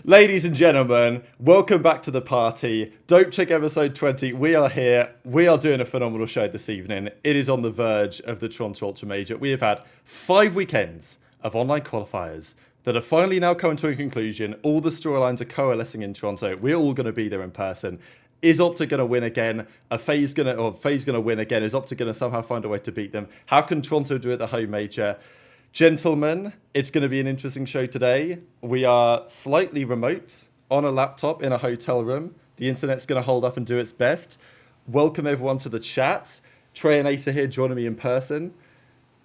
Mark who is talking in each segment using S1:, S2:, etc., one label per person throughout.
S1: Ladies and gentlemen, welcome back to the party. Dope Check episode 20. We are here. We are doing a phenomenal show this evening. It is on the verge of the Toronto Ultra Major. We have had 5 weekends of online qualifiers that are finally now coming to a conclusion. All the storylines are coalescing in Toronto. We're all going to be there in person. Is OpTic going to win again? FaZe going to win again? Is OpTic going to somehow find a way to beat them? How can Toronto do it the home major? Gentlemen, it's going to be an interesting show today. We are slightly remote on a laptop in a hotel room. The internet's going to hold up and do its best. Welcome everyone to the chat. Trey and Ace are here joining me in person.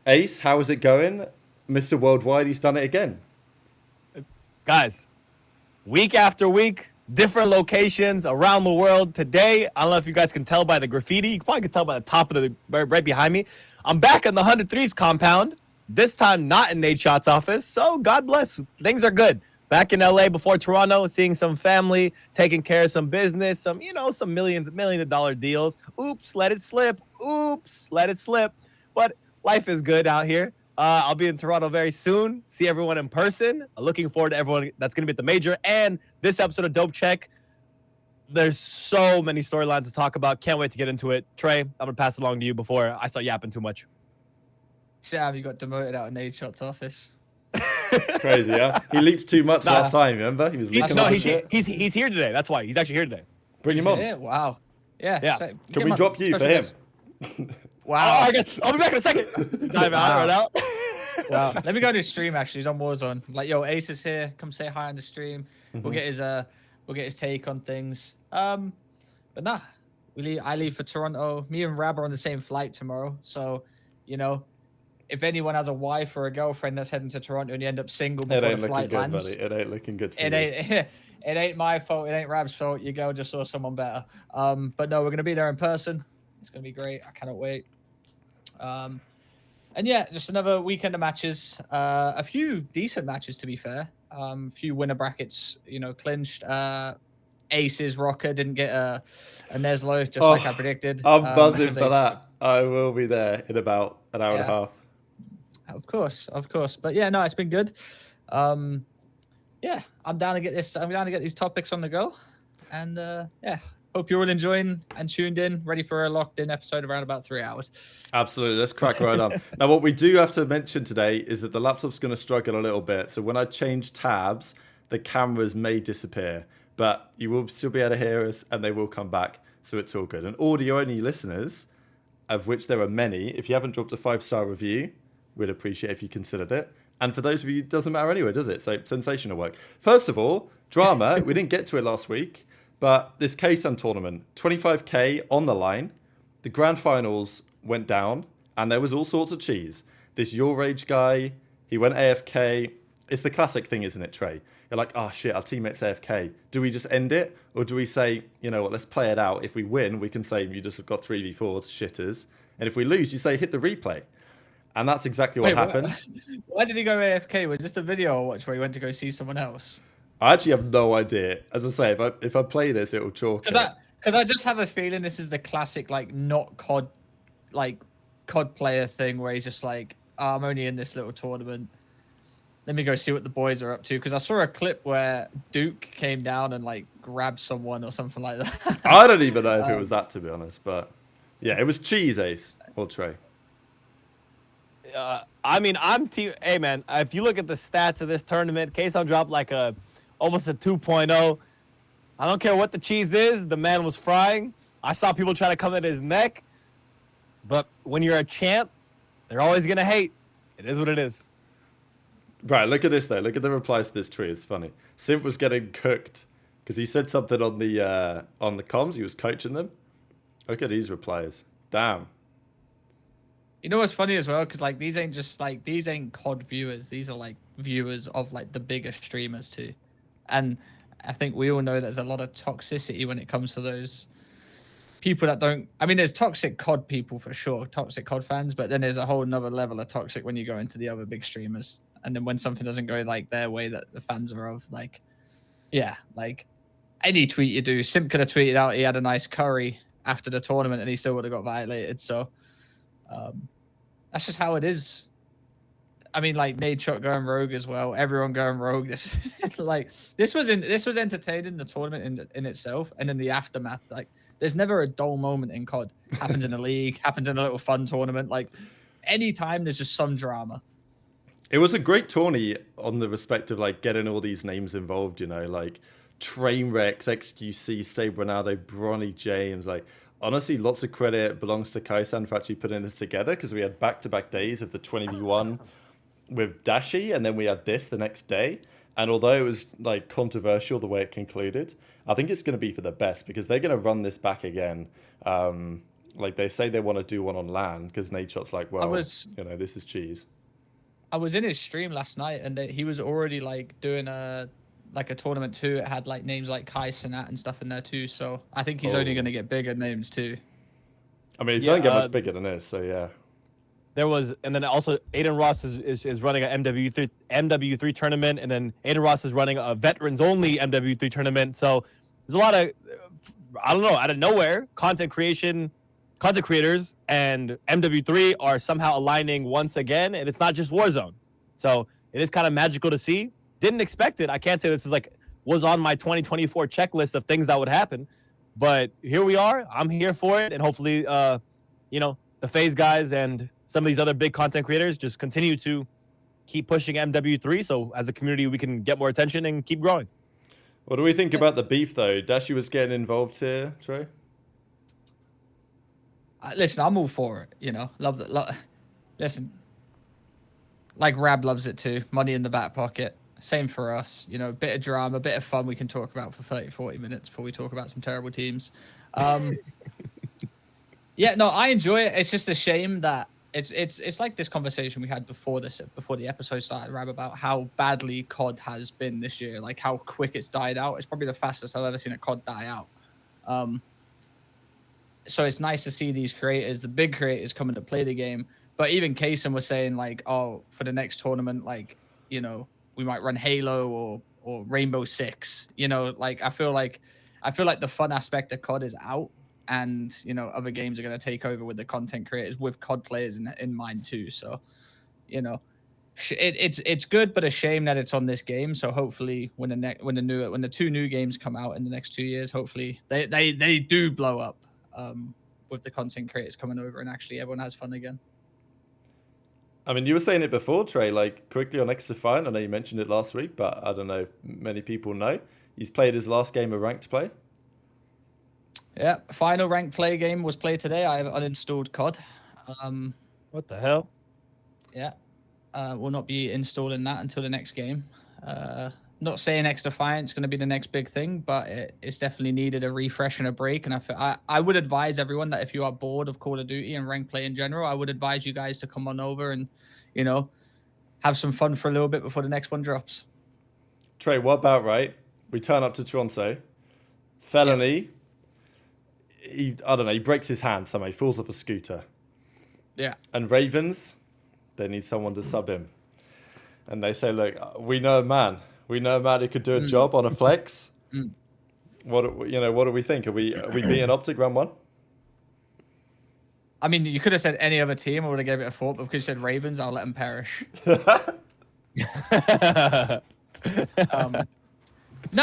S1: Ace, how is it going? Mr. Worldwide, he's done it again.
S2: Guys, week after week, different locations around the world. Today, I don't know if you guys can tell by the graffiti. You probably can tell by the top of the right behind me. I'm back in the 100 Threes compound. This time, not in Nate Shot's office. So God bless. Things are good. Back in LA before Toronto, seeing some family, taking care of some business, some million-dollar deals. Oops, let it slip. Oops, let it slip. But life is good out here. I'll be in Toronto very soon. See everyone in person. Looking forward to everyone that's going to be at the major. And this episode of Dope Check, there's so many storylines to talk about. Can't wait to get into it. Trey, I'm going to pass it along to you before I start yapping too much.
S3: Sam, you got demoted out of Nate Shot's office.
S1: Crazy, yeah? He leaked too much last time, remember? He was leaking
S2: he's here today. That's why. He's actually here today.
S1: Bring him on.
S3: Wow. Yeah.
S2: So,
S1: can we drop you for him?
S3: Wow.
S2: I guess I'll be back in a second. Dive out, right out.
S3: Wow. Let me go to his stream, actually. He's on Warzone. Like, yo, Ace is here. Come say hi on the stream. We'll get his take on things. But nah. I leave for Toronto. Me and Rab are on the same flight tomorrow. So, if anyone has a wife or a girlfriend that's heading to Toronto and you end up single before the flight lands,
S1: it ain't looking good for you.
S3: It ain't my fault. It ain't Rab's fault. Your girl just saw someone better. But no, we're gonna be there in person. It's gonna be great. I cannot wait. And yeah, just another weekend of matches. A few decent matches, to be fair. A few winner brackets, clinched. Aces Rocker didn't get a Neslo, just like I predicted.
S1: I'm buzzing for that. I will be there in about an hour and a half.
S3: Of course. But yeah, no, it's been good. Yeah, I'm down to get these topics on the go. And yeah, hope you're all enjoying and tuned in, ready for a locked in episode around about 3 hours.
S1: Absolutely. Let's crack right on. Now, what we do have to mention today is that the laptop's going to struggle a little bit. So when I change tabs, the cameras may disappear, but you will still be able to hear us and they will come back. So it's all good. And audio only listeners, of which there are many, if you haven't dropped a 5-star review, we'd appreciate if you considered it. And for those of you, it doesn't matter anyway, does it? So sensational work. First of all, drama. We didn't get to it last week, but this K-Sun tournament, 25K on the line. The grand finals went down, and there was all sorts of cheese. This Your Rage guy, he went AFK. It's the classic thing, isn't it, Trey? You're like, oh shit, our teammate's AFK. Do we just end it? Or do we say, you know what, let's play it out. If we win, we can say you just got 3v4 shitters. And if we lose, you say hit the replay. And that's exactly what happened.
S3: Why did he go AFK? Was this the video I watched where he went to go see someone else?
S1: I actually have no idea. As I say, if I play this, it will chalk it.
S3: Because I just have a feeling this is the classic, not COD, COD player thing where he's just like, oh, I'm only in this little tournament. Let me go see what the boys are up to. Because I saw a clip where Duke came down and grabbed someone or something like that.
S1: I don't even know if it was that, to be honest. But yeah, it was cheese, Ace or Trey.
S2: I mean, hey man, if you look at the stats of this tournament, K-Sun dropped almost a 2.0. I don't care what the cheese is. The man was frying. I saw people try to come at his neck. But when you're a champ, they're always going to hate. It is what it is.
S1: Right, look at this though. Look at the replies to this tweet. It's funny. Simp was getting cooked because he said something on the comms. He was coaching them. Look at these replies. Damn.
S3: You know what's funny as well? Because these ain't COD viewers. These are viewers of the bigger streamers too. And I think we all know there's a lot of toxicity when it comes to those people that don't. I mean, there's toxic COD people for sure, toxic COD fans, but then there's a whole nother level of toxic when you go into the other big streamers. And then when something doesn't go their way that the fans are of, any tweet you do, Simp could have tweeted out he had a nice curry after the tournament and he still would have got violated. So that's just how it is. I mean, like Nade Shot going rogue as well. Everyone going rogue. This this was entertaining, the tournament in itself, and in the aftermath. Like, there's never a dull moment in COD. Happens in a league, happens in a little fun tournament. Like, anytime there's just some drama.
S1: It was a great tourney on the respect of like getting all these names involved, like Trainwrecks, XQC, Stable Ronaldo, Bronny James. Like, honestly, lots of credit belongs to Kaisan for actually putting this together, because we had back-to-back days of the 20v1 with Dashi, and then we had this the next day. And although it was like controversial the way it concluded, I think it's going to be for the best, because they're going to run this back again. Like, they say they want to do one on LAN, because Nadeshot's like, well, this is cheese.
S3: I was in his stream last night, and he was already like doing a tournament too. It had like names like Kai Cenat and stuff in there too. So I think he's only going to get bigger names too.
S1: I mean, it don't get much bigger than this, so yeah.
S2: There was, and then also Aiden Ross is running an MW3 tournament, and then Aiden Ross is running a veterans only MW3 tournament. So there's a lot of, I don't know, out of nowhere, content creators and MW3 are somehow aligning once again, and it's not just Warzone. So it is kind of magical to see. Didn't expect it. I can't say this is was on my 2024 checklist of things that would happen, but here we are. I'm here for it, and hopefully, the FaZe guys and some of these other big content creators just continue to keep pushing MW3. So as a community, we can get more attention and keep growing.
S1: What do we think about the beef though? Dashi was getting involved here, Trey.
S3: Listen, I'm all for it. Love that. Listen, like Rab loves it too. Money in the back pocket. Same for us. Bit of drama, bit of fun we can talk about for 30, 40 minutes before we talk about some terrible teams. Yeah, no, I enjoy it. It's just a shame that it's like this conversation we had before the episode started, Rab, about how badly COD has been this year. Like, how quick it's died out. It's probably the fastest I've ever seen a COD die out. So it's nice to see these creators, the big creators, coming to play the game. But even Kaysen was saying, like, oh, for the next tournament, like, we might run Halo or Rainbow Six. Like, I feel like the fun aspect of COD is out, and other games are going to take over with the content creators, with COD players in mind too. So, it's good, but a shame that it's on this game. So hopefully, when the two new games come out in the next 2 years, hopefully they do blow up. With the content creators coming over, and actually everyone has fun again.
S1: I mean, you were saying it before, Trey, like, quickly on X Defiant. I know you mentioned it last week, but I don't know if many people know. He's played his last game of ranked play.
S3: Yeah, final ranked play game was played today. I have uninstalled COD.
S2: What the hell?
S3: Yeah. We'll not be installing that until the next game. Not saying X Defiant's going to be the next big thing, but it's definitely needed a refresh and a break. And I would advise everyone that if you are bored of Call of Duty and ranked play in general, I would advise you guys to come on over and, have some fun for a little bit before the next one drops.
S1: Trey, what about, right? We turn up to Toronto. Felony. Yeah. He breaks his hand somehow. He falls off a scooter.
S3: Yeah.
S1: And Ravens, they need someone to sub him. And they say, look, we know a man. We know a man who could do a job on a flex. What do we think? Are we beating OpTic round one?
S3: I mean, you could have said any other team. I would have gave it a thought, but because you said Ravens, I'll let them perish. No,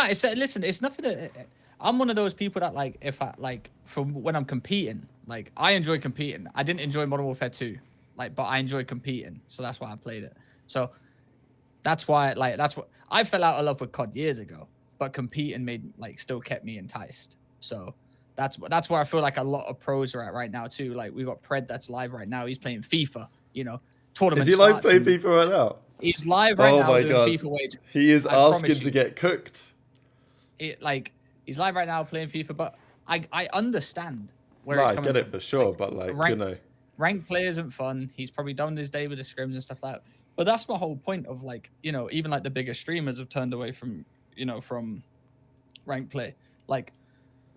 S3: listen. It's nothing. I'm one of those people that, like, from when I'm competing, like, I enjoy competing. I didn't enjoy Modern Warfare 2, but I enjoy competing, so that's why I played it. So that's why, that's what I fell out of love with COD years ago, but competing still kept me enticed. So that's where I feel like a lot of pros are at right now too. Like, we've got Pred that's live right now. He's playing FIFA. Tournament.
S1: Is he live playing FIFA right now?
S3: He's live right now doing
S1: God.
S3: FIFA wages.
S1: He is asking to get cooked.
S3: He's live right now playing FIFA, but I understand where he's coming from.
S1: I get it for sure, but
S3: ranked play isn't fun. He's probably done his day with the scrims and stuff like that. But that's my whole point of, even the bigger streamers have turned away from ranked play. Like,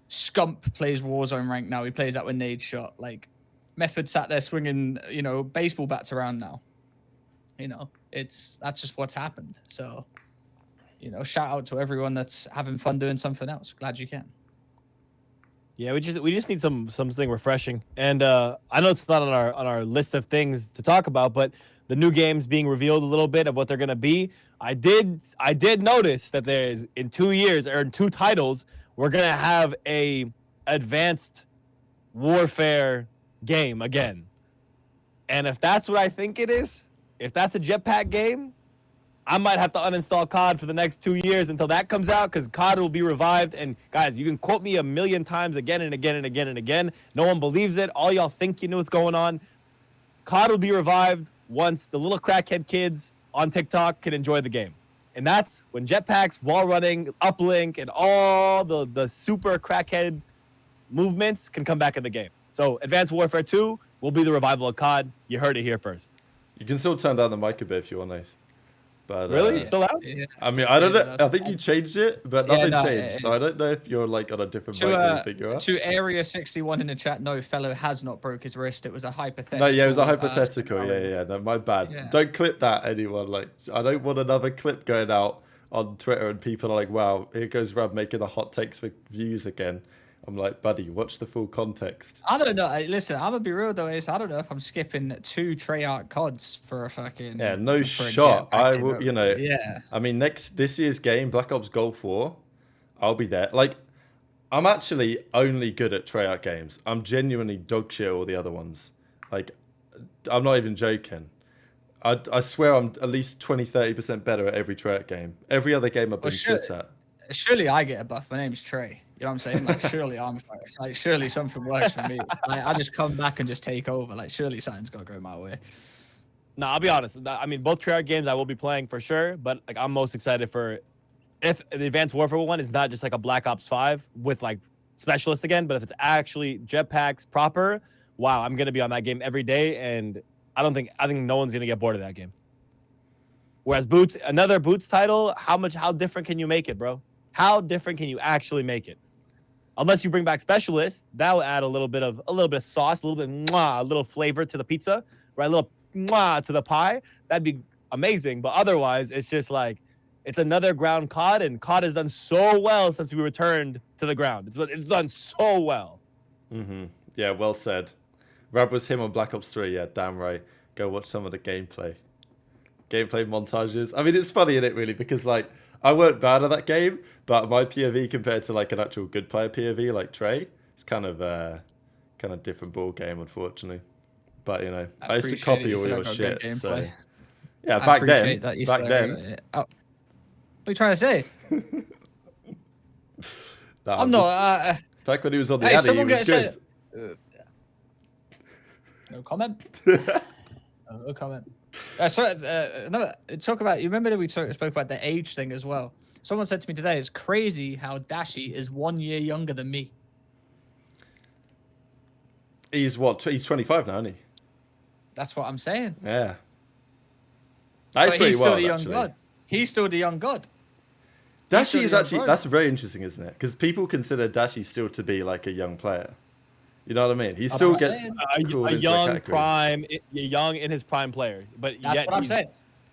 S3: Scump plays Warzone ranked now. He plays that with Nade Shot. Like, Method sat there swinging, baseball bats around now. That's just what's happened. So, shout out to everyone that's having fun doing something else. Glad you can.
S2: Yeah, we just need something refreshing. And I know it's not on our list of things to talk about, but the new games being revealed a little bit of what they're gonna be. I did notice that there's in 2 years or in 2 titles we're gonna have a advanced warfare game again. And if that's what I think it is, if that's a jetpack game, I might have to uninstall COD for the next 2 years until that comes out, because COD will be revived. And guys, you can quote me a million times again and again and again and again. No one believes it. All y'all think you know what's going on. COD will be revived once the little crackhead kids on TikTok can enjoy the game. And that's when jetpacks, wall running, uplink, and all the super crackhead movements can come back in the game. So Advanced Warfare 2 will be the revival of COD. You heard it here first.
S1: You can still turn down the mic a bit if you want, nice. But
S2: Really? It's still out?
S3: Yeah,
S1: I mean, I don't know. I think you changed it, but nothing changed. So I don't know if you're like on a different mic than you think you are.
S3: To Area 61 in the chat, no, fellow has not broke his wrist. It was a hypothetical.
S1: No, yeah, it was a hypothetical. Yeah. No, my bad.
S3: Yeah.
S1: Don't clip that, anyone. Like, I don't want another clip going out on Twitter and people are like, "Wow, here goes Rab making the hot takes for views again." I'm like, buddy, watch the full context.
S3: I don't know. Listen, I'm gonna be real though. Ace. I don't know if I'm skipping 2 Treyarch CODs for a fucking
S1: no shot. I will, you know.
S3: Yeah.
S1: I mean, this year's game, Black Ops Gulf War, I'll be there. Like, I'm actually only good at Treyarch games. I'm genuinely dog shit at all the other ones. Like, I'm not even joking. I swear I'm at least 20-30% better at every Treyarch game. Every other game I've been shit at.
S3: Surely I get a buff. My name's Trey. You know what I'm saying? Like, surely I'm like, surely something works for me. Like, I just come back and just take over. Like, surely something's gonna go my way.
S2: No, I'll be honest. I mean, both Treyarch games I will be playing for sure, but like I'm most excited for if the Advanced Warfare one is not just like a Black Ops 5 with like specialists again, but if it's actually jetpacks proper, wow, I'm gonna be on that game every day, and I think no one's gonna get bored of that game. Whereas Boots, another Boots title, how different can you make it, bro? How different can you actually make it? Unless you bring back specialists, that will add a little bit of sauce, a little bit a little flavor to the pizza, right? A little to the pie. That'd be amazing. But otherwise, it's just like it's another ground COD, and COD has done so well since we returned to the ground. It's done so well.
S1: Mm-hmm. Yeah, well said. Rab was him on Black Ops 3. Yeah, damn right. Go watch some of the gameplay montages. I mean, it's funny, isn't it, really? Because like I weren't bad at that game, but my POV compared to like an actual good player POV like Trey, it's kind of different ball game, unfortunately. But you know, I used to copy all your shit. So yeah, back then.
S3: Oh, what are you trying to say?
S1: No,
S3: I'm not.
S1: Back when he was on the Addy, he was good.
S3: No comment. No comment. Talk about. You remember that we spoke about the age thing as well. Someone said to me today, "It's crazy how Dashi is 1 year younger than me."
S1: He's what? He's 25 now, isn't he?
S3: That's what I'm saying.
S1: Yeah.
S3: But he's still the young god. He's still the young god.
S1: Dashi is actually, that's very interesting, isn't it? Because people consider Dashi still to be like a young player. You know what I mean? He still gets
S2: a young prime, young in his prime player. But
S3: that's what I'm saying.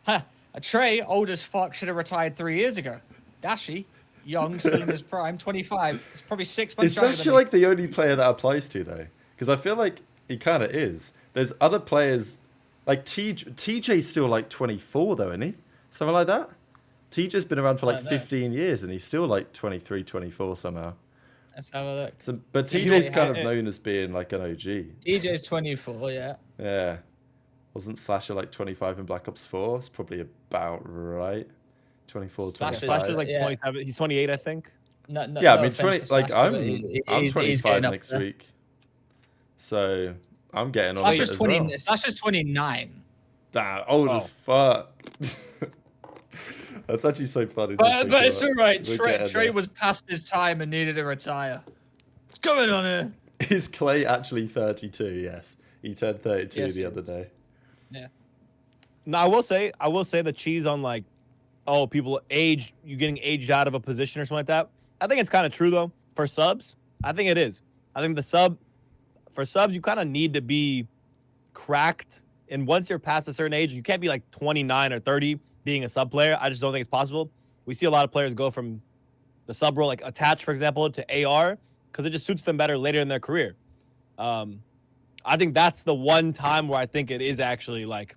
S3: Huh. A Trey, old as fuck, should have retired 3 years ago. Dashi, young, still in his prime, 25. It's probably 6 months younger than me.
S1: Is Dashi like the only player that applies to, though? Because I feel like he kind of is. There's other players, like TJ's still like 24, though, isn't he? Something like that? TJ's been around for like 15 years, and he's still like 23, 24 somehow.
S3: Let's have a look.
S1: So, but TJ's kind of known as being like an OG.
S3: TJ's 24, yeah.
S1: Yeah. Wasn't Slasher like 25 in Black Ops 4? It's probably about right. 24, 25.
S2: Slasher's like 27. He's 28, I think.
S3: No,
S1: I mean, 20. Like
S3: Slasher,
S1: I'm 25 next
S3: there.
S1: week. So I'm getting on it as well.
S3: Slasher's 29.
S1: Damn, old as fuck. That's actually so funny.
S3: But it's all right. Trey was past his time and needed to retire. What's going on here?
S1: Is Clay actually 32? Yes. He turned 32 the other day.
S3: Yeah.
S2: No, I will say the cheese on like, oh, people age, you getting aged out of a position or something like that. I think it's kind of true though. For subs, I think it is. I think for subs, you kind of need to be cracked. And once you're past a certain age, you can't be like 29 or 30 being a sub player. I just don't think it's possible. We see a lot of players go from the sub role, like attach, for example, to AR, because it just suits them better later in their career. I think that's the one time where I think it is actually like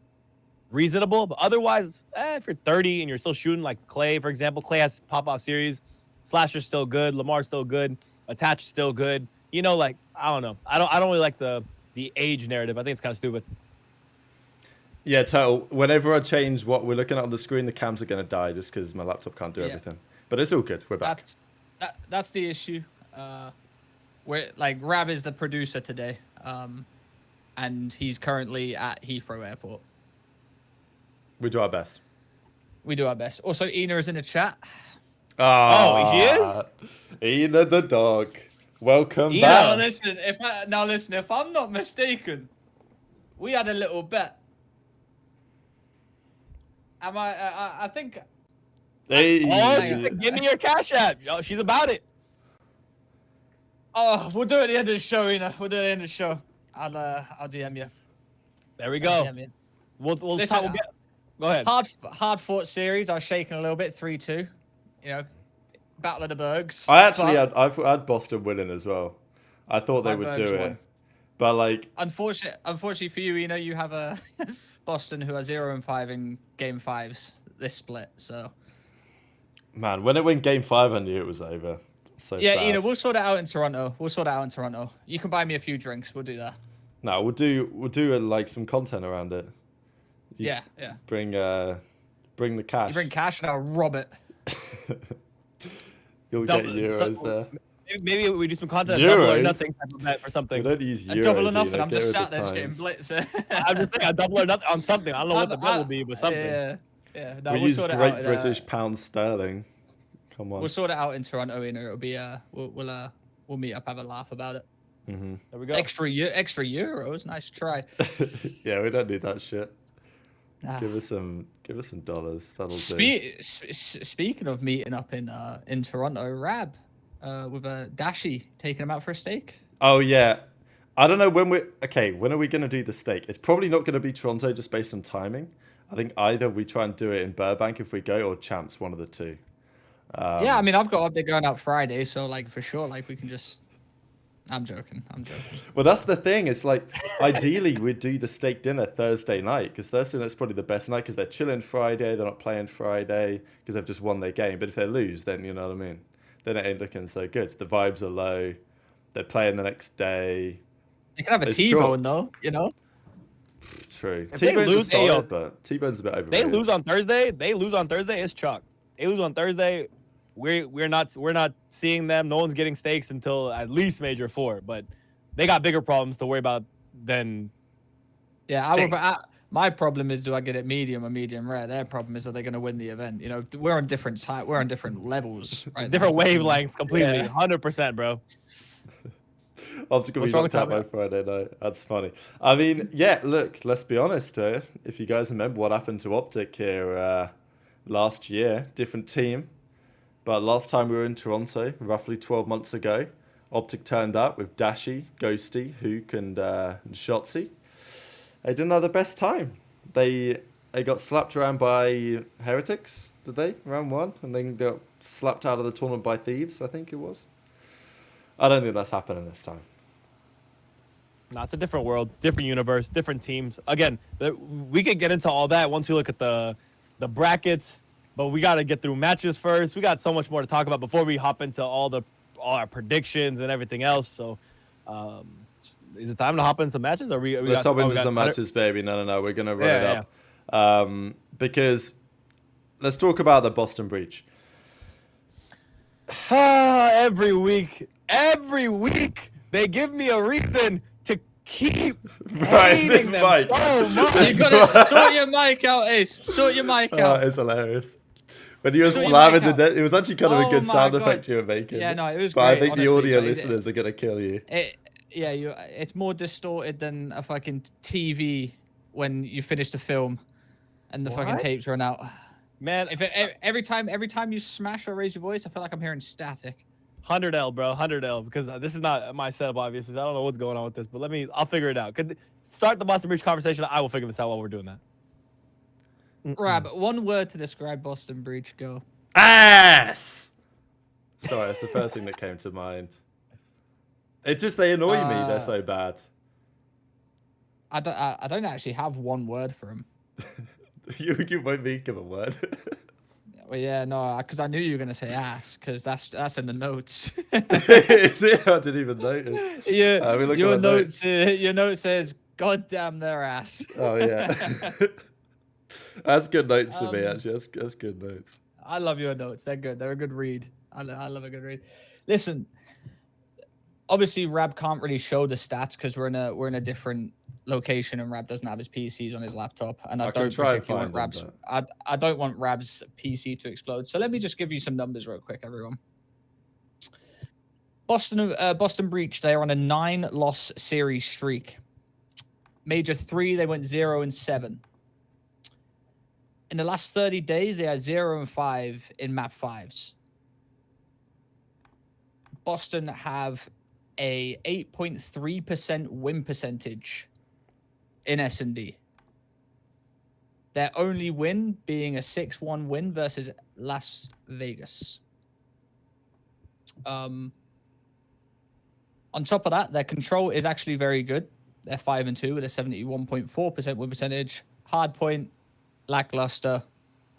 S2: reasonable. But otherwise, if you're 30 and you're still shooting like Clay, for example, Clay has pop-off series. Slasher's still good. Lamar's still good. Attach is still good. You know, like, I don't know. I don't really like the age narrative. I think it's kind of stupid.
S1: Yeah, total. Whenever I change what we're looking at on the screen, the cams are going to die just because my laptop can't do everything. But it's all good. We're back.
S3: That's the issue. Where like Rab is the producer today, and he's currently at Heathrow Airport.
S1: We do our best.
S3: We do our best. Also, Ina is in the chat.
S2: Oh, he is?
S1: Ina the dog. Welcome
S2: Ina.
S1: back.
S3: Listen, if I'm not mistaken, we had a little bet. I think.
S1: Hey.
S2: Give me your Cash App. Yo, she's about it.
S3: Oh, we'll do it at the end of the show, Ina. We'll do it at the end of the show. I'll DM you.
S2: There we go. We'll
S3: Listen,
S2: go ahead.
S3: Hard fought series. I was shaking a little bit. 3-2. You know, Battle of the Bergs.
S1: I had Boston winning as well. I thought they would do it,
S3: won.
S1: but like,
S3: unfortunately for you, Ina, you have a Boston who are 0-5 in game 5s this split. So,
S1: man, when it went game 5, I knew it was over. So
S3: yeah,
S1: sad.
S3: Ina, we'll sort it out in Toronto. You can buy me a few drinks. We'll do that.
S1: No, we'll do like some content around it.
S3: Yeah.
S1: Bring the cash.
S3: You bring cash and I'll rob it.
S1: You'll get euros there.
S2: Maybe we do some content. Double or nothing type of bet or something.
S1: We don't use euros.
S3: A double or nothing.
S1: Either.
S3: I'm just sat there just getting blitzed.
S2: I'm just saying a double or nothing on something. I don't know what the bet will be, but something.
S3: Yeah. No,
S1: we
S3: we'll
S1: use
S3: sort
S1: Great
S3: it out,
S1: British pound sterling. Come on.
S3: We'll sort it out in Toronto, Ina. It'll be we'll meet up, have a laugh about it.
S1: Mm-hmm.
S2: There we go.
S3: Extra euros. Nice try.
S1: Yeah, we don't need that shit. Give us some dollars. That'll do.
S3: Speaking of meeting up in Toronto, Rab, with a Dashi taking him out for a steak.
S1: Oh yeah, I don't know when when are we gonna do the steak? It's probably not gonna be Toronto just based on timing. I think either we try and do it in Burbank if we go, or Champs, one of the two.
S3: Yeah, I mean I've got UpTic going out Friday, so like for sure, like we can just. I'm joking.
S1: Well, that's the thing. It's like, ideally, we'd do the steak dinner Thursday night, because Thursday night's probably the best night, because they're chilling Friday, they're not playing Friday, because they've just won their game. But if they lose, then you know what I mean? Then it ain't looking so good. The vibes are low. They're playing the next day.
S3: You can have a T-bone, though, you know?
S1: True.
S2: If
S1: T-Bone's
S2: lose,
S1: solid, but T-Bone's a bit overrated.
S2: They lose on Thursday, it's chalk. They lose on Thursday, we're not seeing them. No one's getting steaks until at least Major 4, but they got bigger problems to worry about than.
S3: Yeah, my problem is, do I get it medium or medium rare? Their problem is, are they going to win the event? You know, we're on different levels, right?
S2: Different wavelengths completely, 100%, bro.
S1: OpTic will be knocked out by Friday night. That's funny. I mean, yeah, look, let's be honest. If you guys remember what happened to OpTic here last year, different team. But last time we were in Toronto, roughly 12 months ago, OpTic turned up with Dashi, Ghosty, Hook, and Shotzi. They didn't have the best time. They got slapped around by Heretics, did they? Round 1? And then got slapped out of the tournament by Thieves, I think it was. I don't think that's happening this time.
S2: No, it's a different world, different universe, different teams. Again, we could get into all that once we look at the brackets. But we got to get through matches first. We got so much more to talk about before we hop into all our predictions and everything else. So, is it time to hop into some matches?
S1: Let's hop into some matches, baby. No. We're going to run it up. Because let's talk about the Boston Breach.
S2: Every week, they give me a reason to keep hating them.
S1: Mic.
S3: You gotta sort your mic out, Ace. Sort your mic out.
S1: It's hilarious. When you were slamming it was actually kind of a good sound effect you were making.
S3: Yeah, no, it was
S1: but
S3: great.
S1: I think
S3: honestly,
S1: the audio listeners are going to kill you.
S3: It's more distorted than a fucking TV when you finish the film and the fucking tapes run out.
S2: Man,
S3: every time you smash or raise your voice, I feel like I'm hearing static.
S2: 100L, bro, 100L, because this is not my setup, obviously. I don't know what's going on with this, but I'll figure it out. Start the Boston Breach conversation. I will figure this out while we're doing that.
S3: Rab, one word to describe Boston Breach, go.
S1: Ass! Sorry, that's the first thing that came to mind. It's just they annoy me. They're so bad.
S3: I don't actually have one word for them.
S1: You won't be give a word.
S3: Well, yeah, no, because I knew you were gonna say ass, because that's in the notes.
S1: Is it? I didn't even notice.
S3: Yeah,
S1: We look
S3: your
S1: at my
S3: notes. Your note says, "God damn their ass."
S1: Oh yeah. That's good notes to me,
S3: Um,
S1: actually. That's good notes.
S3: I love your notes. They're good. They're a good read. I love a good read. Listen, obviously Rab can't really show the stats because we're in a different location and Rab doesn't have his PCs on his laptop, and I
S1: I can
S3: don't
S1: try and
S3: particularly want
S1: find them,
S3: Rab's. I don't want Rab's PC to explode. So let me just give you some numbers real quick, everyone. Boston Breach. They are on a 9-loss series streak. Major 3, they went 0-7. In the last 30 days, they are 0-5 in map 5s. Boston have a 8.3% win percentage in S&D. Their only win being a 6-1 win versus Las Vegas. On top of that, their control is actually very good. They're 5-2 with a 71.4% win percentage. Hardpoint, lackluster,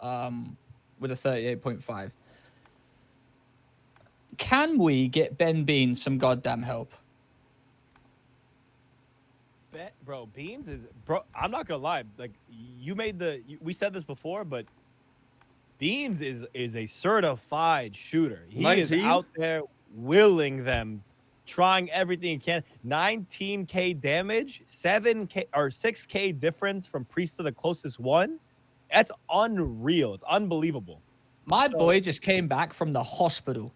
S3: with a 38.5. Can we get Ben Beans some goddamn help?
S2: Bro, Beans is bro. I'm not gonna lie. Like we said this before, but Beans is a certified shooter. He
S1: 19?
S2: is out there willing them, trying everything he can. 19K damage, 7K or 6K difference from Priest to the closest one. That's unreal. It's unbelievable.
S3: My boy just came back from the hospital.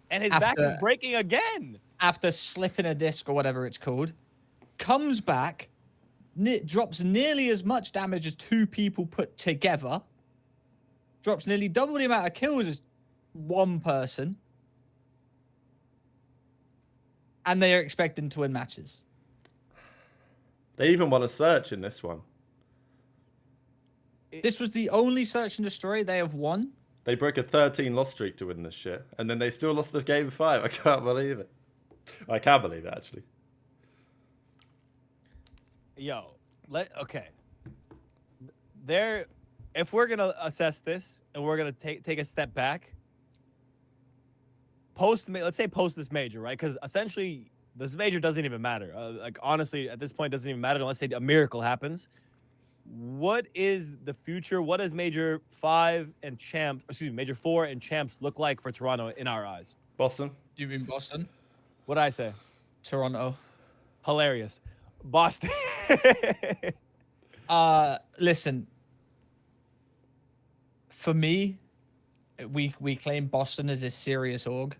S2: And his back is breaking again.
S3: After slipping a disc or whatever it's called. Comes back, drops nearly as much damage as 2 people put together. Drops nearly double the amount of kills as 1 person. And they are expecting to win matches.
S1: They even won a search in this one.
S3: This was the only search and destroy they have won.
S1: They broke a 13-loss streak to win this shit, and then they still lost the game 5. I can't believe it. I can't believe it, actually.
S2: Yo, okay. If we're gonna assess this and we're gonna take a step back, let's say post this major, right? Because essentially this major doesn't even matter. Like honestly, at this point, it doesn't even matter unless a miracle happens. What is the future? What does Major 5 and Major 4 and Champs look like for Toronto in our eyes?
S1: Boston?
S3: You mean Boston?
S2: What'd I say?
S3: Toronto.
S2: Hilarious. Boston.
S3: Listen. For me, we claim Boston as a serious org.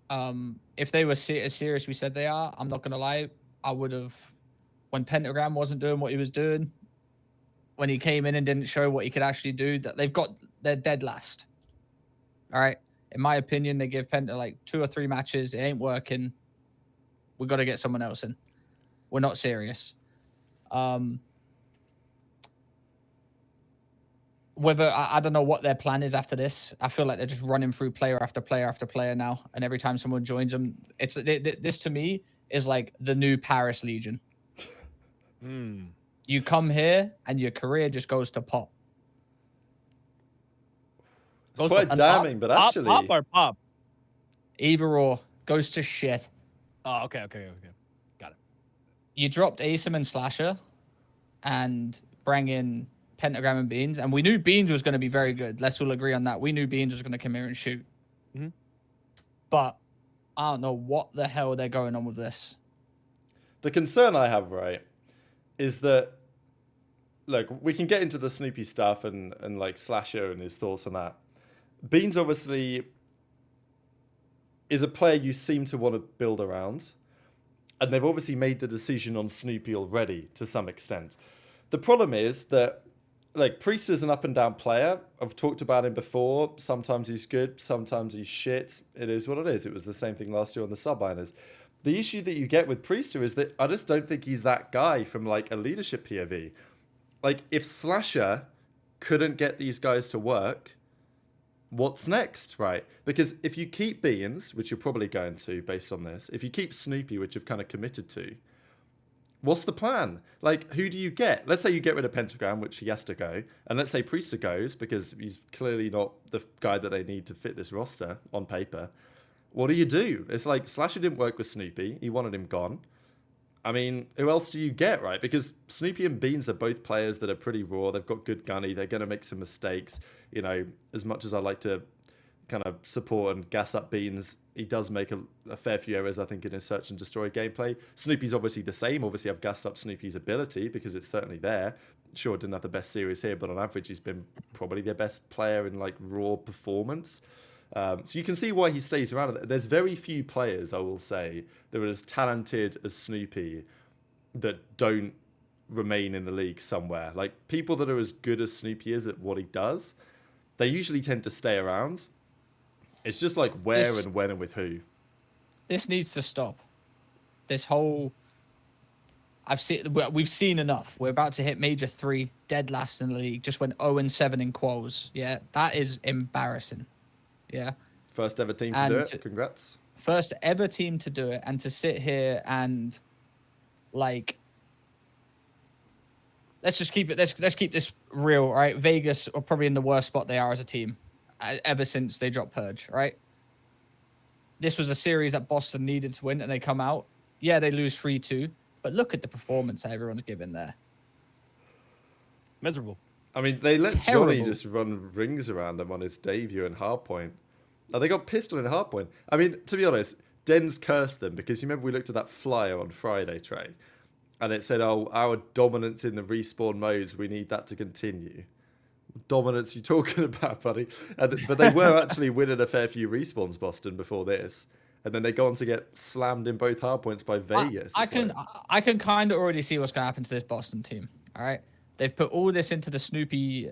S3: If they were as serious we said they are, I'm not gonna lie, I would have, when Pentagram wasn't doing what he was doing, when he came in and didn't show what he could actually do, that they're dead last. All right. In my opinion, they give Penta like 2 or 3 matches. It ain't working. We got to get someone else in. We're not serious. Whether I don't know what their plan is after this. I feel like they're just running through player after player after player now, and every time someone joins them, this to me is like the new Paris Legion. You come here and your career just goes to pop.
S1: It's quite damning, but actually...
S2: Pop or pop?
S3: Either or. Goes to shit.
S2: Oh, okay. Got it.
S3: You dropped Asim and Slasher and bring in Pentagram and Beans, and we knew Beans was going to be very good. Let's all agree on that. We knew Beans was going to come here and shoot.
S2: Mm-hmm.
S3: But I don't know what the hell they're going on with this.
S1: The concern I have, right, is that, look, we can get into the Snoopy stuff and like Slasher and his thoughts on that. Beans obviously is a player you seem to want to build around, and they've obviously made the decision on Snoopy already to some extent. The problem is that, like, Priest is an up and down player. I've talked about him before. Sometimes he's good, sometimes he's shit. It is what it is. It was the same thing last year on the Subliners. The issue that you get with Priester is that I just don't think he's that guy from like a leadership POV. Like, if Slasher couldn't get these guys to work, what's next, right? Because if you keep Beans, which you're probably going to based on this, if you keep Snoopy, which you've kind of committed to, what's the plan? Like, who do you get? Let's say you get rid of Pentagram, which he has to go, and let's say Priester goes because he's clearly not the guy that they need to fit this roster on paper. What do you do? It's like Slasher didn't work with Snoopy. He wanted him gone. I mean, who else do you get, right? Because Snoopy and Beans are both players that are pretty raw. They've got good gunny. They're going to make some mistakes. You know, as much as I like to kind of support and gas up Beans, he does make a fair few errors, I think, in his search and destroy gameplay. Snoopy's obviously the same. Obviously, I've gassed up Snoopy's ability because it's certainly there. Sure, didn't have the best series here, but on average, he's been probably their best player in like raw performance. So you can see why he stays around. There's very few players, I will say, that are as talented as Snoopy that don't remain in the league somewhere. Like, people that are as good as Snoopy is at what he does, they usually tend to stay around. It's just like where and when and with who.
S3: This needs to stop. This whole... We've seen enough. We're about to hit Major 3, dead last in the league. Just went 0-7 in quals. Yeah, that is embarrassing. Yeah.
S1: First ever team to do it. Congrats.
S3: First ever team to do it, and to sit here and like, let's just keep it. Let's keep this real, right? Vegas are probably in the worst spot they are as a team ever since they dropped Purge, right? This was a series that Boston needed to win, and they come out. Yeah, they lose 3-2, but look at the performance that everyone's given there.
S2: Miserable.
S1: I mean, they let
S3: Terrible.
S1: Johnny just run rings around them on his debut in Hardpoint. Oh, they got pistol in Hardpoint. I mean, to be honest, Den's cursed them because you remember we looked at that flyer on Friday, Trey, and it said, "Oh, our dominance in the respawn modes, we need that to continue." Dominance you talking about, buddy? But they were actually winning a fair few respawns, Boston, before this, and then they go on to get slammed in both Hardpoints by Vegas.
S3: I can kind of already see what's going to happen to this Boston team. All right. They've put all this into the Snoopy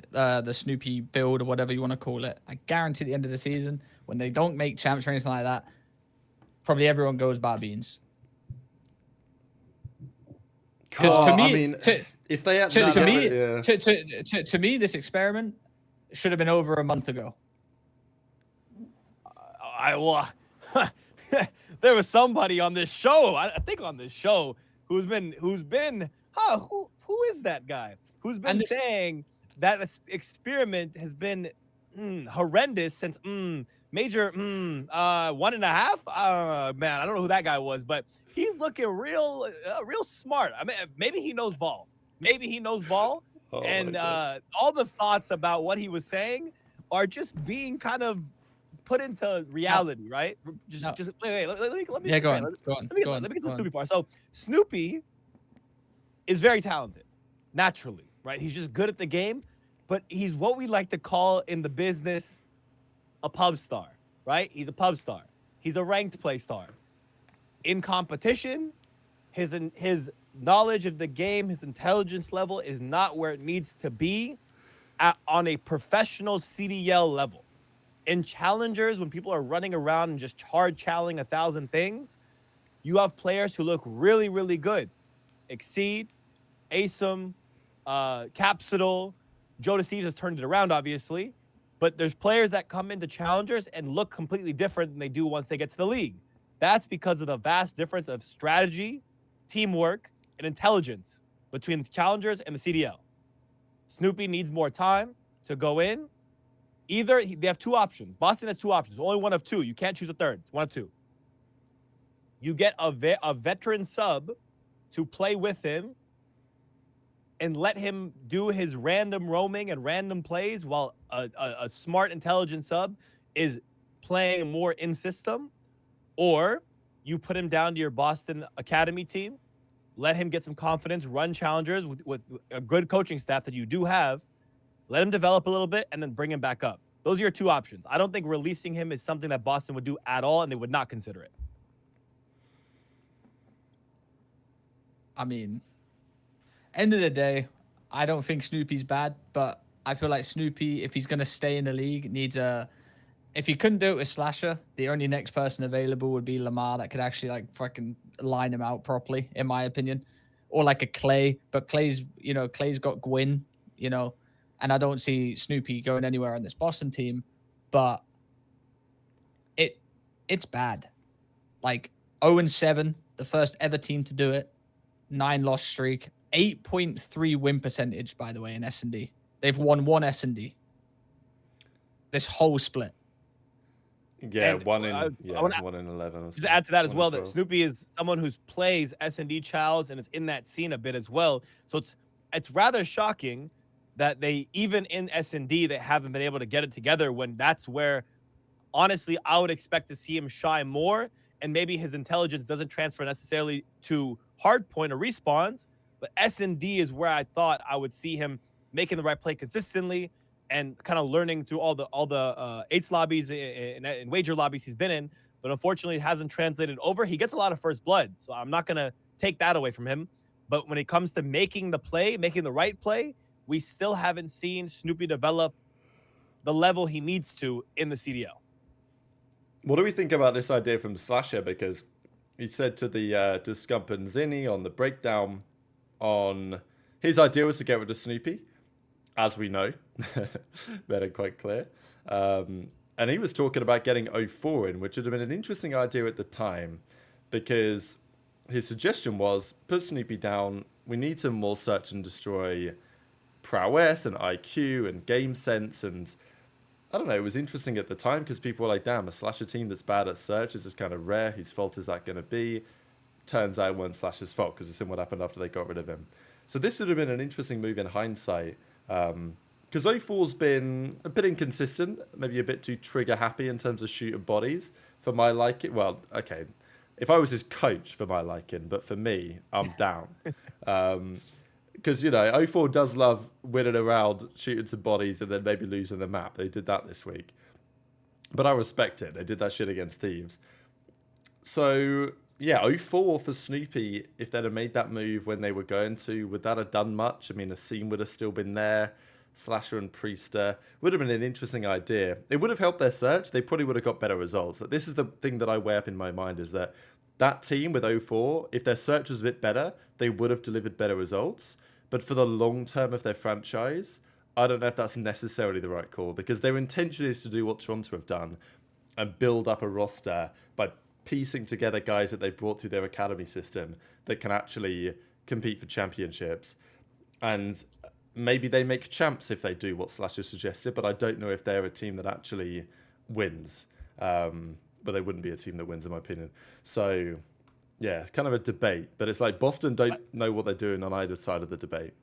S3: build or whatever you want to call it. I guarantee at the end of the season, when they don't make champs or anything like that, probably everyone goes bar Beans. Because to me,
S1: I mean, if they had
S3: to me, this experiment should have been over a month ago.
S2: There was somebody on this show, I think on this show, who is that guy? Who's been saying that this experiment has been horrendous since Major 1.5? Man, I don't know who that guy was, but he's looking real smart. I mean, maybe he knows ball. And all the thoughts about what he was saying are just being kind of put into reality, right? Just wait. Let me
S3: go on.
S2: Let me get to the Snoopy part. So Snoopy is very talented, naturally, right? He's just good at the game, but he's what we like to call in the business a pub star, right? He's a pub star. He's a ranked play star. In competition, his knowledge of the game, his intelligence level is not where it needs to be on a professional CDL level. In challengers, when people are running around and just hard challenging 1,000 things, you have players who look really, really good. Exceed, Asim, Capsidal, Joe Deceives has turned it around, obviously. But there's players that come into challengers and look completely different than they do once they get to the league. That's because of the vast difference of strategy, teamwork, and intelligence between the challengers and the CDL. Snoopy needs more time to go in. They have two options. Boston has two options. Only one of two. You can't choose a third. It's one of two. You get a veteran sub to play with him and let him do his random roaming and random plays while a smart, intelligent sub is playing more in system, or you put him down to your Boston Academy team, let him get some confidence, run challengers with a good coaching staff that you do have, let him develop a little bit, and then bring him back up. Those are your two options. I don't think releasing him is something that Boston would do at all, and they would not consider it.
S3: I mean, end of the day, I don't think Snoopy's bad, but I feel like Snoopy, if he's going to stay in the league, needs a... If he couldn't do it with Slasher, the only next person available would be Lamar that could actually, like, fucking line him out properly, in my opinion. Or, like, a Clay. But Clay's got Gwyn, and I don't see Snoopy going anywhere on this Boston team. But it's bad. Like, 0-7, the first ever team to do it. 9-loss streak, 8.3 win percentage, by the way, in S&D. They've won 1 S&D. This whole split.
S1: Yeah,
S2: And
S1: one
S2: I
S1: in
S2: wanna
S1: 11. Or
S2: just to add to that as
S1: 1 in
S2: well, that
S1: 12.
S2: Snoopy is someone who's plays S&D Chows and is in that scene a bit as well. So it's rather shocking that they, even in S&D, they haven't been able to get it together, when that's where, honestly, I would expect to see him shine more, and maybe his intelligence doesn't transfer necessarily to hardpoint or respawns, but S&D is where I thought I would see him making the right play consistently and kind of learning through all the eights lobbies and wager lobbies he's been in. But unfortunately, it hasn't translated over. He gets a lot of first blood, so I'm not going to take that away from him. But when it comes to making the play, making the right play, we still haven't seen Snoopy develop the level he needs to in the CDL.
S1: What do we think about this idea from Slasher? Because he said to the to Scump and Zinni on the breakdown, on his idea was to get rid of Snoopy, as we know, made it quite clear. And he was talking about getting 04 in, which would have been an interesting idea at the time, because his suggestion was put Snoopy down. We need some more search and destroy prowess and IQ and game sense, and I don't know, it was interesting at the time because people were like, damn, a Slasher team that's bad at search is just kind of rare. Whose fault is that going to be? Turns out it wasn't Slasher's fault, because it's in what happened after they got rid of him. So this would have been an interesting move in hindsight, because 04's been a bit inconsistent, maybe a bit too trigger happy in terms of shooting bodies for my liking. Well, okay, if I was his coach for my liking, but for me, I'm down. Because, you know, 04 does love winning around, shooting some bodies, and then maybe losing the map. They did that this week. But I respect it. They did that shit against Thieves. So, yeah, 04 for Snoopy, if they'd have made that move when they were going to, would that have done much? I mean, a scene would have still been there. Slasher and Priester would have been an interesting idea. It would have helped their search. They probably would have got better results. This is the thing that I weigh up in my mind, is that team with 04, if their search was a bit better, they would have delivered better results. But for the long term of their franchise, I don't know if that's necessarily the right call, because their intention is to do what Toronto have done and build up a roster by piecing together guys that they brought through their academy system that can actually compete for championships. And maybe they make champs if they do what Slasher suggested, but I don't know if they're a team that actually wins. But they wouldn't be a team that wins, in my opinion. So, yeah, kind of a debate. But it's like Boston don't know what they're doing on either side of the debate.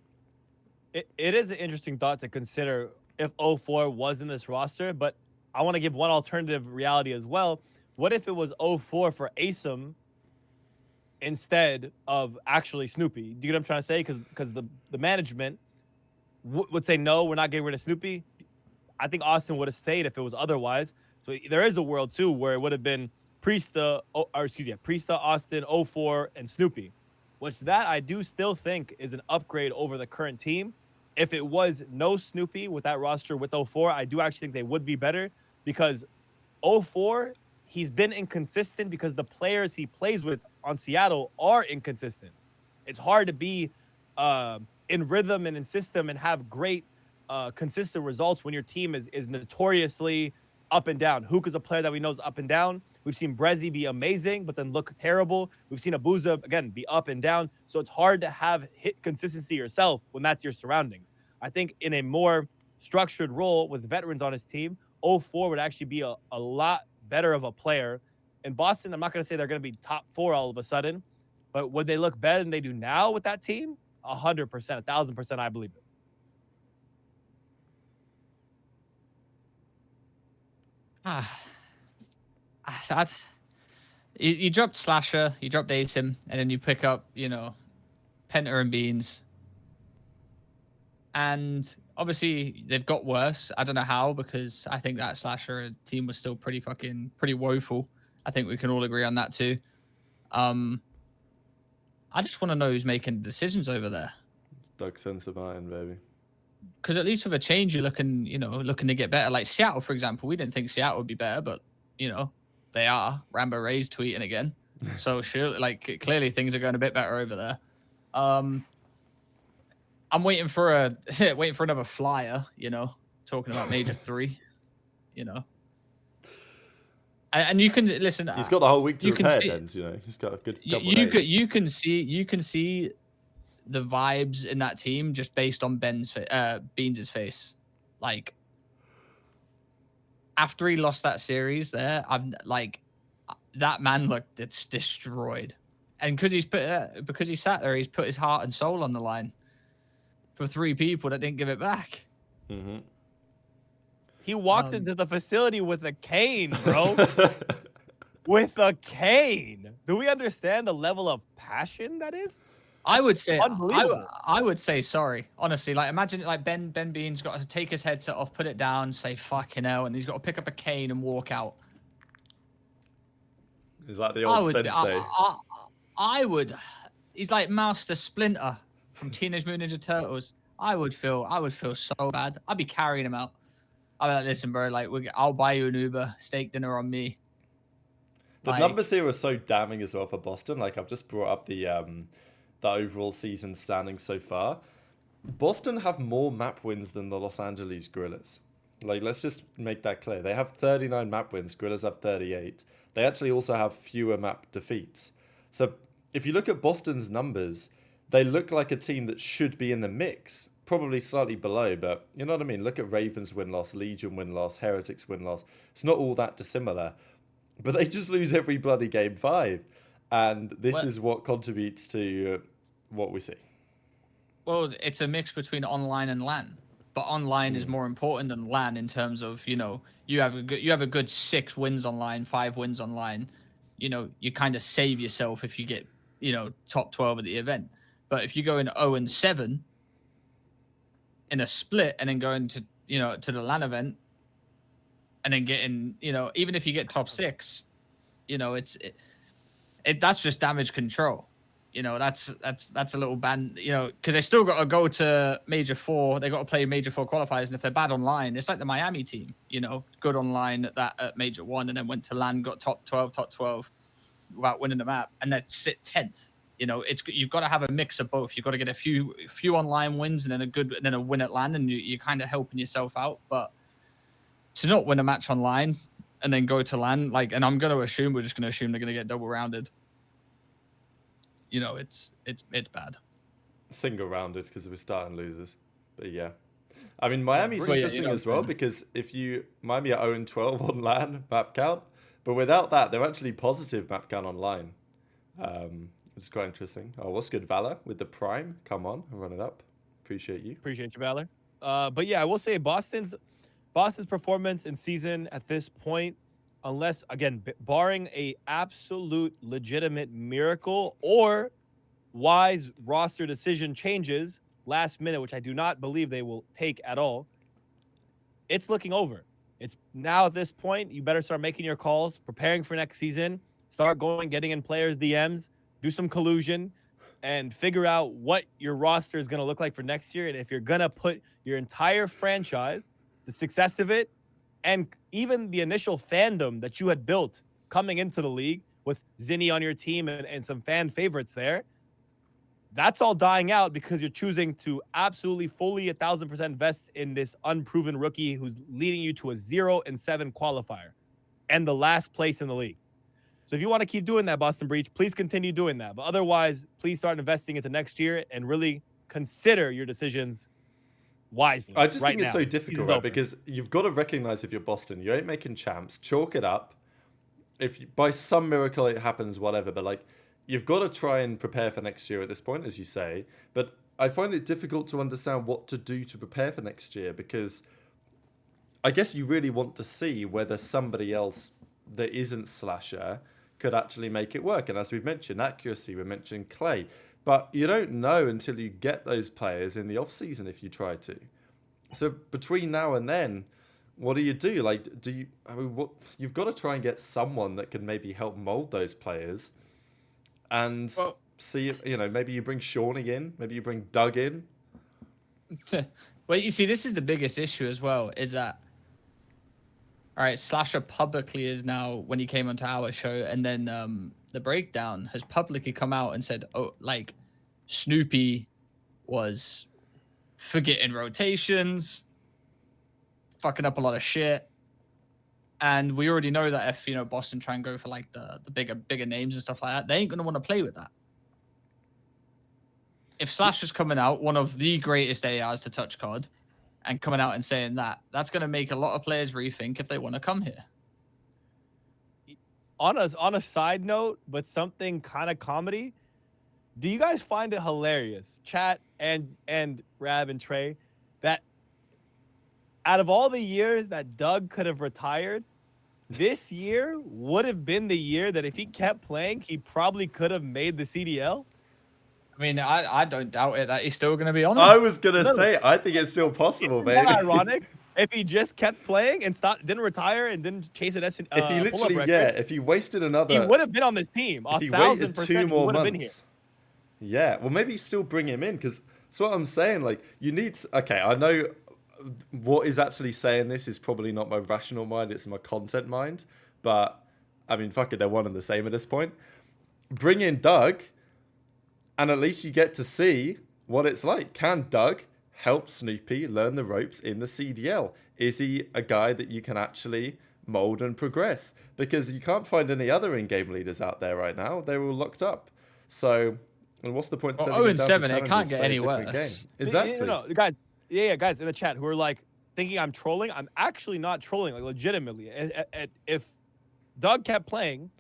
S2: It is an interesting thought to consider if 04 was in this roster, but I want to give one alternative reality as well. What if it was 04 for ASIM instead of actually Snoopy? Do you get what I'm trying to say? Because the management would say, no, we're not getting rid of Snoopy. I think Austin would have stayed if it was otherwise. So there is a world, too, where it would have been Priesta, Austin, 04, and Snoopy, which that I do still think is an upgrade over the current team. If it was no Snoopy with that roster with 04, I do actually think they would be better, because 04, he's been inconsistent because the players he plays with on Seattle are inconsistent. It's hard to be in rhythm and in system and have great consistent results when your team is notoriously up and down. Hook is a player that we know is up and down. We've seen Brezzy be amazing, but then look terrible. We've seen Abuza, again, be up and down. So it's hard to have hit consistency yourself when that's your surroundings. I think in a more structured role with veterans on his team, 04 would actually be a lot better of a player. In Boston, I'm not going to say they're going to be top 4 all of a sudden, but would they look better than they do now with that team? 100%, 1,000%, I believe it.
S3: You dropped Slasher, you dropped ASIM, and then you pick up, you know, Penta and Beans. And obviously they've got worse. I don't know how, because I think that Slasher team was still pretty woeful. I think we can all agree on that too. I just want to know who's making decisions over there.
S1: Doug sense of iron, baby.
S3: Because at least with a change, you're looking to get better. Like Seattle, for example, we didn't think Seattle would be better, but you know, they are. Rambo Ray's tweeting again. So sure, like clearly things are going a bit better over there. I'm waiting for another flyer, you know, talking about Major 3, you know. And you can listen.
S1: He's got the whole week to
S3: you can
S1: repair
S3: see,
S1: things, you know. He's got a good
S3: you,
S1: couple of days.
S3: you can see the vibes in that team just based on Beans' face. Like after he lost that series there, I'm like that man looked it's destroyed. And because he sat there, he's put his heart and soul on the line for 3 people that didn't give it back.
S1: Mm-hmm.
S2: He walked into the facility with a cane, bro. With a cane. Do we understand the level of passion that is?
S3: I would say
S2: unbelievable.
S3: I would say sorry. Honestly, like imagine like Ben Bean's got to take his headset off, put it down, say fucking hell, and he's got to pick up a cane and walk out.
S1: He's like the old sensei.
S3: I would. He's like Master Splinter from Teenage Mutant Ninja Turtles. I would feel so bad. I'd be carrying him out. I'd be like, listen, bro, like I'll buy you an Uber, steak dinner on me.
S1: The numbers here are so damning as well for Boston. Like I've just brought up the overall season standings so far. Boston have more map wins than the Los Angeles Guerrillas. Like let's just make that clear. They have 39 map wins. Guerrillas have 38. They actually also have fewer map defeats. So if you look at Boston's numbers, they look like a team that should be in the mix. Probably slightly below, but you know what I mean? Look at Ravens win-loss, Legion win-loss, Heretics win-loss. It's not all that dissimilar. But they just lose every bloody game 5. And this is what contributes to what we see.
S3: Well, it's a mix between online and LAN. But online is more important than LAN in terms of, you know, you have a good 6 wins online, 5 wins online. You know, you kind of save yourself if you get, you know, top 12 at the event. But if you go in 0-7 in a split and then going to, you know, to the LAN event and then getting, you know, even if you get top 6, you know, that's just damage control. You know, that's a little band, you know, because they still got to go to Major 4. They got to play Major 4 qualifiers. And if they're bad online, it's like the Miami team, you know, good online at Major 1 and then went to LAN, got top 12 without winning the map and then sit 10th. You know, you've got to have a mix of both. You've got to get a few online wins and then a win at LAN and you're kind of helping yourself out. But to not win a match online and then go to LAN, like, and I'm going to assume, we're just going to assume they're going to get double rounded. You know, it's bad.
S1: Single rounded because we're starting losers. But yeah. I mean, Miami's interesting as well because Miami are 0-12 on LAN map count, but without that, they're actually positive map count online. Which is quite interesting. Oh, what's good, Valor with the Prime? Come on, run it up. Appreciate you.
S2: Appreciate you, Valor. But yeah, I will say Boston's performance in season at this point, unless, again, barring a absolute legitimate miracle or wise roster decision changes last minute, which I do not believe they will take at all, it's looking over. It's now at this point, you better start making your calls, preparing for next season, start getting in players' DMs, do some collusion, and figure out what your roster is going to look like for next year. And if you're going to put your entire franchise, the success of it, and even the initial fandom that you had built coming into the league with Zinni on your team and some fan favorites there, that's all dying out because you're choosing to absolutely fully 1,000% invest in this unproven rookie who's leading you to a 0-7 qualifier and the last place in the league. So if you want to keep doing that, Boston Breach, please continue doing that. But otherwise, please start investing into next year and really consider your decisions wisely.
S1: I just think it's
S2: now.
S1: so difficult, right? Because you've got to recognize if you're Boston, you ain't making champs. Chalk it up. If by some miracle it happens, whatever. But like, you've got to try and prepare for next year at this point, as you say. But I find it difficult to understand what to do to prepare for next year because I guess you really want to see whether somebody else that isn't Slasher could actually make it work. And as we've mentioned, accuracy, we mentioned Clay. But you don't know until you get those players in the off-season if you try to. So between now and then, what do? Like, you've got to try and get someone that can maybe help mold those players and see, you know, maybe you bring Shawnee in, maybe you bring Doug in.
S3: Well, you see, this is the biggest issue as well, is that, all right, Slasher publicly is now, when he came onto our show, and then the Breakdown has publicly come out and said, oh, like, Snoopy was forgetting rotations, fucking up a lot of shit. And we already know that if, Boston try and go for like the bigger names and stuff like that, they ain't going to want to play with that. If Slash is coming out, one of the greatest AIs to touch COD, and coming out and saying that, that's going to make a lot of players rethink if they want to come here.
S2: On a side note, but something kind of comedy, do you guys find it hilarious, chat and Rab and Trey, that out of all the years that Doug could have retired, this year would have been the year that if he kept playing, he probably could have made the CDL?
S3: I mean, I don't doubt it that he's still going to be on it.
S1: I was gonna say, I think it's still possible,
S2: Isn't
S1: baby.
S2: that ironic? If he just kept playing and didn't retire and didn't chase an
S1: If he literally,
S2: record,
S1: if he wasted another,
S2: he would have been on this team.
S1: if he
S2: 1,000%,
S1: waited 2 more
S2: he would have
S1: months,
S2: been here.
S1: yeah. Well, maybe still bring him in because that's what I'm saying. Like, you need. Okay, I know what is actually saying this is probably not my rational mind; it's my content mind. But I mean, fuck it, they're one and the same at this point. Bring in Doug, and at least you get to see what it's like. Can Doug help Snoopy learn the ropes in the CDL? Is he a guy that you can actually mold and progress? Because you can't find any other in-game leaders out there right now. They're all locked up. So, and what's the point?
S3: Well,
S1: sending them down to
S3: 0-7, it can't
S1: challenges,
S3: get
S1: play a
S3: any
S1: different
S3: worse.
S1: game? Exactly.
S2: No, guys, guys in the chat who are like thinking I'm trolling. I'm actually not trolling, like legitimately. If Doug kept playing,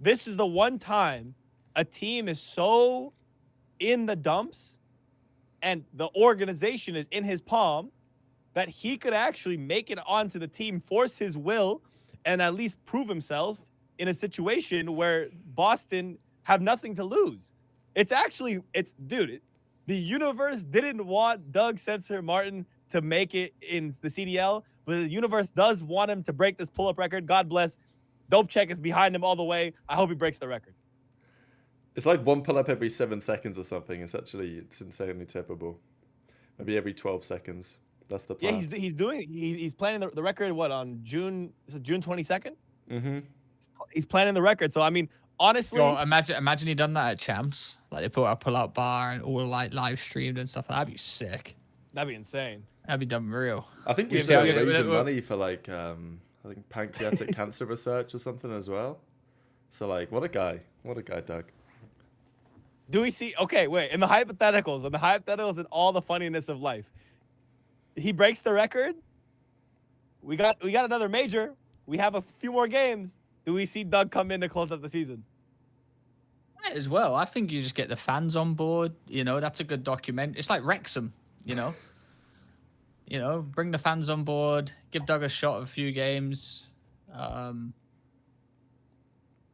S2: this is the one time a team is so in the dumps and the organization is in his palm that he could actually make it onto the team, force his will, and at least prove himself in a situation where Boston have nothing to lose. Dude, the universe didn't want Doug Sensor Martin to make it in the CDL, but the universe does want him to break this pull-up record. God bless. Dope Check is behind him all the way. I hope he breaks the record.
S1: It's like one pull-up every 7 seconds or something. It's insanely tippable. Maybe every 12 seconds. That's the plan.
S2: Yeah, he's planning the record, on June 22nd?
S1: Mm-hmm.
S2: He's planning the record. So, I mean, honestly...
S3: Yo, imagine he done that at Champs. Like, they put a pull-up bar and all, like, live streamed and stuff. That'd be sick.
S2: That'd be insane.
S3: That'd be done real.
S1: I think he's raising money for, like, I think pancreatic cancer research or something as well. So, like, what a guy. What a guy, Doug.
S2: Do we see... Okay, wait. In the hypotheticals and all the funniness of life, he breaks the record. We got another major. We have a few more games. Do we see Doug come in to close out the season?
S3: Might as well. I think you just get the fans on board. That's a good document. It's like Wrexham, bring the fans on board. Give Doug a shot of a few games.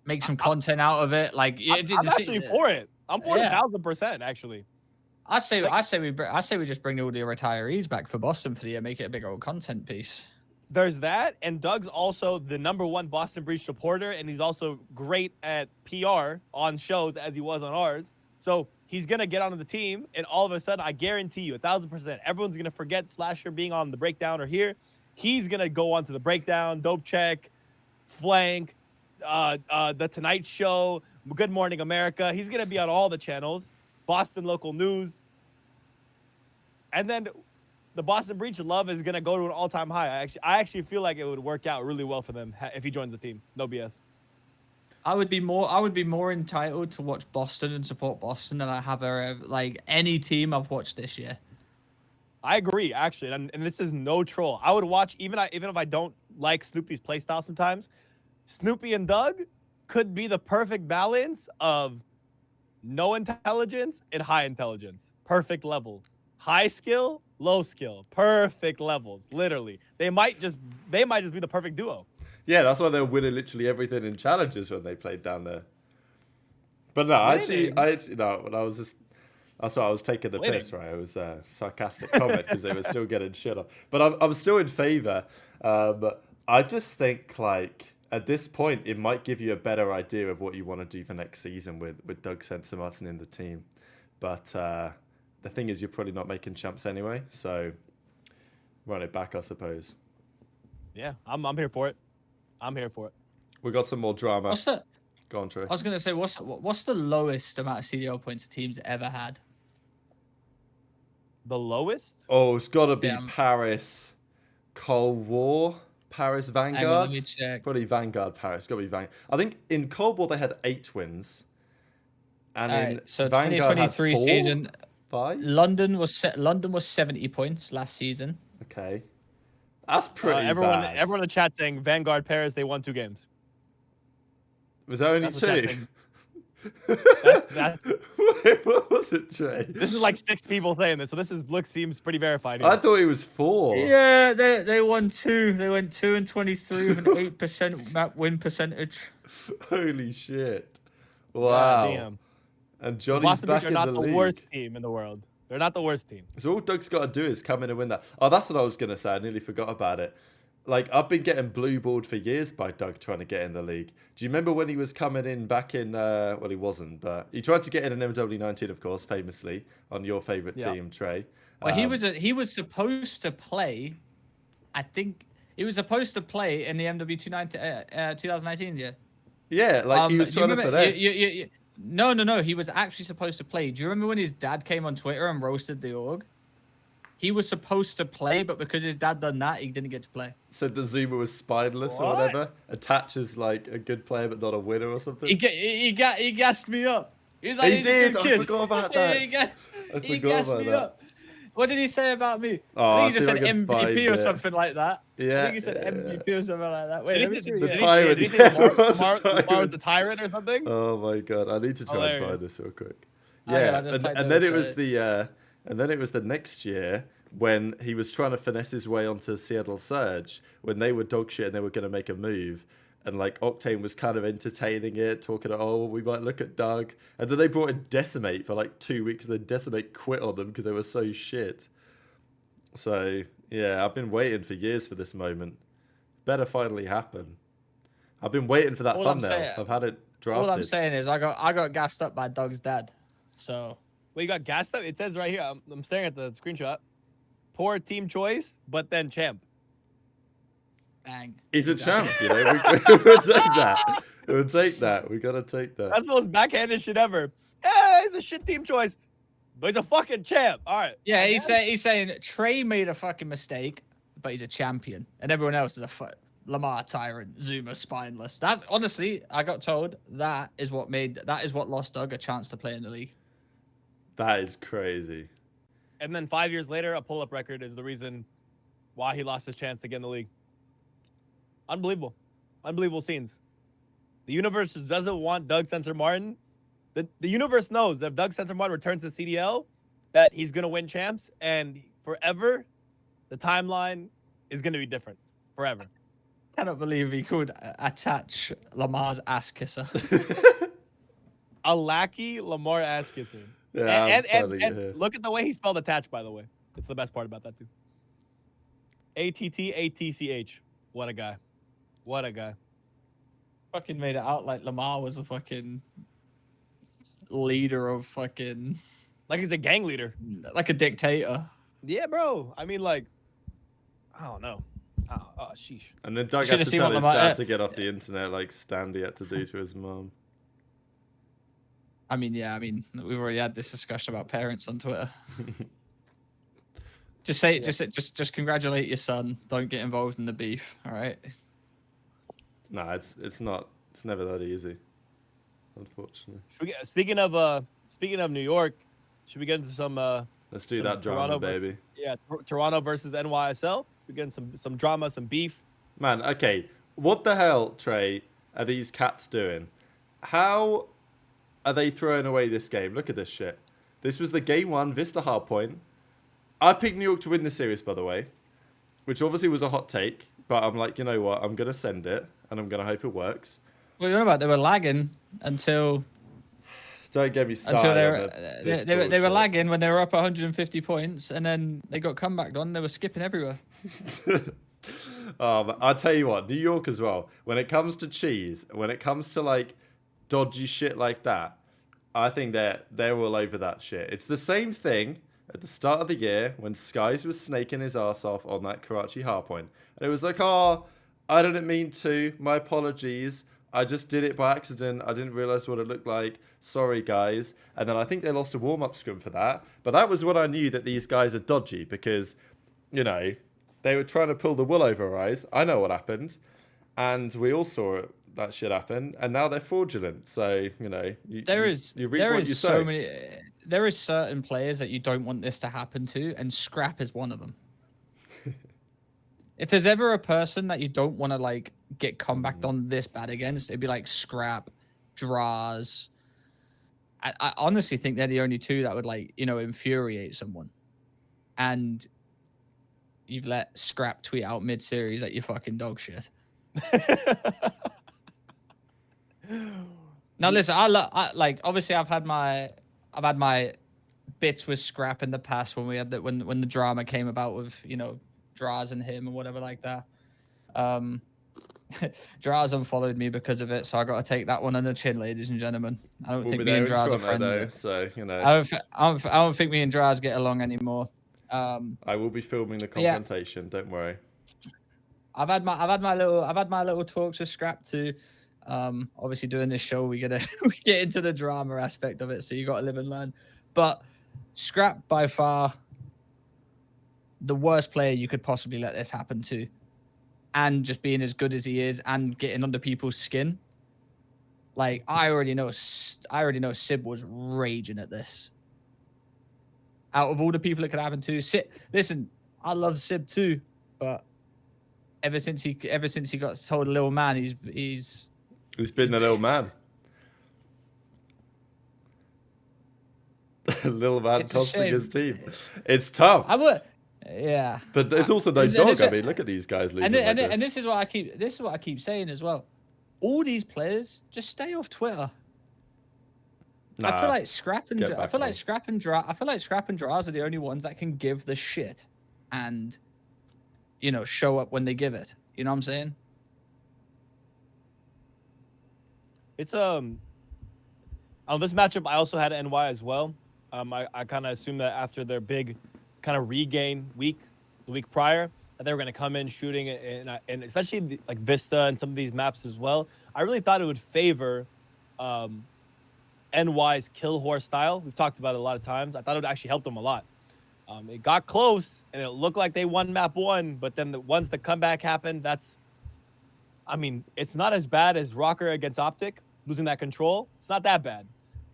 S3: Make some content out of it. Like,
S2: I'm actually for it. I'm for 1,000%, actually.
S3: I say we just bring all the retirees back for Boston for the year, make it a big old content piece.
S2: There's that, and Doug's also the #1 Boston Breach reporter, and he's also great at PR on shows as he was on ours. So he's gonna get onto the team, and all of a sudden, I guarantee you, 1,000%, everyone's gonna forget Slasher being on the breakdown or here. He's gonna go on to the breakdown, Dope Check, Flank, the Tonight Show, Good Morning America. He's gonna be on all the channels. Boston local news, and then the Boston Breach love is gonna go to an all-time high. I actually feel like it would work out really well for them if he joins the team. No BS.
S3: I would be more entitled to watch Boston and support Boston than I have like any team I've watched this year.
S2: I agree, actually, and this is no troll. I would watch even if I don't like Snoopy's playstyle sometimes. Snoopy and Doug could be the perfect balance of no intelligence and high intelligence. Perfect level. High skill, low skill. Perfect levels. Literally. They might just be the perfect duo.
S1: Yeah, that's why they were winning literally everything in challenges when they played down there. But no, that's why I was taking the piss, right? It was a sarcastic comment because they were still getting shit on. But I'm still in favor. I just think, like, at this point, it might give you a better idea of what you want to do for next season with Doug Sensor Martin in the team. But the thing is, you're probably not making champs anyway, so run it back, I suppose.
S2: Yeah, I'm here for it. I'm here for it.
S1: We got some more drama.
S3: What's the?
S1: Go on, Trey.
S3: I was gonna say, what's the lowest amount of CDL points a team's ever had?
S2: The lowest?
S1: Oh, it's got to be Paris, Cold War. Paris
S3: Hang on,
S1: Vanguard.
S3: let me check.
S1: Probably Vanguard Paris. Got to be Vanguard. I think in Cold War they had 8 wins, and
S3: All
S1: in
S3: right, so
S1: Vanguard had
S3: 2023
S1: 4,
S3: season,
S1: 5.
S3: London was 70 points last season.
S1: Okay, that's pretty bad.
S2: Everyone in the chat saying Vanguard Paris, they won 2 games.
S1: Was there only
S2: That's what chat's
S1: 2?
S2: saying. That's
S1: Wait, what was it, Trey?
S2: This is like 6 people saying this, so seems pretty verified. Here.
S1: I thought it was 4.
S3: Yeah, they won 2. They went 2-23 with an 8% map win percentage.
S1: Holy shit! Wow.
S2: Damn.
S1: And Johnny's
S2: Boston
S1: back
S2: Beach are
S1: in
S2: not
S1: the
S2: the
S1: league.
S2: worst team in the world. They're not the worst team.
S1: So all Doug's got to do is come in and win that. Oh, that's what I was gonna say. I nearly forgot about it. Like, I've been getting blue balled for years by Doug trying to get in the league. Do you remember when he was coming in back in, well, he wasn't, but he tried to get in an MW19, of course, famously, on your favourite team, Trey.
S3: Well, he was supposed to play, I think, he was supposed to play in the MW 2019 year.
S1: Yeah, like he was trying to finesse.
S3: No. He was actually supposed to play. Do you remember when his dad came on Twitter and roasted the org? He was supposed to play, but because his dad done that, he didn't get to play.
S1: Said the Zoomer was spineless or whatever. Attaches like a good player but not a winner or something.
S3: He gassed me up. He was like,
S1: He
S3: he's
S1: did.
S3: a good
S1: I
S3: kid.
S1: forgot about that.
S3: He gassed me up. What did he say about me?
S1: Oh,
S3: I think he just
S1: see
S3: said
S1: if I can find
S3: MVP or
S1: it.
S3: something like that.
S1: Yeah,
S3: I think he said MVP or something like that. Wait, let me see.
S1: The tyrant.
S2: Did he say Lamar
S1: Lamar
S2: was the tyrant or something?
S1: Oh my god, I need to try and
S2: Hilarious.
S1: find this real quick.
S3: Oh, yeah,
S1: Yeah,
S3: I just typed
S1: and
S3: that
S1: then it
S3: into
S1: was
S3: it.
S1: the next year when he was trying to finesse his way onto Seattle Surge when they were dog shit and they were going to make a move. And like Octane was kind of entertaining it, talking about, oh, we might look at Doug. And then they brought in Decimate for like 2 weeks. And then Decimate quit on them because they were so shit. So yeah, I've been waiting for years for this moment. Better finally happen. I've been waiting for that
S3: All I'm
S1: thumbnail.
S3: saying-
S1: I've had it drafted.
S3: All I'm saying is I got gassed up by Doug's dad. So
S2: Well, you got gassed up. It says right here. I'm staring at the screenshot. Poor team choice, but then champ.
S3: bang.
S1: He's a champ, you know. We'll take that. We'll take that. We gotta take that.
S2: That's the most backhanded shit ever. Yeah, he's a shit team choice, but he's a fucking champ. All right.
S3: Yeah, he's saying Trey made a fucking mistake, but he's a champion, and everyone else is a Lamar tyrant, Zuma spineless. That honestly, I got told that is what lost Doug a chance to play in the league.
S1: That is crazy.
S2: And then 5 years later, a pull-up record is the reason why he lost his chance to get in the league. Unbelievable. Unbelievable scenes. The universe just doesn't want Doug Sensor Martin. The universe knows that if Doug Sensor Martin returns to CDL, that he's going to win champs, and forever, the timeline is going to be different. Forever.
S3: Cannot believe he could attach Lamar's ass kisser.
S2: A lackey Lamar ass kissing.
S1: Yeah,
S2: and look at the way he spelled attach, by the way. It's the best part about that, too. ATTATCH. What a guy. What a guy.
S3: Fucking made it out like Lamar was a fucking leader of fucking
S2: Like he's a gang leader.
S3: like a dictator.
S2: Yeah, bro. I mean, like, I don't know. Oh, sheesh.
S1: And then Doug
S3: Should've
S1: had to
S3: seen
S1: tell
S3: what
S1: his
S3: Lamar-
S1: dad to get off the internet like Standy had to do to his mum.
S3: I mean, we've already had this discussion about parents on Twitter. Just congratulate your son. Don't get involved in the beef. All right.
S1: No, it's not. It's never that easy, unfortunately.
S2: Speaking of New York, should we get into some?
S1: Let's do
S2: Some
S1: that drama,
S2: Toronto
S1: baby.
S2: Yeah, Toronto versus NYSL. We're getting some drama, some beef.
S1: Man, okay. What the hell, Trey, are these cats doing? How are they throwing away this game? Look at this shit. This was the game one, Vista Hardpoint. I picked New York to win the series, by the way, which obviously was a hot take, but I'm like, you know what? I'm going to send it, and I'm going to hope it works.
S3: What are you on about? They were lagging until
S1: Don't get me started.
S3: they were lagging when they were up 150 points, and then they got comeback on. They were skipping everywhere.
S1: I'll tell you what, New York as well. When it comes to cheese, when it comes to like dodgy shit like that, I think they're all over that shit. It's the same thing at the start of the year when Skies was snaking his ass off on that Karachi hardpoint, and it was like, oh, I didn't mean to. My apologies. I just did it by accident. I didn't realize what it looked like. Sorry, guys. And then I think they lost a warm-up scrim for that. But that was when I knew that these guys are dodgy because, you know, They were trying to pull the wool over our eyes. I know what happened, and we all saw that shit happen. And now they're fraudulent. So you reap what you sow.
S3: There is certain players that you don't want this to happen to, and Scrap is one of them. If there's ever a person that you don't want to like get comebacked on this bad against, it'd be like Scrap, Draz. I honestly think they're the only two that would like, infuriate someone. And you've let Scrap tweet out mid-series that you fucking dog shit. Now listen, obviously I've had my bits with Scrap in the past when we had when the drama came about with Draz and him and whatever like that. Draz unfollowed me because of it, so I got to take that one on the chin, ladies and gentlemen. I don't think me and Draz are friends.
S1: Though, so
S3: I don't think me and Draz get along anymore.
S1: I will be filming the confrontation. Yeah. Don't worry.
S3: I've had my little talks with Scrap too. Obviously doing this show, we get into the drama aspect of it, so you got to live and learn. But Scrap by far the worst player you could possibly let this happen to, and just being as good as he is and getting under people's skin. Like I already know Sib was raging at this. Out of all the people it could happen to, listen, I love Sib too, but ever since he got told a little man, he's
S1: been the little man. Little man tossing his team. It's tough.
S3: Yeah.
S1: But there's also no dog. I mean, look at these guys losing
S3: and this is what I keep saying as well. All these players just stay off Twitter.
S1: Nah,
S3: I feel like Scrap and Draz are the only ones that can give the shit and show up when they give it. You know what I'm saying?
S2: It's on this matchup I also had NY as well. I kind of assumed that after their big kind of regain the week prior, that they were going to come in shooting and especially like Vista and some of these maps as well. I really thought it would favor NY's kill whore style. We've talked about it a lot of times. I thought it would actually help them a lot. It got close and it looked like they won map 1, but then once the comeback happened, it's not as bad as Rocker against OpTic losing that control. It's not that bad.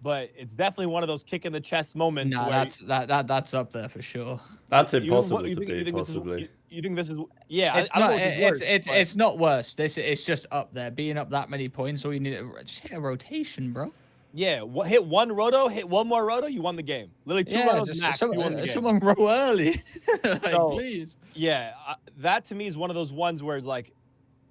S2: But it's definitely one of those kick in the chest moments.
S3: No, that's up there for sure.
S1: That's impossible to beat, possibly.
S2: You think this is? Yeah,
S3: it's not worse. It's just up there. Being up that many points, all you need just hit a rotation, bro.
S2: Yeah, hit one roto, hit one more roto, you won the game. Literally 2 rotos max, you won the game.
S3: Someone row early, please.
S2: Yeah, that to me is one of those ones where like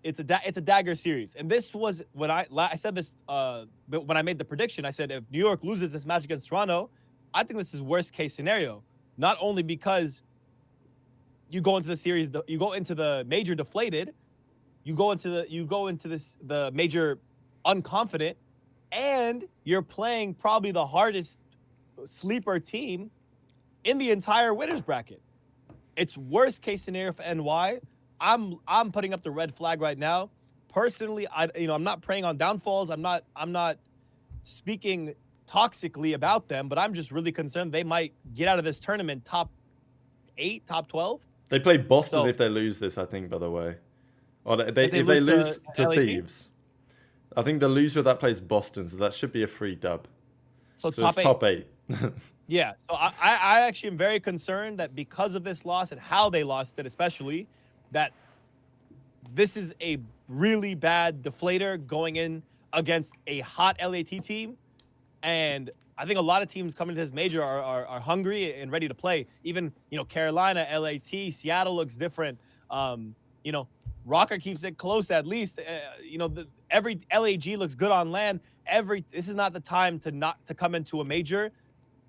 S2: it's a dagger series, and this was when I said this. But when I made the prediction, I said if New York loses this match against Toronto, I think this is worst case scenario. Not only because you go into the series, you go into the major deflated, you go into the major unconfident, and you're playing probably the hardest sleeper team in the entire winners bracket. It's worst case scenario for NY. I'm putting up the red flag right now. Personally, I'm not preying on downfalls. I'm not speaking toxically about them, but I'm just really concerned they might get out of this tournament top 8, top 12.
S1: They play Boston if they lose this, I think, by the way. Or if they lose to Thieves. I think the loser of that plays Boston, so that should be a free dub. So it's top 8.
S2: Yeah, so I actually am very concerned that because of this loss and how they lost it, especially, that this is a really bad deflator going in against a hot LAT team. And I think a lot of teams coming to this major are hungry and ready to play. Even, Carolina, LAT, Seattle looks different. Rocker keeps it close at least. Every LAG looks good on land. This is not the time to come into a major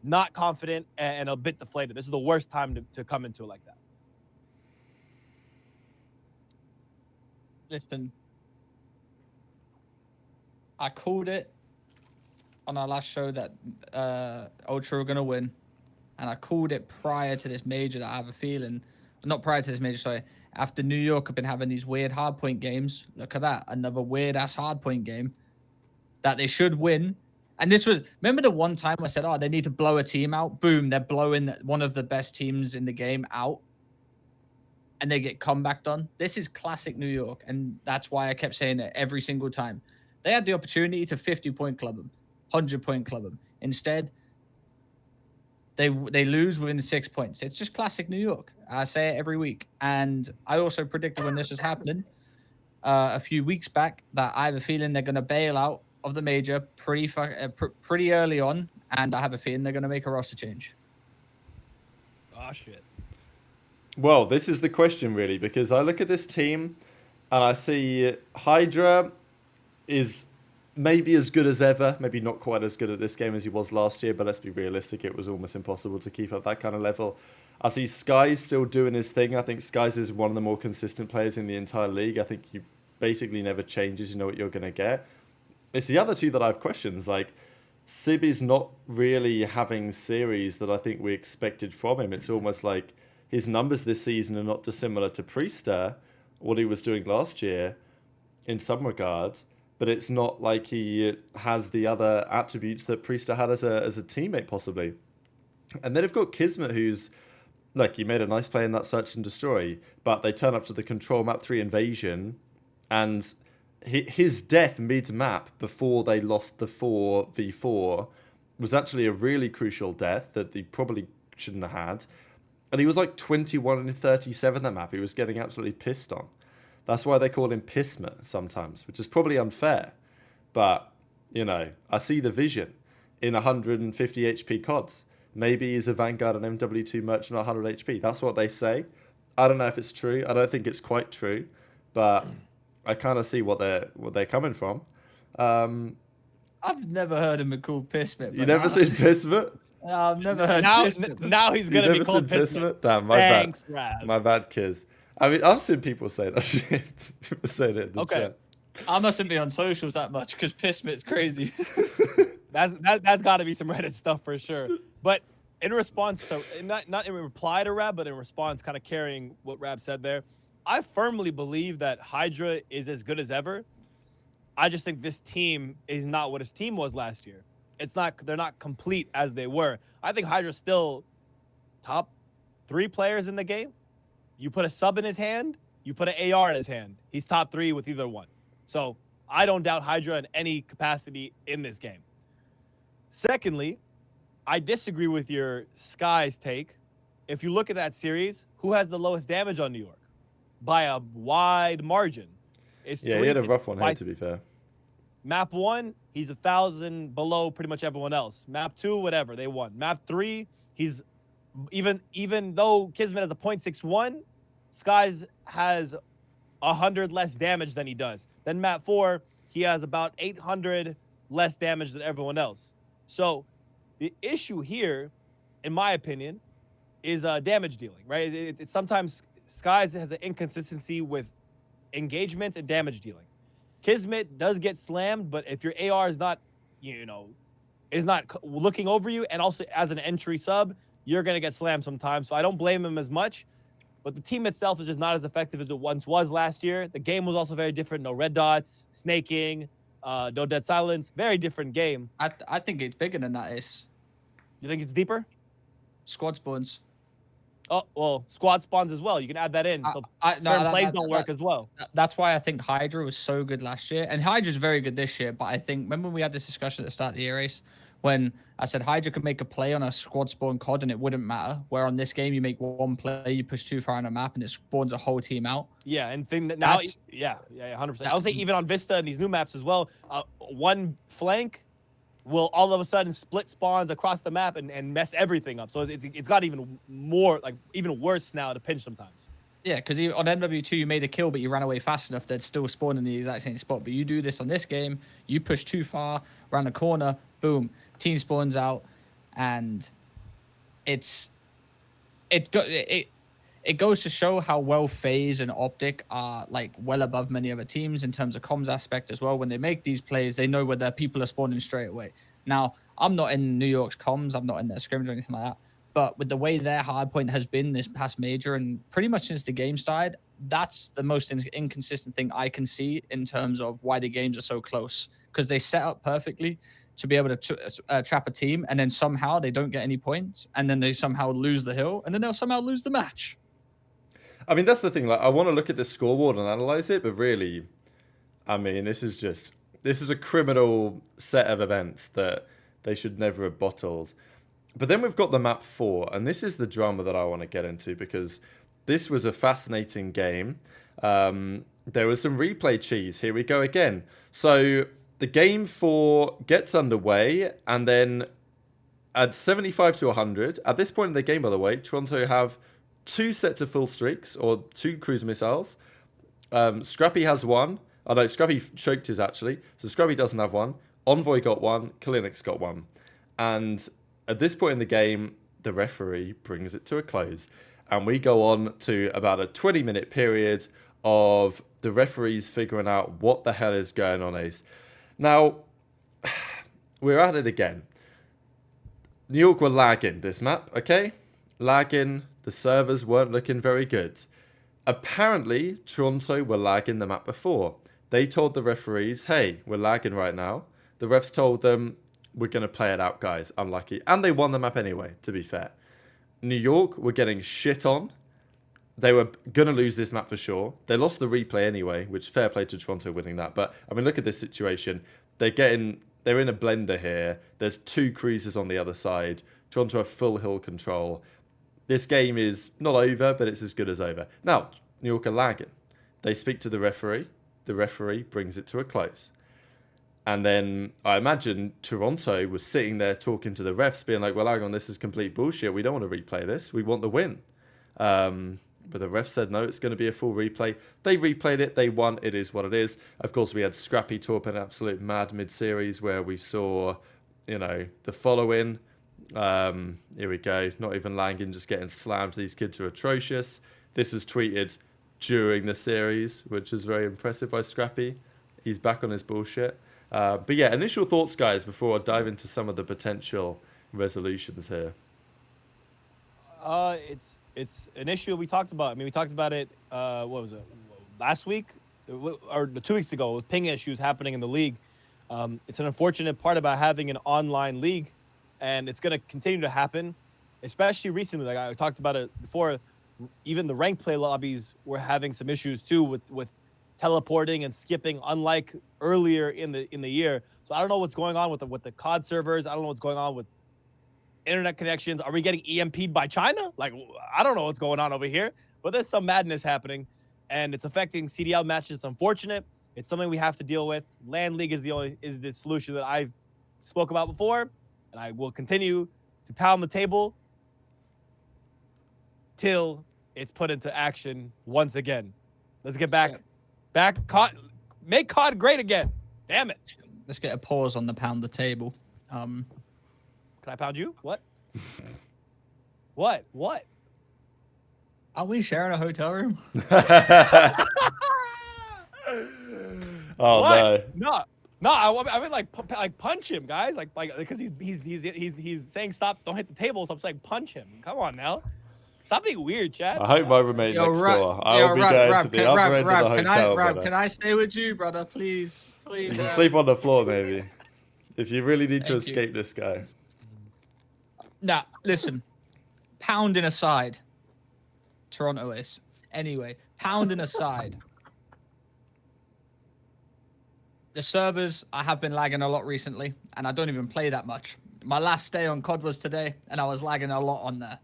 S2: not confident and a bit deflated. This is the worst time to come into it like that.
S3: Listen, I called it on our last show that Ultra were going to win. And I called it prior to this major that I have a feeling. Not prior to this major, sorry. After New York have been having these weird hardpoint games. Look at that. Another weird-ass hardpoint game that they should win. And this was... Remember the one time I said, they need to blow a team out? Boom, they're blowing one of the best teams in the game out. and they get comebacked on. This is classic New York, and that's why I kept saying it every single time. They had the opportunity to 50-point club them, 100-point club them. Instead, they lose within 6 points. It's just classic New York. I say it every week. And I also predicted when this was happening a few weeks back that I have a feeling they're going to bail out of the major pretty early on, and I have a feeling they're going to make a roster change.
S2: Oh, shit.
S1: Well, this is the question, really, because I look at this team and I see Hydra is maybe as good as ever, maybe not quite as good at this game as he was last year, but let's be realistic, it was almost impossible to keep up that kind of level. I see Skies still doing his thing. I think Skies is one of the more consistent players in the entire league. I think he basically never changes. You know what you're going to get. It's the other two that I have questions. Like, Sib is not really having series that I think we expected from him. It's almost like his numbers this season are not dissimilar to Priester, what he was doing last year in some regards, but it's not like he has the other attributes that Priester had as a teammate, possibly. And then they've got Kismet, who's, like, he made a nice play in that Search and Destroy, but they turn up to the Control Map 3 invasion, and his death mid-map before they lost the 4v4 was actually a really crucial death that he probably shouldn't have had. And he was like 21 and 37 that map. He was getting absolutely pissed on. That's why they call him Pissmet sometimes, which is probably unfair. But, you know, I see the vision in 150 HP CODs. Maybe he's a Vanguard and MW2 merchant at 100 HP. That's what they say. I don't know if it's true. I don't think it's quite true. But I kind of see what they're coming from.
S3: I've never heard him called Pissmet.
S1: You never seen Pissmet?
S3: No, I've never heard Pissmet.
S2: Now he's going to be called Pissmet.
S1: Damn, my
S2: Thanks,
S1: bad.
S2: Rab.
S1: My bad, Kiz. I mean, I've seen people say that shit. People saying it in the chat.
S3: I mustn't be on socials that much because Pissmet's crazy.
S2: That's got to be some Reddit stuff for sure. But in response to, not in reply to Rab, but in response, kind of carrying what Rab said there, I firmly believe that Hydra is as good as ever. I just think this team is not what his team was last year. They're not complete as they were. I think Hydra's still top 3 players in the game. You put a sub in his hand, you put an AR in his hand. He's top 3 with either one. So I don't doubt Hydra in any capacity in this game. Secondly, I disagree with your Skies take. If you look at that series, who has the lowest damage on New York? By a wide margin.
S1: He had a rough one here, to be fair.
S2: Map 1, he's 1,000 below pretty much everyone else. Map 2, whatever, they won. Map 3, he's even though Kismet has a 0.61, Skies has 100 less damage than he does. Then map 4, he has about 800 less damage than everyone else. So the issue here, in my opinion, is damage dealing, right? It's sometimes Skies has an inconsistency with engagement and damage dealing. Kismet does get slammed, but if your AR is not, is not looking over you, and also as an entry sub, you're going to get slammed sometimes. So I don't blame him as much. But the team itself is just not as effective as it once was last year. The game was also very different. No red dots, snaking, no dead silence. Very different game.
S3: I think it's bigger than that is.
S2: You think it's deeper?
S3: Squad spawns.
S2: Oh, well, squad spawns as well. You can add that in. So certain plays don't work as well.
S3: That's why I think Hydra was so good last year. And Hydra's very good this year. But I think, remember when we had this discussion at the start of the year race? When I said Hydra could make a play on a squad spawn COD and it wouldn't matter. Where on this game, you make one play, you push too far on a map, and it spawns a whole team out.
S2: Yeah, and thing that now, 100%. I was thinking even on Vista and these new maps as well, one flank will all of a sudden split spawns across the map and mess everything up. So it's got even more, like, even worse now to pinch sometimes.
S3: Yeah, because on MW2, you made a kill, but you ran away fast enough that still spawned in the exact same spot. But you do this on this game, you push too far, around the corner, boom, team spawns out, and it goes to show how well FaZe and OpTic are, like, well above many other teams in terms of comms aspect as well. When they make these plays, they know where their people are spawning straight away. Now, I'm not in New York's comms, I'm not in their scrimmage or anything like that. But with the way their hardpoint has been this past major and pretty much since the game started, that's the most inconsistent thing I can see in terms of why the games are so close. Because they set up perfectly to be able to trap a team, and then somehow they don't get any points, and then they somehow lose the hill, and then they'll somehow lose the match.
S1: I mean, that's the thing. Like, I want to look at the scoreboard and analyze it, but really, I mean, this is a criminal set of events that they should never have bottled. But then we've got the map 4, and this is the drama that I want to get into because this was a fascinating game. There was some replay cheese. Here we go again. So the game 4 gets underway, and then at 75 to 100, at this point in the game, by the way, Toronto have 2 sets of full streaks, or 2 cruise missiles. Scrappy has 1. Oh no, Scrappy choked his actually. So Scrappy doesn't have 1. Envoy got 1. Kalinik's got 1. And at this point in the game, the referee brings it to a close. And we go on to about a 20-minute period of the referees figuring out what the hell is going on, Ace. Now, we're at it again. New York were lagging this map, okay? Lagging. The servers weren't looking very good. Apparently, Toronto were lagging the map before. They told the referees, hey, we're lagging right now. The refs told them, we're going to play it out, guys. Unlucky. And they won the map anyway, to be fair. New York were getting shit on. They were going to lose this map for sure. They lost the replay anyway, which fair play to Toronto winning that. But, I mean, look at this situation. They're in a blender here. There's 2 cruisers on the other side. Toronto have full hill control. This game is not over, but it's as good as over. Now, New York are lagging. They speak to the referee. The referee brings it to a close. And then I imagine Toronto was sitting there talking to the refs, being like, well, hang on, this is complete bullshit. We don't want to replay this. We want the win. But the ref said, no, it's going to be a full replay. They replayed it. They won. It is what it is. Of course, we had Scrappy Torp an absolute mad mid-series where we saw, the following. Here we go. Not even Langan, just getting slammed. These kids are atrocious. This was tweeted during the series, which was very impressive by Scrappy. He's back on his bullshit. But yeah, initial thoughts, guys, before I dive into some of the potential resolutions here.
S2: It's an issue we talked about. I mean, we talked about it. What was it? Last week or 2 weeks ago with ping issues happening in the league. It's an unfortunate part about having an online league, and it's going to continue to happen, especially recently. Like I talked about it before. Even the rank play lobbies were having some issues too with teleporting and skipping, unlike earlier in the year. So I don't know what's going on with the COD servers. I don't know what's going on with internet connections. Are we getting EMP'd by China? Like, I don't know what's going on over here, but there's some madness happening, and it's affecting CDL matches. It's unfortunate. It's something we have to deal with. LAN League is the solution that I spoke about before, and I will continue to pound the table till it's put into action once again. Let's get back. COD, make COD great again. Damn it.
S3: Let's get a pause on the pound the table.
S2: Can I pound you? What? What?
S3: Are we sharing a hotel room?
S1: Oh
S2: what? No. I mean like punch him, guys. Like because he's saying stop, don't hit the table. So I'm saying punch him. Come on now. Stop being weird, Chad.
S1: I hope my roommate next door. I will be going to the other end of the hotel.
S3: Can I stay with you, brother? Please.
S1: You can sleep on the floor, maybe. If you really need to escape this guy.
S3: Nah, listen. Pounding aside. Toronto is. Anyway, pounding aside. The servers, I have been lagging a lot recently, and I don't even play that much. My last day on COD was today, and I was lagging a lot on there.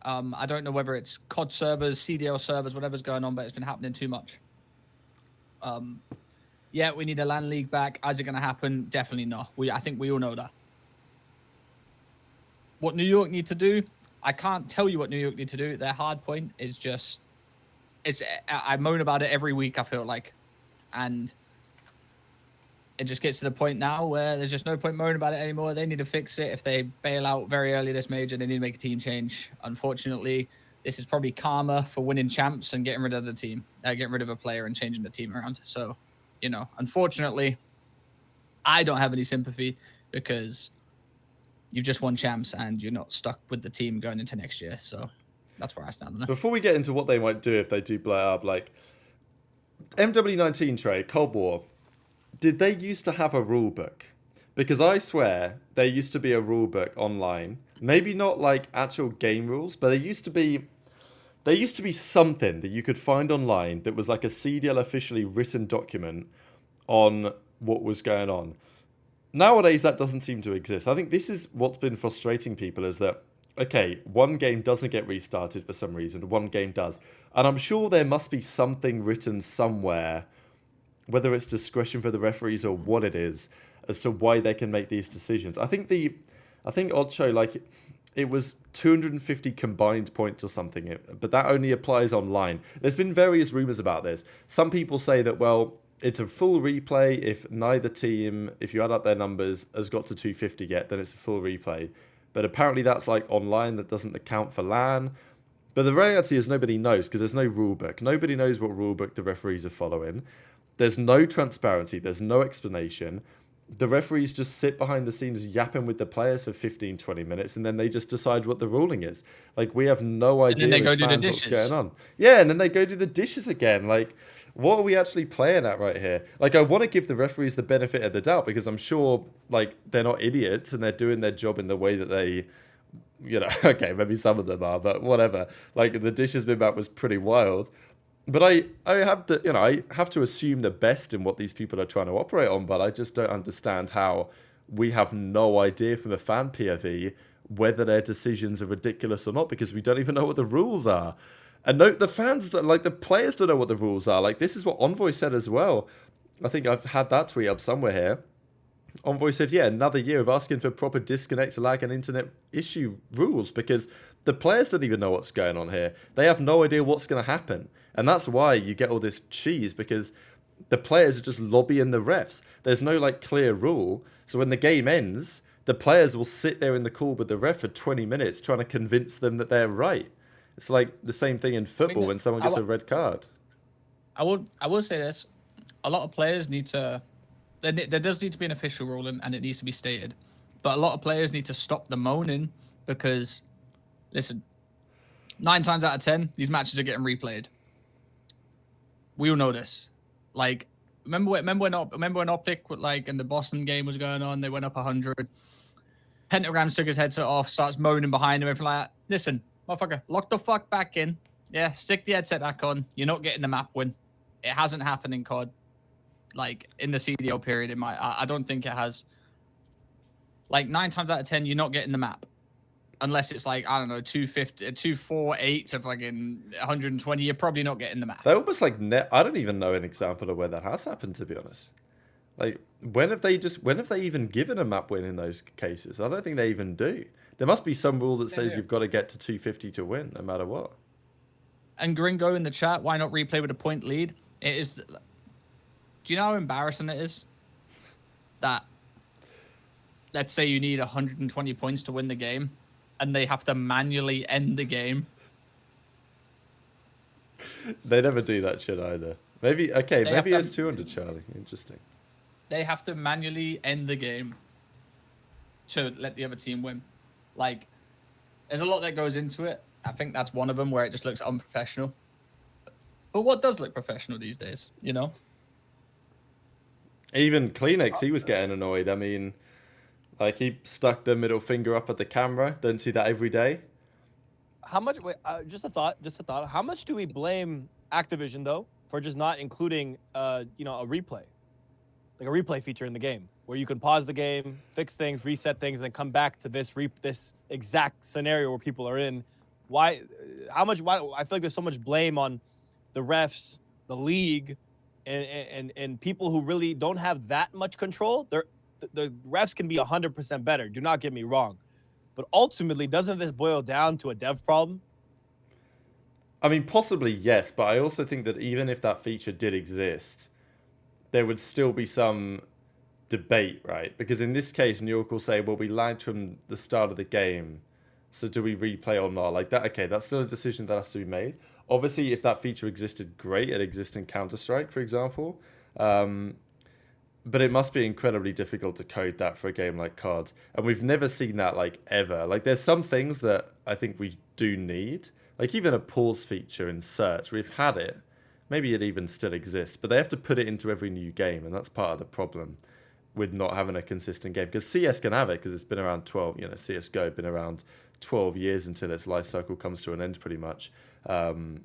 S3: I don't know whether it's COD servers, CDL servers, whatever's going on, but it's been happening too much. Yeah, we need a LAN league back. Is it going to happen? Definitely not. I think we all know that. What New York need to do, I can't tell you what New York need to do. Their hard point is just, I moan about it every week, I feel like. And it just gets to the point now where there's just no point moaning about it anymore. They need to fix it. If they bail out very early this major, they need to make a team change. Unfortunately, this is probably karma for winning champs and getting rid of the team, getting rid of a player and changing the team around. So, unfortunately, I don't have any sympathy because you've just won champs and you're not stuck with the team going into next year. So that's where I stand on it.
S1: Before we get into what they might do if they do blow it up, like MW19 Trey, Cold War, did they used to have a rule book? Because I swear there used to be a rule book online. Maybe not like actual game rules, but there there used to be something that you could find online that was like a CDL officially written document on what was going on. Nowadays, that doesn't seem to exist. I think this is what's been frustrating people is that, okay, one game doesn't get restarted for some reason, one game does. And I'm sure there must be something written somewhere, whether it's discretion for the referees or what it is, as to why they can make these decisions. I think Ocho, like, it was 250 combined points or something, but that only applies online. There's been various rumors about this. Some people say that, well, it's a full replay if neither team, if you add up their numbers, has got to 250 yet, then it's a full replay. But apparently that's like online, that doesn't account for LAN. But the reality is nobody knows because there's no rule book. Nobody knows what rule book the referees are following. There's no transparency. There's no explanation. The referees just sit behind the scenes yapping with the players for 15, 20 minutes, and then they just decide what the ruling is. Like, we have no idea
S3: and then they go
S1: as
S3: do the
S1: fans what's
S3: dishes.
S1: going on. Yeah, and then they go do the dishes again. Like, what are we actually playing at right here? Like, I want to give the referees the benefit of the doubt because I'm sure, like, they're not idiots and they're doing their job in the way that they, you know, okay, maybe some of them are, but whatever. Like, the dishes bin map was pretty wild. But I have to, I have to assume the best in what these people are trying to operate on, but I just don't understand how we have no idea from a fan POV whether their decisions are ridiculous or not because we don't even know what the rules are. And no, the fans don't, like the players don't know what the rules are. Like, this is what Envoy said as well. I think I've had that tweet up somewhere here. Envoy said, yeah, another year of asking for proper disconnect, lag, and internet issue rules because the players don't even know what's going on here. They have no idea what's going to happen. And that's why you get all this cheese because the players are just lobbying the refs. There's no, like, clear rule. So when the game ends, the players will sit there in the call with the ref for 20 minutes trying to convince them that they're right. It's like the same thing in football when someone gets a red card.
S3: I will say this. A lot of players need to... There does need to be an official ruling, and it needs to be stated. But a lot of players need to stop the moaning because, listen, 9 times out of 10, these matches are getting replayed. We all know this. Like, remember when OpTic, like, and the Boston game was going on, they went up 100. Pentagram took his headset off, starts moaning behind him, everything like that. Listen, motherfucker, lock the fuck back in. Yeah, stick the headset back on. You're not getting the map win. It hasn't happened in COD. Like, in the CDL period, I don't think it has. Like, 9 times out of 10, you're not getting the map. Unless it's like, I don't know, 250, 248 to fucking 120, you're probably not getting the map.
S1: They're almost like, I don't even know an example of where that has happened, to be honest. Like, when have they even given a map win in those cases? I don't think they even do. There must be some rule that says you've got to get to 250 to win, no matter what.
S3: And Gringo in the chat, why not replay with a point lead? It is... Do you know how embarrassing it is? That, let's say you need 120 points to win the game, and they have to manually end the game.
S1: They never do that shit either. Maybe it's 200, Charlie. Interesting.
S3: They have to manually end the game to let the other team win. Like, there's a lot that goes into it. I think that's one of them where it just looks unprofessional. But what does look professional these days, you know?
S1: Even Kleenex, he was getting annoyed. I mean, like, he stuck the middle finger up at the camera. Don't see that every day.
S2: How much? Wait, just a thought. How much do we blame Activision though for just not including, a replay, like a replay feature in the game where you can pause the game, fix things, reset things, and then come back to this exact scenario where people are in? Why? I feel like there's so much blame on the refs, the league, and people who really don't have that much control. The refs can be 100% better. Do not get me wrong. But ultimately, doesn't this boil down to a dev problem?
S1: I mean, possibly yes, but I also think that even if that feature did exist, there would still be some debate, right? Because in this case, New York will say, well, we lagged from the start of the game, so do we replay or not? Like that, okay, that's still a decision that has to be made. Obviously, if that feature existed, great. It exists in Counter-Strike, for example. But it must be incredibly difficult to code that for a game like COD. And we've never seen that, like, ever. Like, there's some things that I think we do need. Like, even a pause feature in search. We've had it. Maybe it even still exists. But they have to put it into every new game. And that's part of the problem with not having a consistent game. Because CS can have it, because it's been around CSGO been around 12 years until its life cycle comes to an end, pretty much. So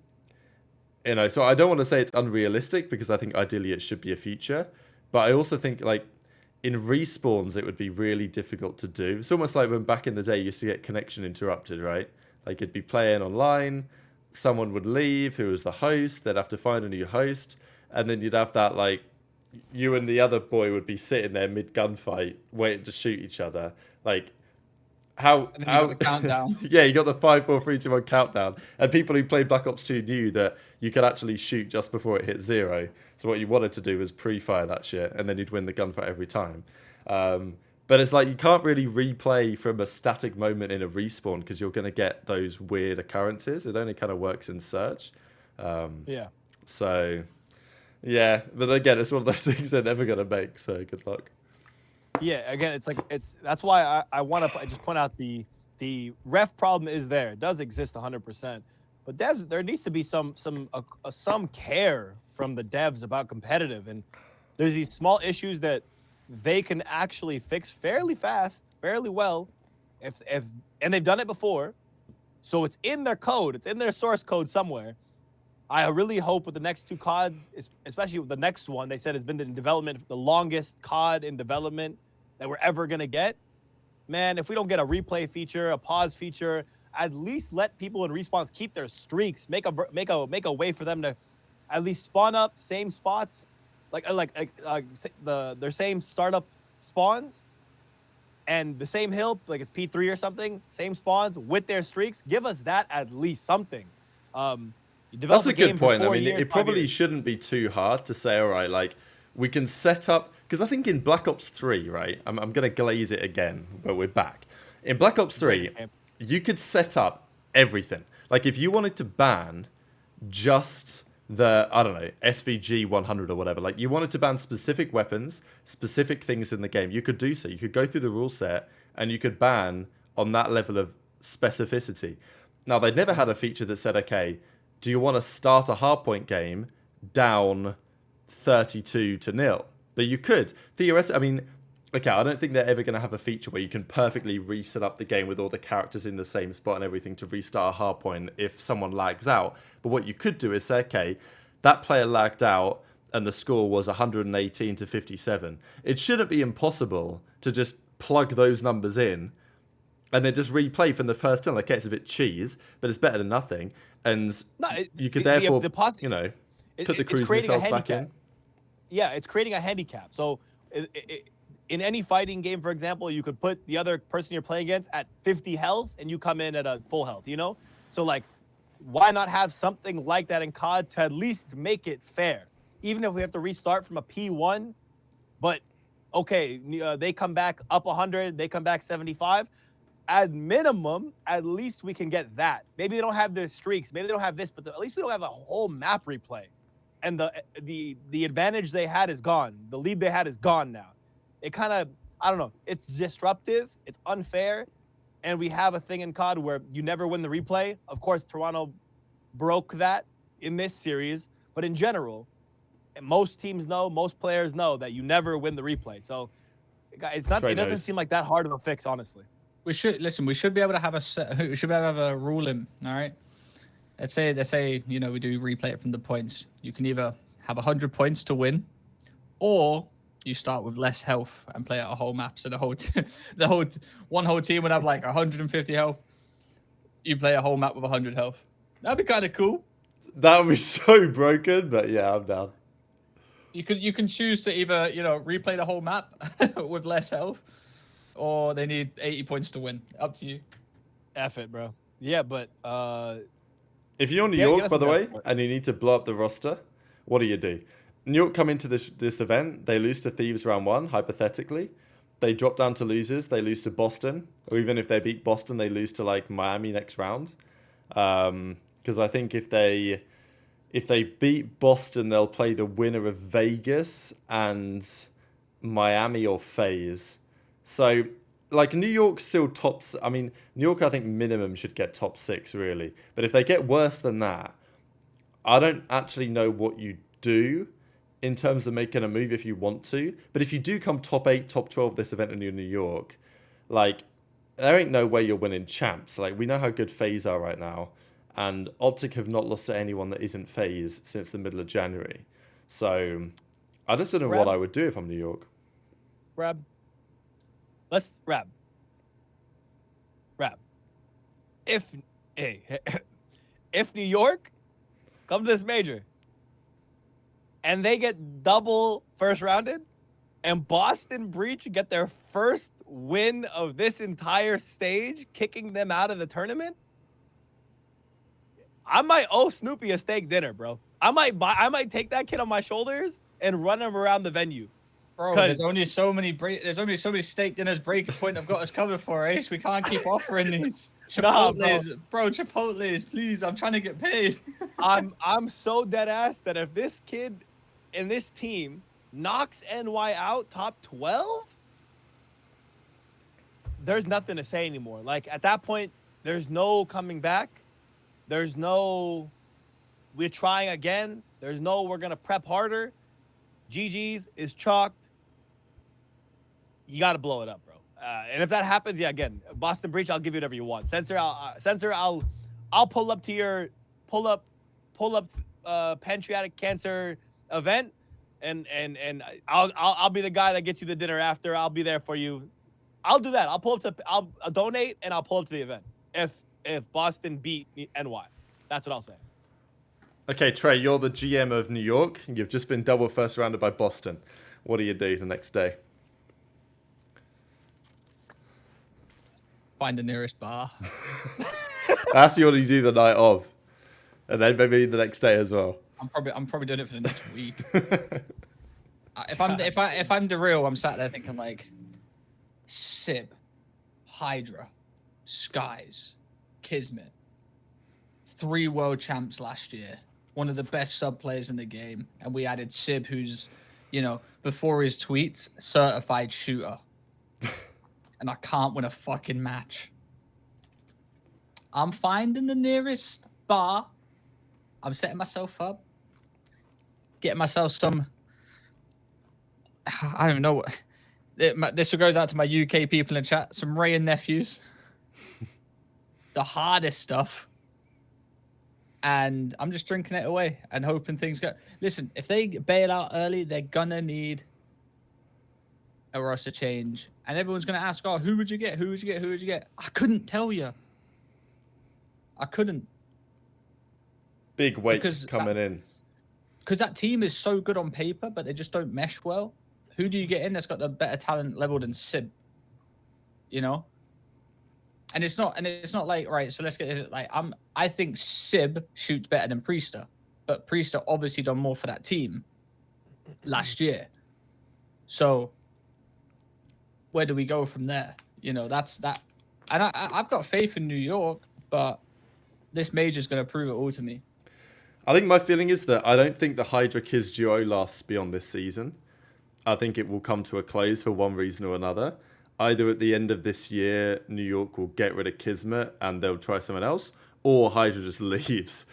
S1: I don't want to say it's unrealistic because I think ideally it should be a feature, but I also think like in respawns it would be really difficult to do. It's almost like when back in the day you used to get connection interrupted, right? Like you'd be playing online, someone would leave who was the host, they'd have to find a new host, and then you'd have that like you and the other boy would be sitting there mid gunfight waiting to shoot each other. Like how
S3: And then you got the countdown.
S1: yeah, you got the 5, 4, 3, 2, 1 countdown, and people who played Black Ops 2 knew that you could actually shoot just before it hit 0. So what you wanted to do was pre-fire that shit, and then you'd win the gunfight every time. But it's like you can't really replay from a static moment in a respawn because you're going to get those weird occurrences. It only kind of works in search.
S2: Yeah.
S1: So yeah, but again, it's one of those things they're never going to make. So good luck.
S2: Yeah, again, that's why I want to just point out the ref problem is there. It does exist 100%, but devs, there needs to be some care from the devs about competitive, and there's these small issues that they can actually fix fairly fast, fairly well, if and they've done it before, so it's in their code, it's in their source code somewhere. I really hope with the next 2 CODs, especially with the next one, they said has been in development, the longest COD in development that we're ever going to get. Man, if we don't get a replay feature, a pause feature, at least let people in respawns keep their streaks, make a way for them to at least spawn up same spots, their same startup spawns and the same hill, like it's P3 or something, same spawns with their streaks. Give us that at least something.
S1: That's a good point. I mean, it probably shouldn't be too hard to say, all right, like we can set up, because I think in Black Ops 3, right, I'm going to glaze it again, but we're back. In Black Ops 3, you could set up everything. Like if you wanted to ban just the, I don't know, SVG 100 or whatever, like you wanted to ban specific weapons, specific things in the game, you could do so. You could go through the rule set and you could ban on that level of specificity. Now, they'd never had a feature that said, okay, do you want to start a hardpoint game down 32-0? But you could. Theoretically, I mean, okay, I don't think they're ever going to have a feature where you can perfectly reset up the game with all the characters in the same spot and everything to restart a hardpoint if someone lags out. But what you could do is say, okay, that player lagged out and the score was 118-57. It shouldn't be impossible to just plug those numbers in and then just replay from the first turn. Okay, it's a bit cheese, but it's better than nothing. And you could therefore, put the cruise missiles back in.
S2: Yeah, it's creating a handicap. So in any fighting game, for example, you could put the other person you're playing against at 50 health and you come in at a full health, you know? So like, why not have something like that in COD to at least make it fair? Even if we have to restart from a P1, but okay, they come back up 100, they come back 75. At minimum, at least we can get that. Maybe they don't have their streaks, maybe they don't have this, but at least we don't have a whole map replay. And the advantage they had is gone. The lead they had is gone now. It kind of, I don't know, it's disruptive, it's unfair, and we have a thing in COD where you never win the replay. Of course, Toronto broke that in this series, but in general, most teams know, most players know that you never win the replay. So it's not. It doesn't seem like that hard of a fix, honestly.
S3: We should be able to have a rule in. All right. Let's say we do replay it from the points. You can either have 100 points to win, or you start with less health and play out a whole map. So one whole team would have like 150 health. You play a whole map with 100 health. That'd be kind of cool.
S1: That would be so broken, but yeah, I'm down.
S3: You can choose to either replay the whole map with less health, or they need 80 points to win. Up to you.
S2: F it, bro. Yeah, but
S1: if you're New York, by the way, and you need to blow up the roster, what do? New York come into this event, they lose to Thieves round 1, hypothetically. They drop down to losers, they lose to Boston. Or even if they beat Boston, they lose to like Miami next round. Because I think if they beat Boston, they'll play the winner of Vegas and Miami or FaZe. So like New York still tops. I mean, New York, I think minimum should get top 6 really. But if they get worse than that, I don't actually know what you do in terms of making a move if you want to. But if you do come top 8, top 12 this event in New York, like there ain't no way you're winning champs. Like, we know how good FaZe are right now, and OpTic have not lost to anyone that isn't FaZe since the middle of January. So I just don't know what
S2: Rab?
S1: I would do if I'm New York.
S2: Rab. Rab. If if New York come to this major and they get double first rounded, and Boston Breach get their first win of this entire stage, kicking them out of the tournament, I might owe Snoopy a steak dinner, bro. I might take that kid on my shoulders and run him around the venue.
S3: Bro, there's only so many steak dinners Breaking Point have got us covered for, Ace. We can't keep offering these. Chipotle's, bro, Chipotle's, please. I'm trying to get paid.
S2: I'm so dead ass that if this kid in this team knocks NY out top 12, there's nothing to say anymore. Like, at that point, there's no coming back. There's no we're trying again. There's no we're gonna prep harder. GG's is chalked. You got to blow it up, bro. And if that happens, yeah, again, Boston Breach, I'll give you whatever you want. Censor, I'll pull up to your pancreatic cancer event, and I'll be the guy that gets you the dinner after. I'll be there for you. I'll do that. I'll donate and I'll pull up to the event if Boston beat NY. That's what I'll say.
S1: Okay, Trey, you're the GM of New York. You've just been double first rounded by Boston. What do you do the next day?
S3: Find the nearest bar.
S1: That's what you do the night of, and then maybe the next day as well.
S3: I'm probably doing it for the next week. If I'm the real, I'm sat there thinking like, Sib, Hydra, Skies, Kismet, 3 world champs last year, one of the best sub players in the game, and we added Sib, who's, before his tweets, certified shooter. And I can't win a fucking match. I'm finding the nearest bar. I'm setting myself up. Getting myself some... I don't even know what... This goes out to my UK people in chat. Some Ray and Nephews. The hardest stuff. And I'm just drinking it away and hoping things go... Listen, if they bail out early, they're gonna need a roster change. And everyone's going to ask, oh, who would you get? Who would you get? Who would you get? I couldn't tell you. I couldn't.
S1: Big weight coming in.
S3: Because that team is so good on paper, but they just don't mesh well. Who do you get in that's got a better talent level than Sib? And it's not like, right, so let's get it. Like, I think Sib shoots better than Priester. But Priester obviously done more for that team last year. So where do we go from there? That's that. And I've got faith in New York, but this major is going to prove it all to me.
S1: I think my feeling is that I don't think the Hydra Kiz duo lasts beyond this season. I think it will come to a close for one reason or another. Either at the end of this year, New York will get rid of Kismet and they'll try someone else, or Hydra just leaves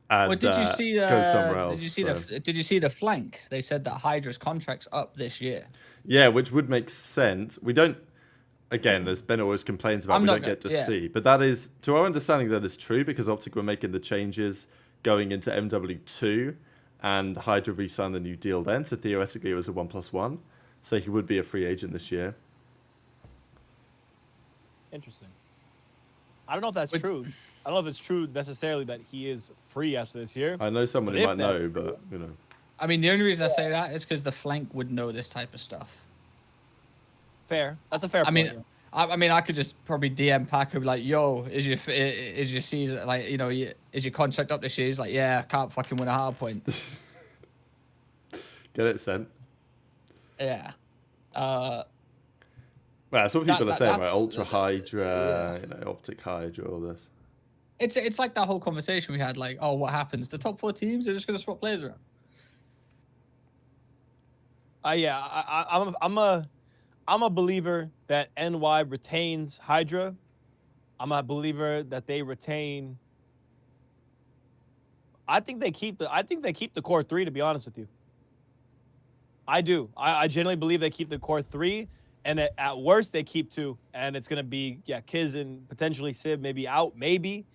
S1: and
S3: did you see
S1: go somewhere else.
S3: Did you see the flank? They said that Hydra's contract's up this year.
S1: Yeah, which would make sense. We don't, again, as Ben always complains about, we don't get to see. But that is, to our understanding, that is true because OpTic were making the changes going into MW2 and Hydra re-signed the new deal then. So theoretically it was a 1+1. So he would be a free agent this year.
S2: Interesting. I don't know if that's true. I don't know if it's true necessarily that he is free after this year.
S1: I know someone who might know, but,
S3: I mean, the only reason I say that is because the flank would know this type of stuff.
S2: Fair. That's a fair point.
S3: I mean, I could just probably DM Paco and be like, "Yo, is your season like is your contract up this year?" He's like, "Yeah, I can't fucking win a hard point."
S1: Get it sent.
S3: Yeah.
S1: Well, that's what people are saying, right? Ultra Hydra, OpTic Hydra, all this.
S3: It's like that whole conversation we had, like, oh, what happens? The top 4 teams are just gonna swap players around.
S2: I'm a believer that NY retains Hydra. I'm a believer that they retain. I think they keep the core 3, to be honest with you. I do. I genuinely believe they keep the core 3, And at worst, they keep 2. And it's going to be, Kiz and potentially Sib maybe out, maybe.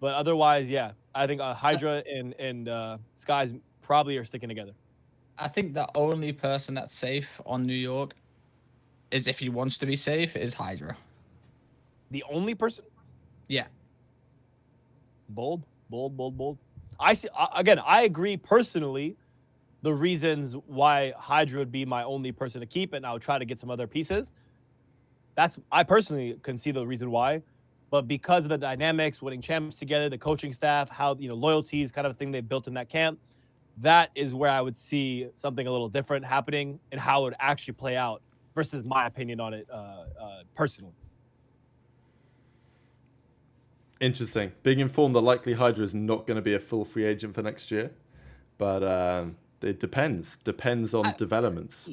S2: But otherwise, I think Hydra and Skies probably are sticking together.
S3: I think the only person that's safe on New York is, if he wants to be safe, is Hydra.
S2: The only person?
S3: Yeah.
S2: Bold. I see. Again, I agree personally. The reasons why Hydra would be my only person to keep, and I would try to get some other pieces. I personally can see the reason why, but because of the dynamics, winning champs together, the coaching staff, how loyalties, kind of thing they built in that camp, that is where I would see something a little different happening and how it would actually play out versus my opinion on it personally.
S1: Interesting. Being informed that likely Hydra is not going to be a full free agent for next year, but it depends on developments.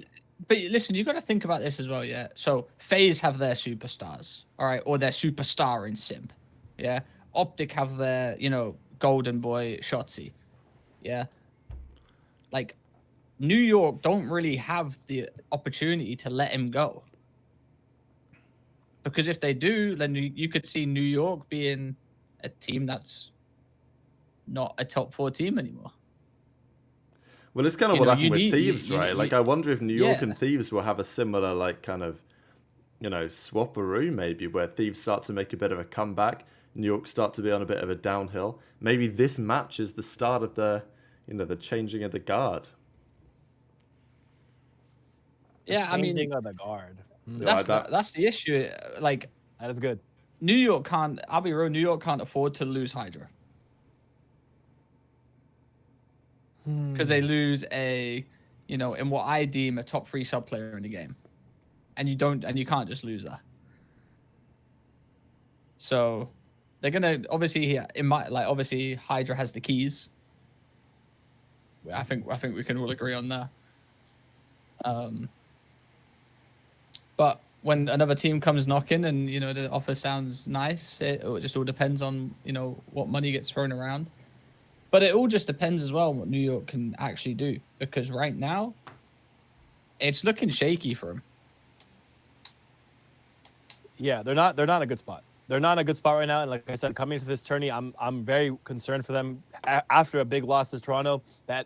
S3: But listen, you got to think about this as well, yeah. So FaZe have their superstars, all right, or their superstar in Simp, yeah. OpTic have their, golden boy Shotzi, yeah. Like, New York don't really have the opportunity to let him go, because if they do, then you could see New York being a team that's not a top 4 team anymore.
S1: Well, it's kind of what happened with Thieves, right? Like, I wonder if New York and Thieves will have a similar, like, kind of, swapperoo maybe, where Thieves start to make a bit of a comeback, New York start to be on a bit of a downhill. Maybe this match is the start of the changing of the guard.
S3: Yeah, I mean,
S2: changing of the guard.
S3: That's the issue. Like,
S2: that is good.
S3: New York can't. I'll be real. New York can't afford to lose Hydra, because they lose in what I deem a top 3 sub player in the game, and you can't just lose that. So they're gonna obviously obviously Hydra has the keys. I think we can all agree on that. But when another team comes knocking and the offer sounds nice, it just all depends on what money gets thrown around. But it all just depends as well on what New York can actually do, because right now it's looking shaky for them.
S2: Yeah, they're not in a good spot. They're not in a good spot right now, and like I said, coming to this tourney, I'm very concerned for them after a big loss to Toronto. That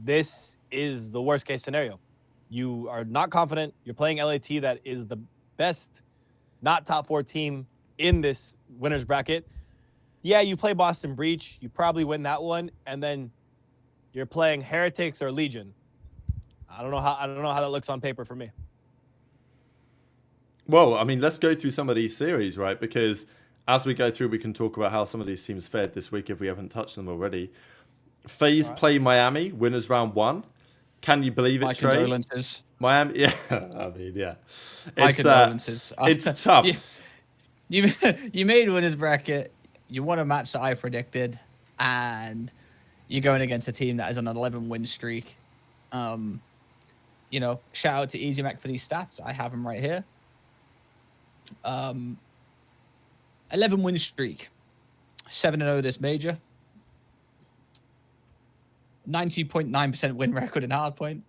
S2: this is the worst case scenario. You are not confident. You're playing LAT, that is the best, not top 4 team in this winners bracket. Yeah, you play Boston Breach. You probably win that one, and then you're playing Heretics or Legion. I don't know how that looks on paper for me.
S1: Well, I mean, let's go through some of these series, right? Because as we go through, we can talk about how some of these teams fared this week if we haven't touched them already. FaZe play Miami, winners round 1. Can you believe it,
S3: My
S1: Trey?
S3: condolences.
S1: Miami, yeah. I mean, yeah.
S3: My condolences.
S1: It's tough.
S3: You made winners bracket. You won a match that I predicted, and you're going against a team that is on an 11 win streak. Shout out to Easy Mac for these stats. I have them right here. 11 win streak, 7-0 this major. 90.9% win record in hardpoint,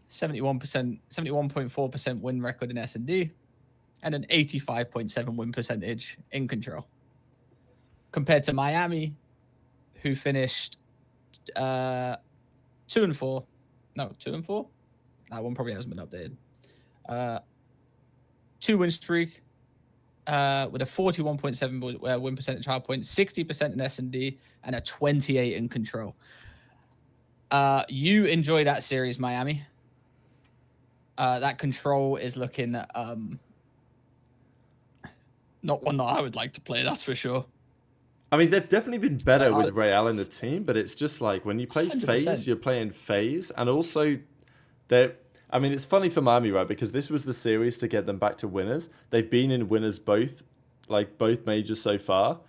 S3: 71.4% win record in S&D, and an 85.7 win percentage in control. Compared to Miami, who finished 2-4. No, 2-4. That one probably hasn't been updated. 2-win streak with a 41.7 win percentage hardpoint, 60% in S&D, and a 28 in control. You enjoy that series, Miami. That control is looking not one that I would like to play, that's for sure.
S1: I mean, they've definitely been better with Real in the team, but it's just like when you play 100%. FaZe, you're playing FaZe, and also it's funny for Miami, right? Because this was the series to get them back to winners. They've been in winners both majors so far.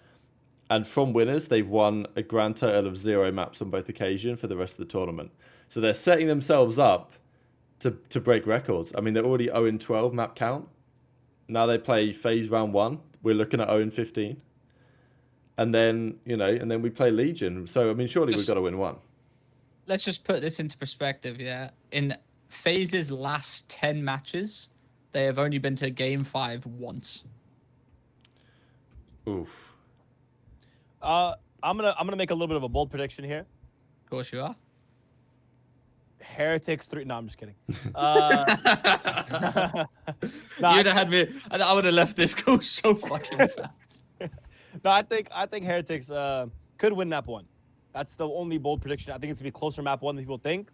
S1: And from winners, they've won a grand total of 0 maps on both occasions for the rest of the tournament. So they're setting themselves up to break records. I mean, they're already 0-12 map count. Now they play FaZe round 1. We're looking at 0-15. And then, we play Legion. So, I mean, surely we've got to win one.
S3: Let's just put this into perspective, yeah. In FaZe's last 10 matches, they have only been to Game 5 once.
S1: Oof.
S2: I'm gonna make a little bit of a bold prediction here.
S3: Of course you are.
S2: Heretics 3. No, I'm just kidding.
S3: You'd have had me. I would have left this go so fucking fast.
S2: No, I think Heretics could win map 1. That's the only bold prediction. I think it's gonna be closer map 1 than people think.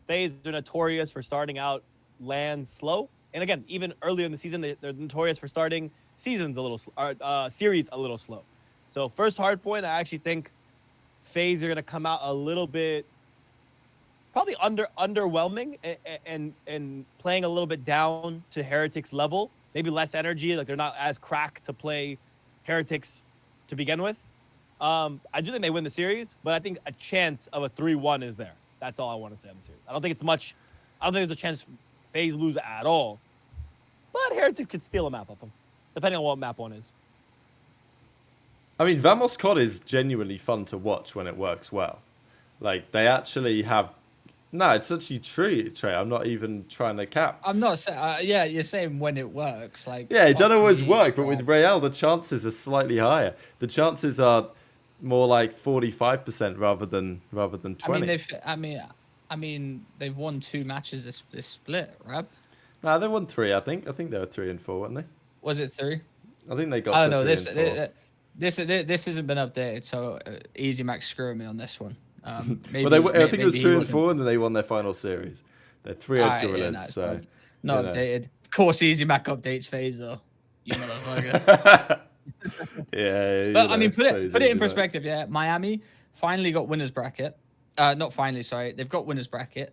S2: FaZe are notorious for starting out LAN slow, and again, even earlier in the season, they're notorious for starting seasons a little, series a little slow. So first hard point, I actually think FaZe are gonna come out a little bit, probably underwhelming and playing a little bit down to Heretics level. Maybe less energy, like they're not as cracked to play Heretics to begin with. I do think they win the series, but I think a chance of a 3-1 is there. That's all I want to say on the series. I don't think it's much. I don't think there's a chance FaZe lose at all. But Heretics could steal a map off them, depending on what map 1 is.
S1: I mean, Vamos COD is genuinely fun to watch when it works well. Like, they actually have... No, it's actually true, Trey. I'm not even trying to cap.
S3: I'm not saying... yeah, you're saying when it works. Like,
S1: Yeah, it doesn't always work, but
S3: bro.
S1: with Real, the chances are slightly higher. The chances are more like 45% rather than 20.
S3: I mean, they've won 2 matches this split, right?
S1: Nah, they won 3, I think. I think they were 3 and 4, weren't they?
S3: Was it 3?
S1: I think they got
S3: I
S1: to
S3: don't know.
S1: 3 and 4.
S3: This hasn't been updated, so Easy Max screwing me on this one. Maybe,
S1: Well, I think it was
S3: maybe
S1: 2 and
S3: wasn't.
S1: 4, and then they won their final series. They're 3-0 Gorillas,
S3: Yeah, no, it's
S1: so...
S3: not
S1: you know.
S3: updated. Of course, Easy Mac updates FaZe though. You motherfucker.
S1: Yeah,
S3: But I mean, put it in
S1: Easy
S3: perspective. Yeah, Miami finally got winners bracket. Not finally, sorry. They've got winners bracket.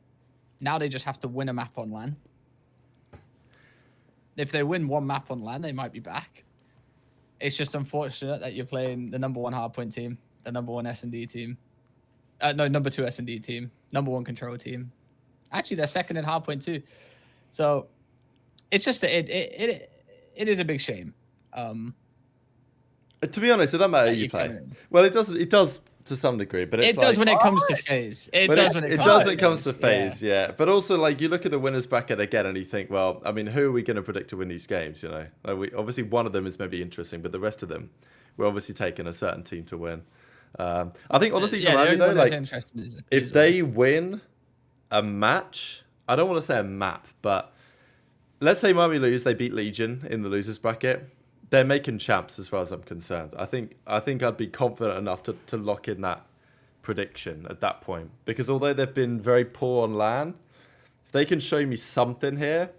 S3: Now they just have to win a map on LAN. If they win one map on LAN, they might be back. It's just unfortunate that you're playing the number 1 hardpoint team, the number 1 S&D team. No, number 2 S&D team, number 1 control team. Actually, they're second in hardpoint too. So it's just it is a big shame.
S1: To be honest, it doesn't matter who you play. Well, it does to some degree, but it's
S3: it does
S1: like,
S3: when it comes to FaZe. It
S1: but
S3: does when it
S1: comes to FaZe, yeah. But also, like, you look at the winners bracket again, and you think, well, I mean, who are we going to predict to win these games? You know, like obviously one of them is maybe interesting, but the rest of them, we're obviously taking a certain team to win. I think honestly, for Miami though, like, if they win a match, I don't want to say a map, but let's say Miami lose, they beat Legion in the losers bracket. They're making champs as far as I'm concerned. I think I'd be confident enough to lock in that prediction at that point. Because although they've been very poor on LAN, if they can show me something here,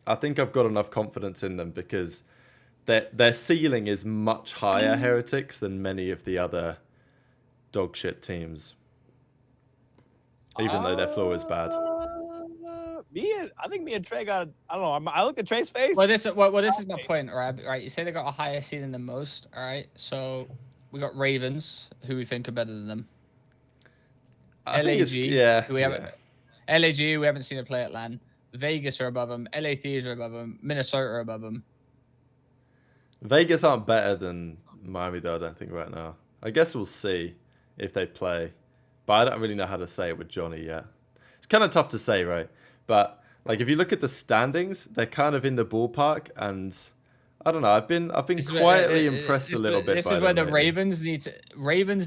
S1: I think I've got enough confidence in them because their ceiling is much higher, Heretics, than many of the other dogshit teams. Even though their floor is bad.
S2: I think me and Trey got. I don't know. I look at Trey's face.
S3: Well, this is my point, right? You say they got a higher ceiling than most, all right? So we got Ravens, who we think are better than them. LAG, who we haven't seen a play at LAN. Vegas are above them. LA Thieves are above them. Minnesota are above them.
S1: Vegas aren't better than Miami though, I don't think right now. I guess we'll see if they play, but I don't really know how to say it with Johnny yet. It's kind of tough to say, right? But like if you look at the standings, they're kind of in the ballpark, and I don't know. I've been quietly impressed a little bit.
S3: This is where the Ravens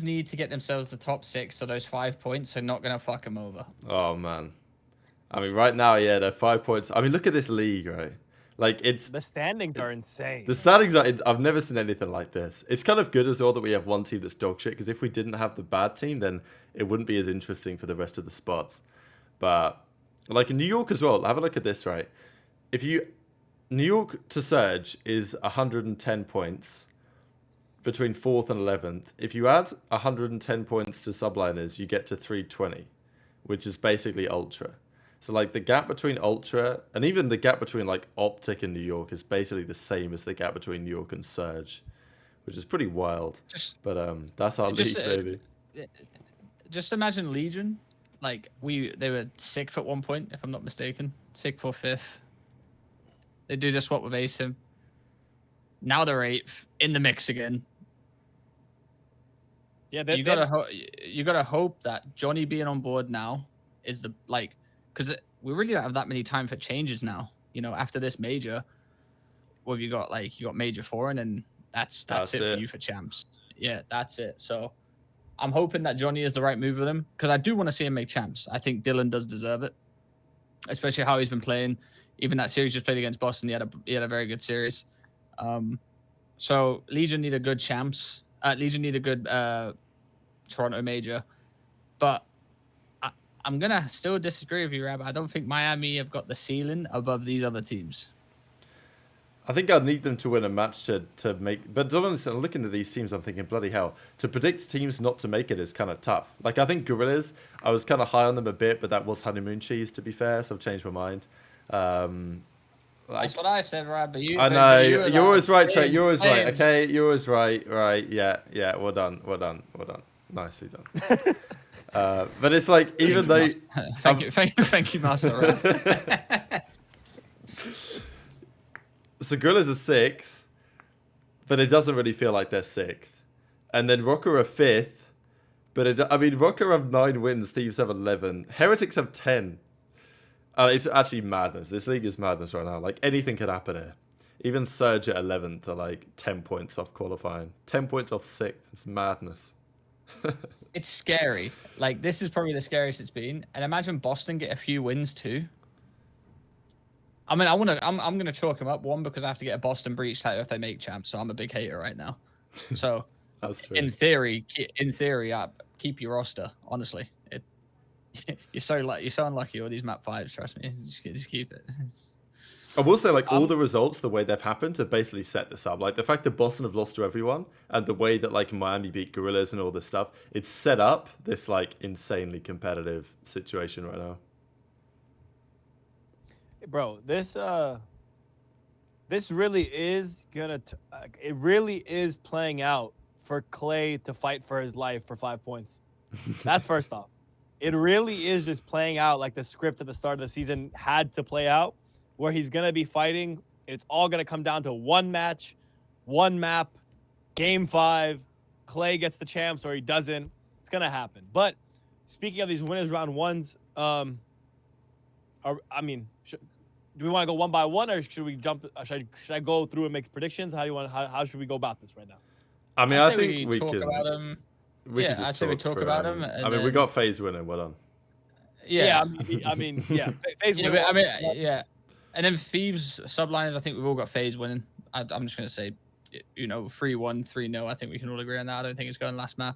S3: need to get themselves the top 6, so those 5 points are not gonna fuck them over.
S1: Oh man, I mean right now, yeah, they're 5 points. I mean look at this league, right? Like
S2: the standings are insane.
S1: The standings are. I've never seen anything like this. It's kind of good as well that we have one team that's dog shit, because if we didn't have the bad team, then it wouldn't be as interesting for the rest of the spots. But like in New York as well, have a look at this, right? New York to Surge is 110 points between 4th and 11th. If you add 110 points to Subliners, you get to 320, which is basically Ultra. So like the gap between Ultra and even the gap between like OpTic and New York is basically the same as the gap between New York and Surge, which is pretty wild. But that's our league, baby.
S3: Just imagine Legion. Like they were 6th at one point, if I'm not mistaken. 6th or 5th. They do the swap with ASIM. Now they're 8th in the mix again. Yeah, you gotta hope that Johnny being on board now is because we really don't have that many time for changes now. You know, after this major, what have you got? Like, you got major four, and then that's it for you for champs. Yeah, that's it. So I'm hoping that Johnny is the right move with him, because I do want to see him make champs. I think Dylan does deserve it, especially how he's been playing. Even that series just played against Boston, he had a very good series. So Legion need a good champs. Legion need a good Toronto major, but I'm gonna still disagree with you, Rab. I don't think Miami have got the ceiling above these other teams.
S1: I think I'd need them to win a match to make. But honestly, looking at these teams, I'm thinking, bloody hell, to predict teams not to make it is kind of tough. Like, I think Gorillas, I was kind of high on them a bit, but that was honeymoon cheese, to be fair, so I've changed my mind.
S3: That's what I said, Rab. But
S1: I know. You're always right, Trey. You're always right. Okay, you're always right. Right. Yeah. Well done. Nicely done. But it's like, even though...
S3: Thank you, Master Rab.
S1: So Gorillas are 6th, but it doesn't really feel like they're 6th. And then Rocker are 5th, but Rocker have 9 wins, Thieves have 11, Heretics have 10. It's actually madness. This league is madness right now. Like, anything could happen here. Even Surge at 11th are like 10 points off qualifying, 10 points off 6th. It's madness.
S3: It's scary. Like, this is probably the scariest it's been. And imagine Boston get a few wins too. I mean, I'm gonna chalk them up, one, because I have to get a Boston Breach title if they make champs, so I'm a big hater right now. So
S1: That's true.
S3: in theory, keep your roster. Honestly, you're so unlucky with all these map 5s. Trust me, just keep it.
S1: I will say, like, all the results, the way they've happened, to basically set this up. Like, the fact that Boston have lost to everyone, and the way that, like, Miami beat Gorillas and all this stuff, it's set up this, like, insanely competitive situation right now.
S2: Bro, this really is it really is playing out for Clay to fight for his life for 5 points. That's first off. It really is just playing out like the script at the start of the season had to play out, where he's going to be fighting. It's all going to come down to one match, one map, game 5. Clay gets the champs or he doesn't. It's going to happen. But speaking of these winners round ones, do we want to go one by one, or should we jump? Should I go through and make predictions? How should we go about this right now?
S1: I mean, I think we
S3: talk
S1: can.
S3: About them.
S1: I
S3: say we talk about them.
S1: We got FaZe winning. Well done.
S3: Yeah.
S2: FaZe winning.
S3: And then Thieves, Subliners, I think we've all got FaZe winning. I'm just gonna say, 3-1, 3-0. I think we can all agree on that. I don't think it's going last map.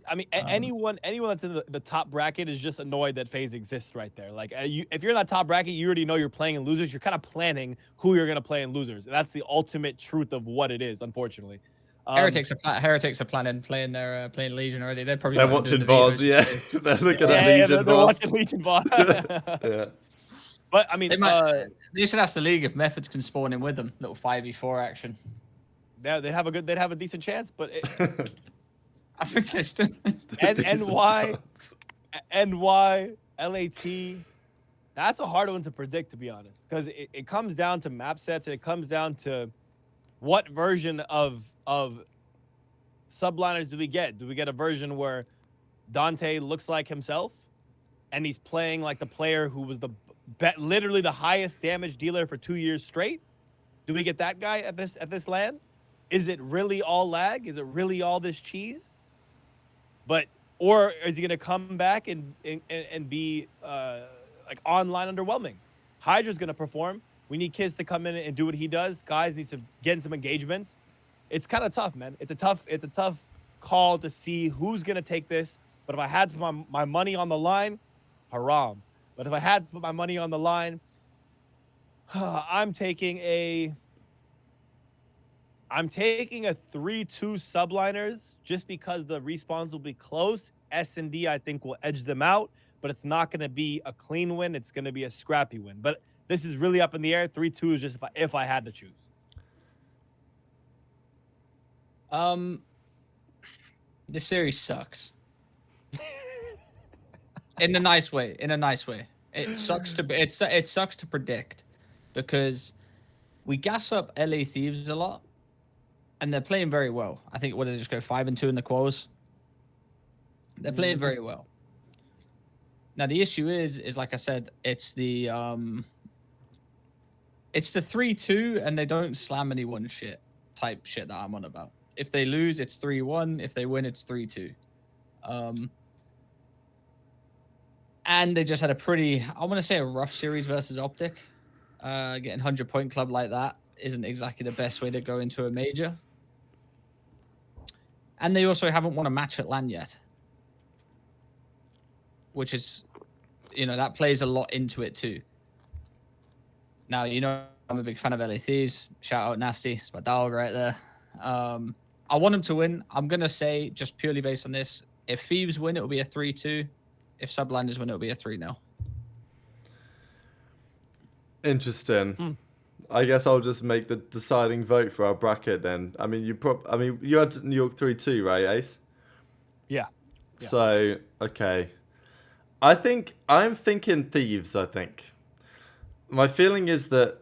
S2: I mean, anyone that's in the top bracket is just annoyed that FaZe exists right there. Like, if you're in that top bracket, you already know you're playing in losers. You're kind of planning who you're going to play in losers. And that's the ultimate truth of what it is, unfortunately.
S3: Heretics are planning playing Legion already. They're
S1: watching VODs, yeah. They're looking at Legion VODs.
S2: They're watching Legion VODs.
S1: Yeah.
S2: But, I mean...
S3: They should ask the league if Methods can spawn in with them. Little 5v4 action.
S2: Yeah, they'd have a decent chance, but...
S3: I think they still.
S2: NY, LAT, that's a hard one to predict, to be honest, because it comes down to map sets, and it comes down to what version of Subliners do we get? Do we get a version where Dante looks like himself, and he's playing like the player who was literally the highest damage dealer for 2 years straight? Do we get that guy at this LAN? Is it really all lag? Is it really all this cheese? Or is he gonna come back and be like online underwhelming? Hydra's gonna perform. We need Kiz to come in and do what he does. Guys need to get in some engagements. It's kind of tough, man. It's a tough call to see who's gonna take this. But if I had to put my money on the line, haram. But if I had to put my money on the line, I'm taking a 3-2 Subliners, just because the respawns will be close. S&D, I think, will edge them out, but it's not going to be a clean win. It's going to be a scrappy win. But this is really up in the air. 3-2 is just if I had to choose.
S3: This series sucks. In a nice way. It sucks to predict, because we gas up LA Thieves a lot. And they're playing very well. I think, what did they just go 5-2 in the quals? They're playing very well. Now the issue is like I said, it's the 3-2 and they don't slam anyone type shit that I'm on about. If they lose, it's 3-1. If they win, it's 3-2. And they just had a pretty, I want to say, a rough series versus OpTic. Getting 100-point club like that isn't exactly the best way to go into a major. And they also haven't won a match at LAN yet, which is, that plays a lot into it too. Now, I'm a big fan of LA Thieves. Shout out Nasty. It's my dog right there. I want them to win. I'm going to say, just purely based on this, if Thieves win, it'll be a 3-2. If Subliners win, it'll be a 3-0.
S1: Interesting. I guess I'll just make the deciding vote for our bracket then. I mean, you had New York 3-2, right, Ace?
S2: Yeah.
S1: So, okay. I'm thinking Thieves, I think. My feeling is that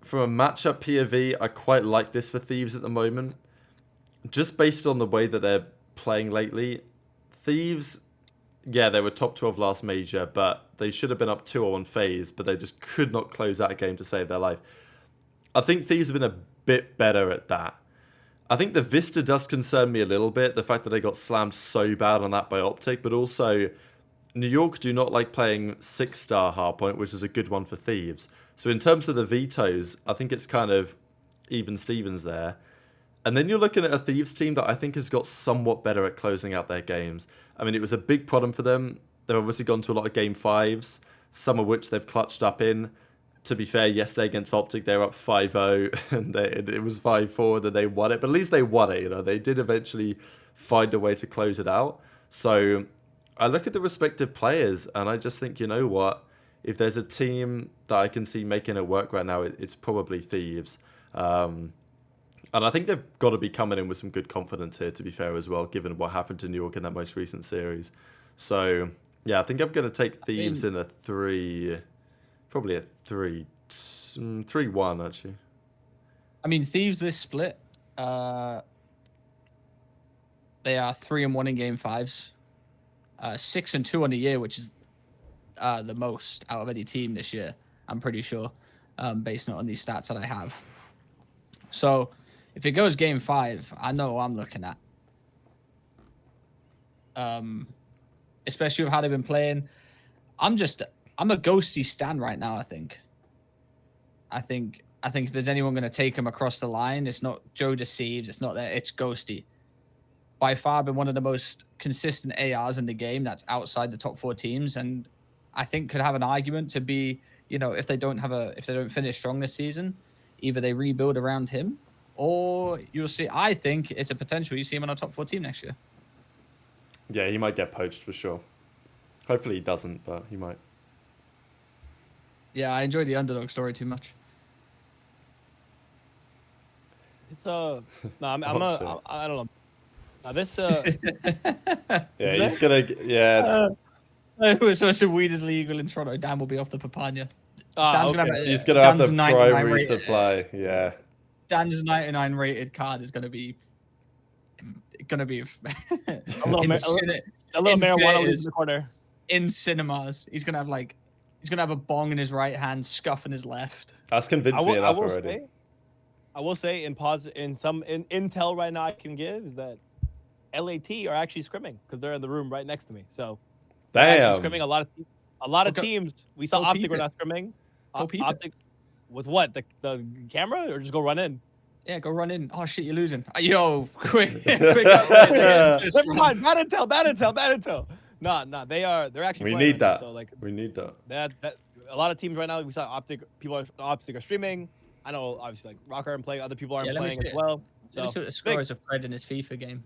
S1: from a matchup POV, I quite like this for Thieves at the moment. Just based on the way that they're playing lately. Thieves, yeah, they were top 12 last major, but they should have been up 2-0 on FaZe, but they just could not close out a game to save their life. I think Thieves have been a bit better at that. I think the Vista does concern me a little bit, the fact that they got slammed so bad on that by OpTic, but also New York do not like playing 6-star hardpoint, which is a good one for Thieves. So in terms of the vetoes, I think it's kind of even Stevens there. And then you're looking at a Thieves team that I think has got somewhat better at closing out their games. I mean, it was a big problem for them. They've obviously gone to a lot of game 5s, some of which they've clutched up in. To be fair, yesterday against OpTic, they were up 5-0, and it was 5-4, then they won it. But at least they won it, They did eventually find a way to close it out. So I look at the respective players, and I just think, you know what? If there's a team that I can see making it work right now, it's probably Thieves. And I think they've got to be coming in with some good confidence here, to be fair, as well, given what happened to New York in that most recent series. So, yeah, I think I'm going to take Thieves in a 3... Probably a 3-1, actually.
S3: I mean, Thieves this split, they are 3-1 in game 5s, 6-2 on the year, which is the most out of any team this year, I'm pretty sure, based on these stats that I have. So if it goes game 5, I know what I'm looking at. Especially with how they've been playing. I'm a Ghosty stan right now, I think. I think if there's anyone going to take him across the line, it's not Joe Deceives, it's not that, it's Ghosty. By far been one of the most consistent ARs in the game that's outside the top 4 teams, and I think could have an argument to be, if they don't finish strong this season, either they rebuild around him, or you'll see, I think it's a potential you see him on a top 4 team next year.
S1: Yeah, he might get poached for sure. Hopefully he doesn't, but he might.
S3: Yeah, I enjoyed the underdog story too much.
S2: It's no, I don't know. Now this
S1: yeah, he's gonna
S3: so weed is legal in Toronto. Dan will be off the Papania.
S1: He's gonna have the primary supply. Yeah.
S3: Dan's 99 rated card is gonna be a little
S2: marijuana in the corner.
S3: In cinemas, he's gonna have a bong in his right hand, scuff in his left.
S1: That's convinced me enough already.
S2: I will say in intel right now I can give is that LAT are actually scrimming because they're in the room right next to me. So
S1: damn,
S2: scrimming a lot of teams. We saw OpTic were not scrimming. OpTic with what the camera or just go run in.
S3: Yeah, go run in. Oh shit, you're losing. Yo, quick.
S2: Never mind. Bad intel. No, they're actually.
S1: We need that.
S2: So
S1: we need that.
S2: That a lot of teams right now. We saw OpTic. OpTic are streaming. I know, obviously, like Rocker and playing. Other people aren't playing as well.
S3: So let me see what the scores have played in this FIFA game.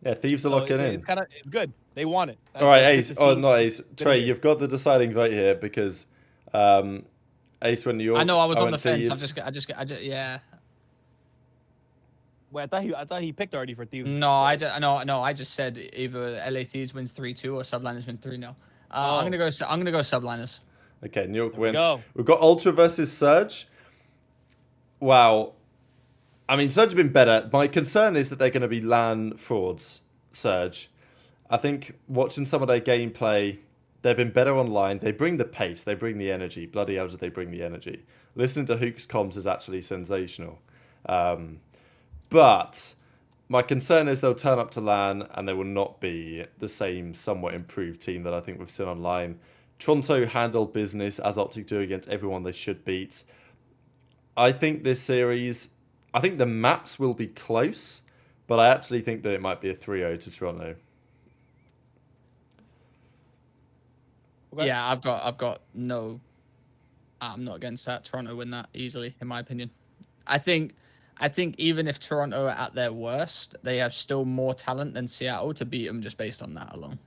S1: Yeah, Thieves are locking in.
S2: It's good. They want it.
S1: All right, Ace. Oh, not Ace. Trey, you've got the deciding vote here because Ace went New York.
S3: I know I was on the
S1: Thieves.
S3: fence. I just yeah.
S2: Wait, I thought he picked already for Thieves.
S3: No, I just said either LA Thieves wins 3-2 or Subliners win 3-0. I'm gonna go Subliners.
S1: Okay, New York win.
S2: We've
S1: got Ultra versus Surge. Wow. I mean, Surge have been better. My concern is that they're going to be LAN frauds, Surge. I think watching some of their gameplay, They've been better online. They bring the pace. They bring the energy. Bloody hell, do they bring the energy. Listening to Hook's comms is actually sensational. But my concern is they'll turn up to LAN and they will not be the same somewhat improved team that I think we've seen online. Toronto handled business as OpTic do against everyone they should beat. I think this series, I think the maps will be close, but I actually think that it might be a 3-0 to Toronto.
S2: Okay.
S3: Yeah, I'm not against that. Toronto win that easily, in my opinion. I think even if Toronto are at their worst, they have still more talent than Seattle to beat them just based on that alone.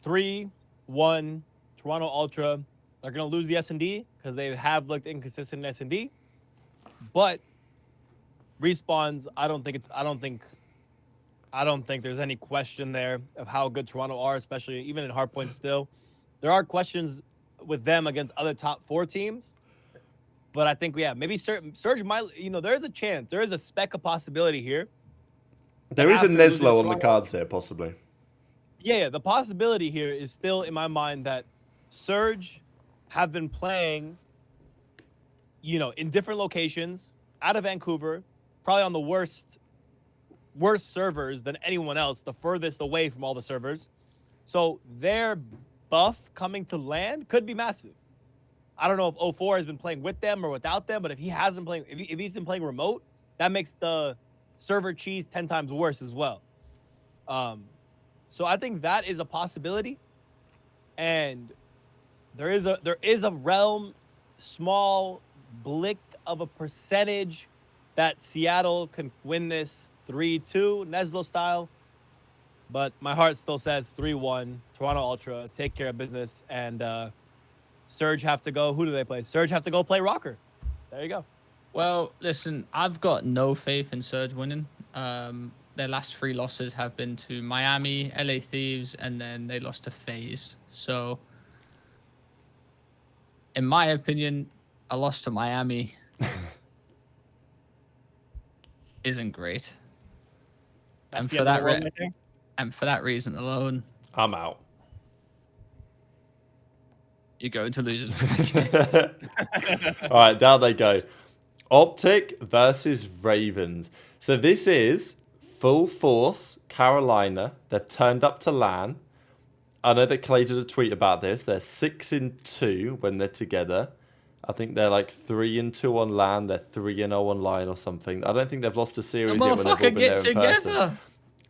S2: 3-1, Toronto Ultra. They're gonna lose the S&D because they have looked inconsistent in S&D. But respawns, I don't think there's any question there of how good Toronto are, especially even in hardpoint still. There are questions with them against other top 4 teams. But I think, yeah, maybe Surge might, there is a chance. There is a speck of possibility here.
S1: There is a
S2: After losing
S1: NYSL on the
S2: Toronto-
S1: cards here, possibly.
S2: Yeah, the possibility here is still in my mind that Surge have been playing, in different locations, out of Vancouver, probably on the worst servers than anyone else, the furthest away from all the servers. So their buff coming to land could be massive. I don't know if O4 has been playing with them or without them, but if he's been playing remote, that makes the server cheese 10 times worse as well. So I think that is a possibility, and there is a realm, small blick of a percentage that Seattle can win this 3-2 NYSL style, but my heart still says 3-1 Toronto Ultra. Take care of business, and Surge have to go. Who do they play? Surge have to go play Rocker. There you go.
S3: Well, listen, I've got no faith in Surge winning. Their last 3 losses have been to Miami, LA Thieves, and then they lost to FaZe. So, in my opinion, a loss to Miami isn't great.
S2: That's
S3: And
S2: the
S3: for
S2: end of
S3: that
S2: the world right there.
S3: and for that reason alone,
S1: I'm out.
S3: you're going to losers.
S1: All right, down they go. OpTic versus Ravens. So this is full force Carolina. They've turned up to LAN. I know that Clay did a tweet about this. They're 6-2 when they're together. I think they're like 3-2 on LAN. They're 3-0 online or something. I don't think they've lost a series yet when they've all been there in person.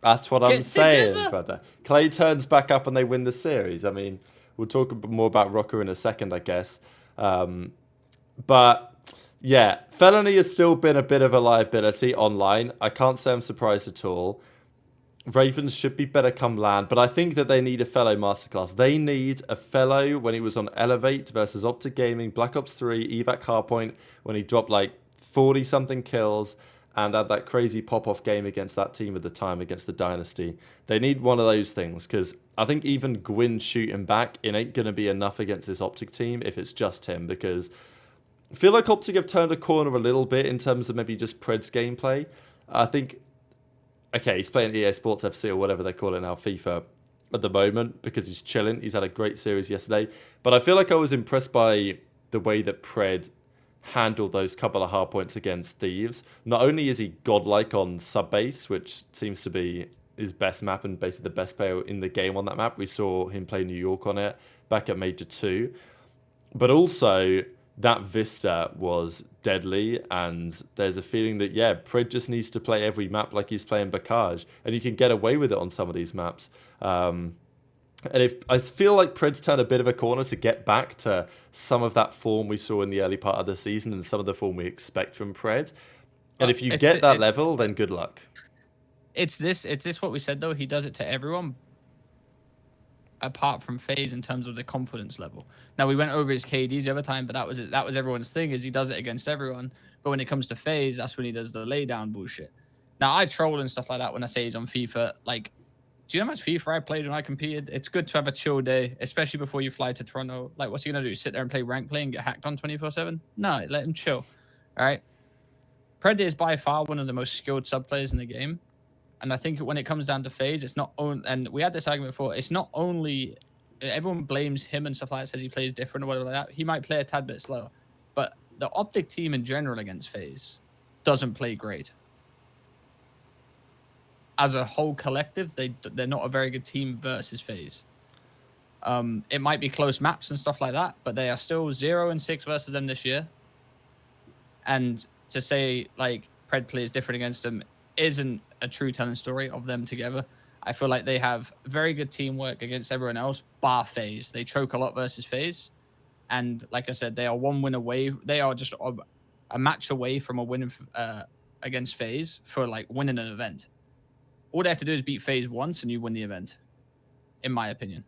S1: That's what I'm saying, brother. Clay turns back up and they win the series. I mean, we'll talk a bit more about Rocker in a second, I guess. But yeah, Felony has still been a bit of a liability online. I can't say I'm surprised at all. Ravens should be better come LAN, but I think that they need a fellow masterclass. They need a fellow when he was on Elevate versus OpTic Gaming, Black Ops 3, Evac Hardpoint, when he dropped like 40-something kills and had that crazy pop-off game against that team at the time, against the Dynasty. They need one of those things, because I think even Gwyn shooting back, it ain't going to be enough against this OpTic team if it's just him, because I feel like OpTic have turned a corner a little bit in terms of maybe just Pred's gameplay. I think, okay, he's playing EA Sports FC or whatever they call it now, FIFA, at the moment, because he's chilling. He's had a great series yesterday. But I feel like I was impressed by the way that Pred handled those couple of hard points against Thieves. Not only is he godlike on Subbase, which seems to be his best map and basically the best player in the game on that map. We saw him play New York on it back at Major 2. But also, that Vista was deadly, and there's a feeling that, yeah, Pred just needs to play every map like he's playing Bacage, and you can get away with it on some of these maps. And I feel like Pred's turned a bit of a corner to get back to some of that form we saw in the early part of the season and some of the form we expect from Pred. And if you get that level, then good luck.
S3: It's this what we said, though. He does it to everyone, apart from FaZe in terms of the confidence level. Now, we went over his KDs the other time, but that was everyone's thing, is he does it against everyone. But when it comes to FaZe, that's when he does the laydown bullshit. Now, I troll and stuff like that when I say he's on FIFA. Like, do you know how much FIFA I played when I competed? It's good to have a chill day, especially before you fly to Toronto. Like, what's he going to do? Sit there and play rank play and get hacked on 24/7? No, let him chill. All right? Pred is by far one of the most skilled sub players in the game. And I think when it comes down to FaZe, it's not only, and we had this argument before, it's not only everyone blames him and stuff like that, says he plays different or whatever like that. He might play a tad bit slower, but the OpTic team in general against FaZe doesn't play great. As a whole collective, they're not a very good team versus FaZe. It might be close maps and stuff like that, but they are still 0-6 versus them this year. And to say like Pred plays different against them isn't a true telling story of them together. I feel like they have very good teamwork against everyone else, bar FaZe. They choke a lot versus FaZe. And like I said, they are one win away. They are just a match away from a win against FaZe for like winning an event. All they have to do is beat FaZe once and you win the event, in my opinion.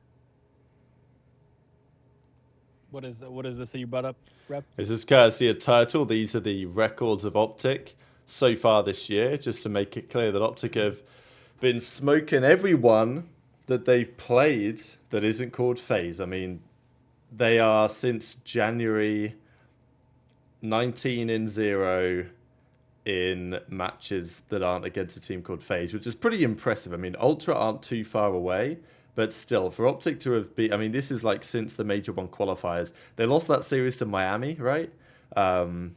S2: What is this that you brought up, Rep?
S1: This is courtesy of Turtle. These are the records of OpTic so far this year, just to make it clear that OpTic have been smoking everyone that they've played that isn't called FaZe. I mean, they are since January 19-0 in matches that aren't against a team called FaZe, which is pretty impressive. I mean, Ultra aren't too far away, but still, for OpTic to have beat... I mean, this is like since the Major 1 qualifiers. They lost that series to Miami, right? And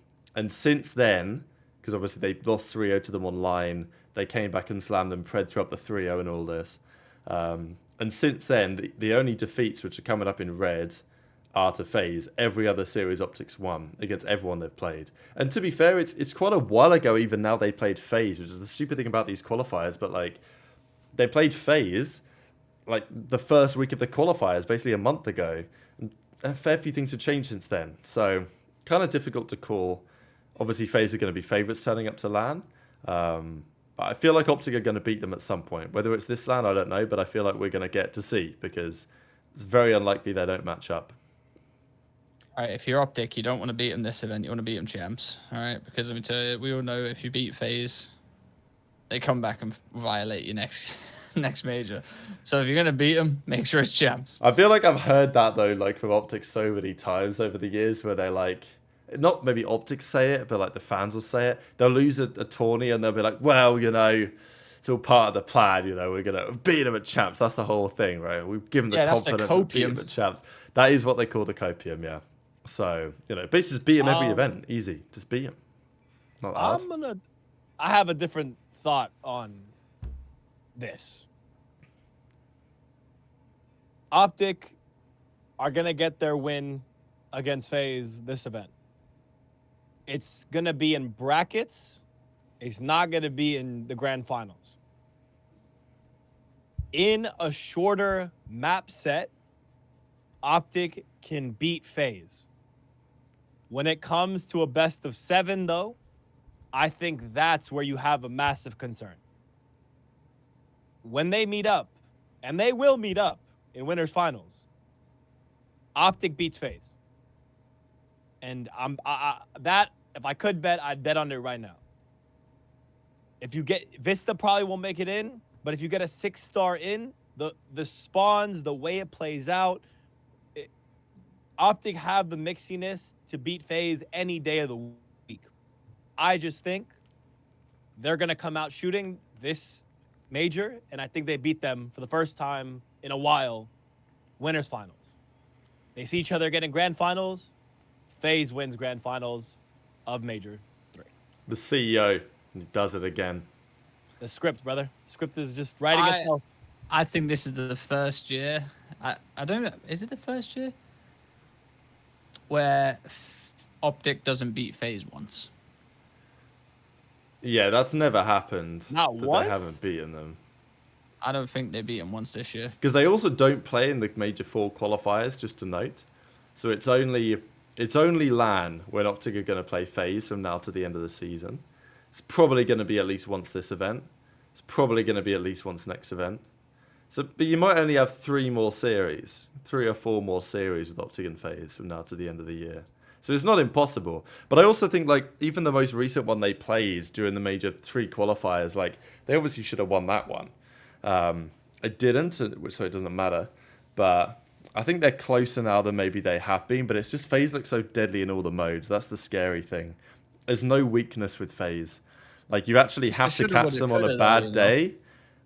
S1: since then, because obviously they lost 3-0 to them online, they came back and slammed them, Pred threw up the 3-0 and all this. And since then, the only defeats which are coming up in red are to FaZe. Every other series OpTic's won against everyone they've played. And to be fair, it's quite a while ago even now they played FaZe, which is the stupid thing about these qualifiers, but like, they played FaZe like the first week of the qualifiers, basically a month ago. And a fair few things have changed since then. So kind of difficult to call. Obviously, FaZe are going to be favourites turning up to LAN. But I feel like OpTic are going to beat them at some point. Whether it's this LAN, I don't know, but I feel like we're going to get to see because it's very unlikely they don't match up.
S3: All right, if you're OpTic, you don't want to beat them this event. You want to beat them champs. All right, because let me tell you, we all know if you beat FaZe, they come back and violate your next major. So if you're gonna beat them, make sure it's champs.
S1: I feel like I've heard that though, like from OpTic so many times over the years, where they're like, not maybe OpTic say it, but like the fans will say it. They'll lose a tourney and they'll be like, well, you know, it's all part of the plan. You know, we're gonna beat them at champs. That's the whole thing, right? We've given the confidence to beat them at champs. That is what they call the copium, yeah. So you know, basically just beat them every event, easy. Just beat them. Not that hard.
S2: I have a different thought on this. OpTic are going to get their win against FaZe this event. It's going to be in brackets. It's not going to be in the grand finals. In a shorter map set, OpTic can beat FaZe. When it comes to a best of 7, though, I think that's where you have a massive concern. When they meet up, and they will meet up in winners finals, OpTic beats FaZe. And that, if I could bet, I'd bet on it right now. If you get Vista, probably won't make it in, but if you get a 6-star in, the spawns, the way it plays out, OpTic have the mixiness to beat FaZe any day of the week. I just think they're going to come out shooting this major, and I think they beat them for the first time in a while, winners finals. They see each other getting grand finals. FaZe wins grand finals of Major 3.
S1: The CEO does it again.
S2: The script, brother. The script is just writing itself.
S3: I think this is the first year. I don't know. Is it the first year where OpTic doesn't beat FaZe once?
S1: Yeah, that's never happened.
S2: Not once?
S1: They haven't beaten them.
S3: I don't think they beat them once this year.
S1: Because they also don't play in the Major 4 qualifiers, just to note. So it's only LAN when OpTic are going to play FaZe from now to the end of the season. It's probably going to be at least once this event. It's probably going to be at least once next event. So, but you might only have 3 or 4 more series with OpTic and FaZe from now to the end of the year. So it's not impossible. But I also think, like, even the most recent one they played during the Major 3 qualifiers, like, they obviously should have won that one. It didn't, so it doesn't matter. But I think they're closer now than maybe they have been. But it's just FaZe looks so deadly in all the modes. That's the scary thing. There's no weakness with FaZe. Like, you actually have to catch them on a bad day.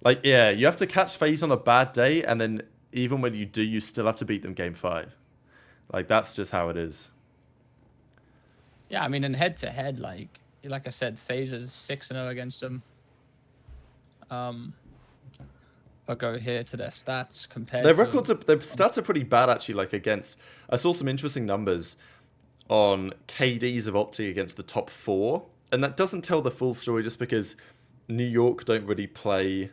S1: Like, yeah, you have to catch FaZe on a bad day, and then even when you do, you still have to beat them game 5. Like, that's just how it is.
S3: Yeah, I mean, in head-to-head, like I said, FaZe is 6-0 against them. If I go here to their stats compared
S1: Their
S3: to
S1: records, their stats are pretty bad, actually, like, against... I saw some interesting numbers on KDs of OpTic against the top 4, and that doesn't tell the full story just because New York don't really play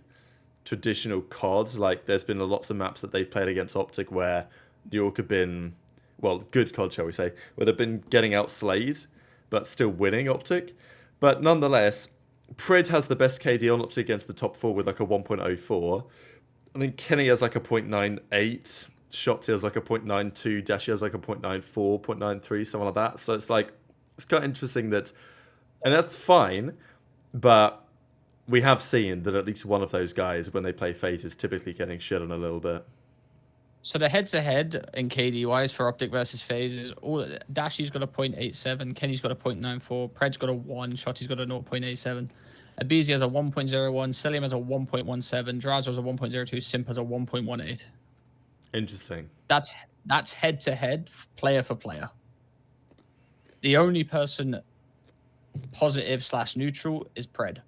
S1: traditional COD. Like, there's been lots of maps that they've played against OpTic where New York have been, well, good COD, shall we say, where they've been getting outslayed, but still winning OpTic. But nonetheless, Pred has the best KD on OpTic against the top 4 with like a 1.04. I think Kenny has like a 0.98. Shotzi has like a 0.92. Dashi has like a 0.94, 0.93, something like that. So it's like, it's kind of interesting that, and that's fine, but we have seen that at least one of those guys, when they play FaZe, is typically getting shit on a little bit.
S3: So the head-to-head in KD wise for OpTic versus FaZe is all. Dashi's got a 0.87, Kenny's got a 0.94, Pred's got a 1, Shotty's got a 0.87, Abizi has a 1.01, Celium has a 1.17, Drazo has a 1.02, Simp has a 1.18.
S1: Interesting.
S3: That's head-to-head, player for player. The only person positive/neutral is Pred.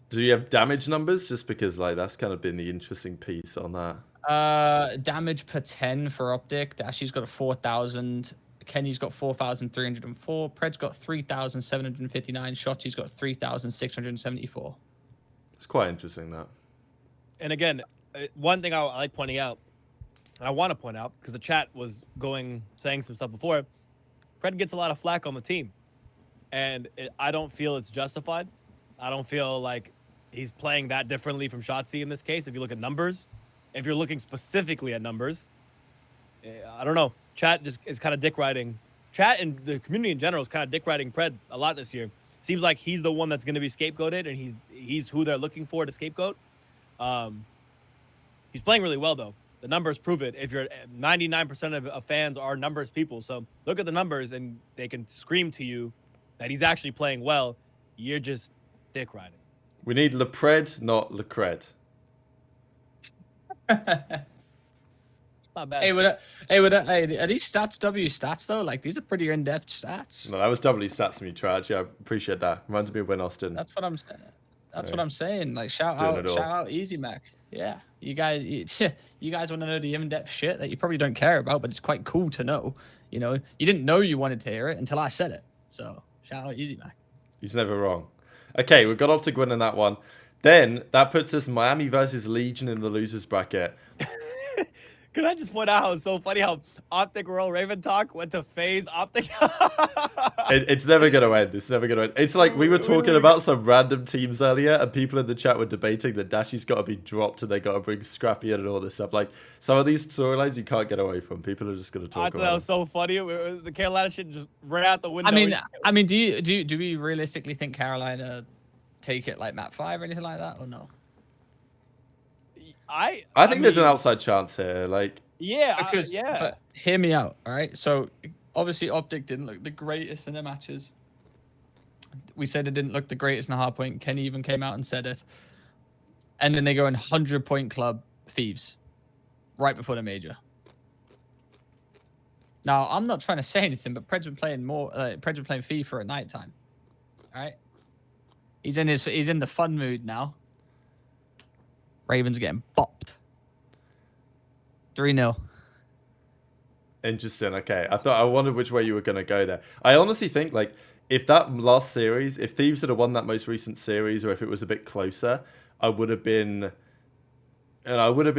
S1: Do you have damage numbers? Just because like that's kind of been the interesting piece on that.
S3: Damage per 10 for OpTic. Dashi's got a 4,000. Kenny's got 4,304. Pred's got 3,759. Shotty's got 3,674.
S1: It's quite interesting, that.
S2: And again, one thing I like pointing out, and I want to point out, because the chat was saying some stuff before, Pred gets a lot of flack on the team. And I don't feel it's justified. I don't feel like he's playing that differently from Shotzi in this case. If you look at numbers, if you're looking specifically at numbers, I don't know. Chat just is kind of dick riding. Chat and the community in general is kind of dick riding Pred a lot this year. Seems like he's the one that's going to be scapegoated, and he's who they're looking for to scapegoat. He's playing really well though. The numbers prove it. If you're 99% of fans are numbers people, so look at the numbers and they can scream to you that he's actually playing well. You're just dick riding.
S1: We need LePred, not LeCred.
S2: Not bad.
S3: Hey, are these stats W stats though? Like, these are pretty in-depth stats.
S1: No, that was doubly stats from you, Trad. Yeah, I appreciate that. Reminds me of when Austin.
S3: That's what I'm saying. That's what I'm saying. Like, shout out Easy Mac. Yeah, you guys want to know the in-depth shit that you probably don't care about, but it's quite cool to know. You know, you didn't know you wanted to hear it until I said it. So shout out Easy Mac.
S1: He's never wrong. Okay, we've got OpTic winning that one. Then that puts us Miami versus Legion in the losers bracket.
S2: Can I just point out how it's so funny how OpTic Royal Raven Talk went to FaZe OpTic?
S1: It's never going to end. It's never going to end. It's like we were talking about some random teams earlier, and people in the chat were debating that Dashi's got to be dropped and they got to bring Scrappy in and all this stuff. Like, some of these storylines you can't get away from. People are just going to talk
S2: I
S1: about
S2: thought that was so funny. The Carolina shit just ran out the window.
S3: I mean, do we realistically think Carolina take it like map 5 or anything like that, or no?
S1: I think there's an outside chance here. Like,
S3: But hear me out, all right? So obviously OpTic didn't look the greatest in their matches. We said it didn't look the greatest in the hardpoint. Kenny even came out and said it. And then they go in 100-point club Thieves right before the major. Now, I'm not trying to say anything, but Pred's been playing FIFA at nighttime. All right? He's in the fun mood now. Ravens are getting bopped. 3-0.
S1: interesting. Okay, I wondered which way you were going to go there. I honestly think, like, if that last series, if Thieves had won that most recent series, or if it was a bit closer, I would have been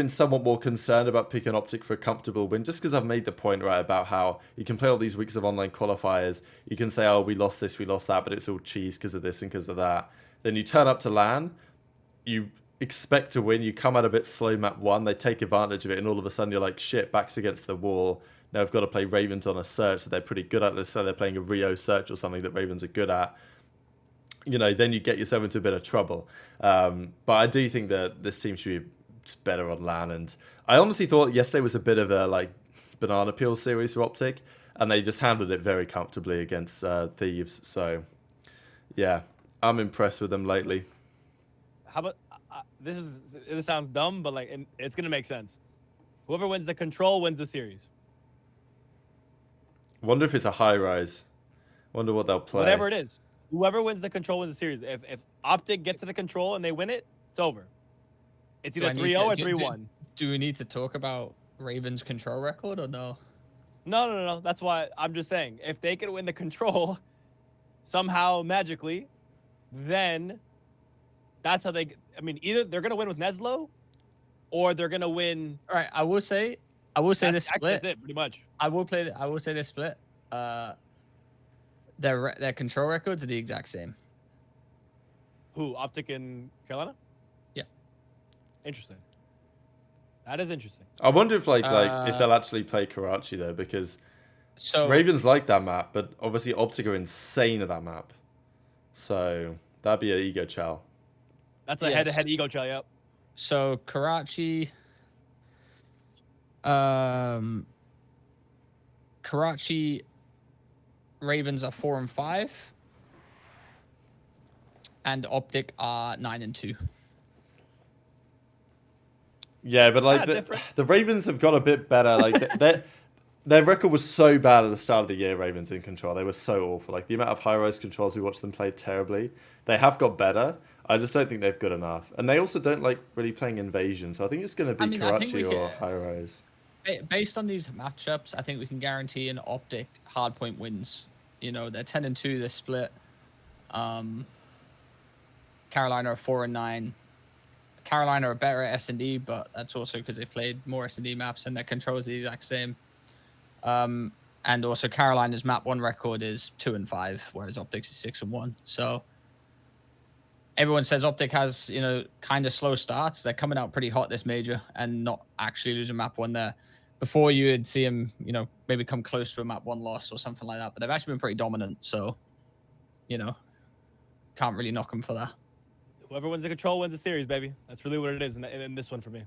S1: somewhat more concerned about picking OpTic for a comfortable win, just because I've made the point, right, about how you can play all these weeks of online qualifiers. You can say, oh, we lost this, we lost that, but it's all cheese because of this and because of that. Then you turn up to LAN, you expect to win, you come out a bit slow map 1, they take advantage of it, and all of a sudden you're like, shit, back's against the wall. Now I've got to play Ravens on a search that they're pretty good at. Let's say they're playing a Rio search or something that Ravens are good at. You know, then you get yourself into a bit of trouble. But I do think that this team should be just better on LAN. And I honestly thought yesterday was a bit of a like banana peel series for OpTic, and they just handled it very comfortably against Thieves. So, yeah, I'm impressed with them lately.
S2: How about this sounds dumb, but like it's gonna make sense. Whoever wins the control wins the series.
S1: Wonder if it's a high rise. Wonder what they'll play.
S2: Whatever it is. Whoever wins the control wins the series. If OpTic gets to the control and they win it, it's over. It's either 3-0 or 3-1.
S3: Do we need to talk about Ravens' control record or no?
S2: No. That's why I'm just saying. If they can win the control somehow magically, then that's how they. I mean, either they're gonna win with Neslo, or they're gonna win.
S3: All right, I will say this split.
S2: That's it, pretty much.
S3: I will say this split. Their control records are the exact same.
S2: Who? OpTic in Carolina?
S3: Yeah.
S2: Interesting. That is interesting.
S1: I wonder if if they'll actually play Karachi though, because Ravens like that map, but obviously OpTic are insane at that map. So that'd be an ego chow.
S2: That's a head-to-head ego chow, yep.
S3: So Karachi, Ravens are 4-5, and OpTic are 9-2.
S1: Yeah, but the Ravens have got a bit better. Like their record was so bad at the start of the year. Ravens in control, they were so awful. Like the amount of high-rise controls we watched them play terribly. They have got better. I just don't think they've got enough, and they also don't like really playing invasion. So I think it's going to be Karachi or high-rise.
S3: Based on these matchups, I think we can guarantee an OpTic hardpoint wins. You know, they're 10-2. They're split. Carolina are 4-9. Carolina are better at S&D, but that's also because they've played more S&D maps and their control is the exact same. And also Carolina's map 1 record is 2-5, whereas OpTic's is 6-1. So everyone says OpTic has, kind of slow starts. They're coming out pretty hot this major and not actually losing map 1 there. Before you would see them, maybe come close to a map 1 loss or something like that. But they've actually been pretty dominant. So, can't really knock them for that.
S2: Whoever wins the control wins the series, baby. That's really what it is in this one for me.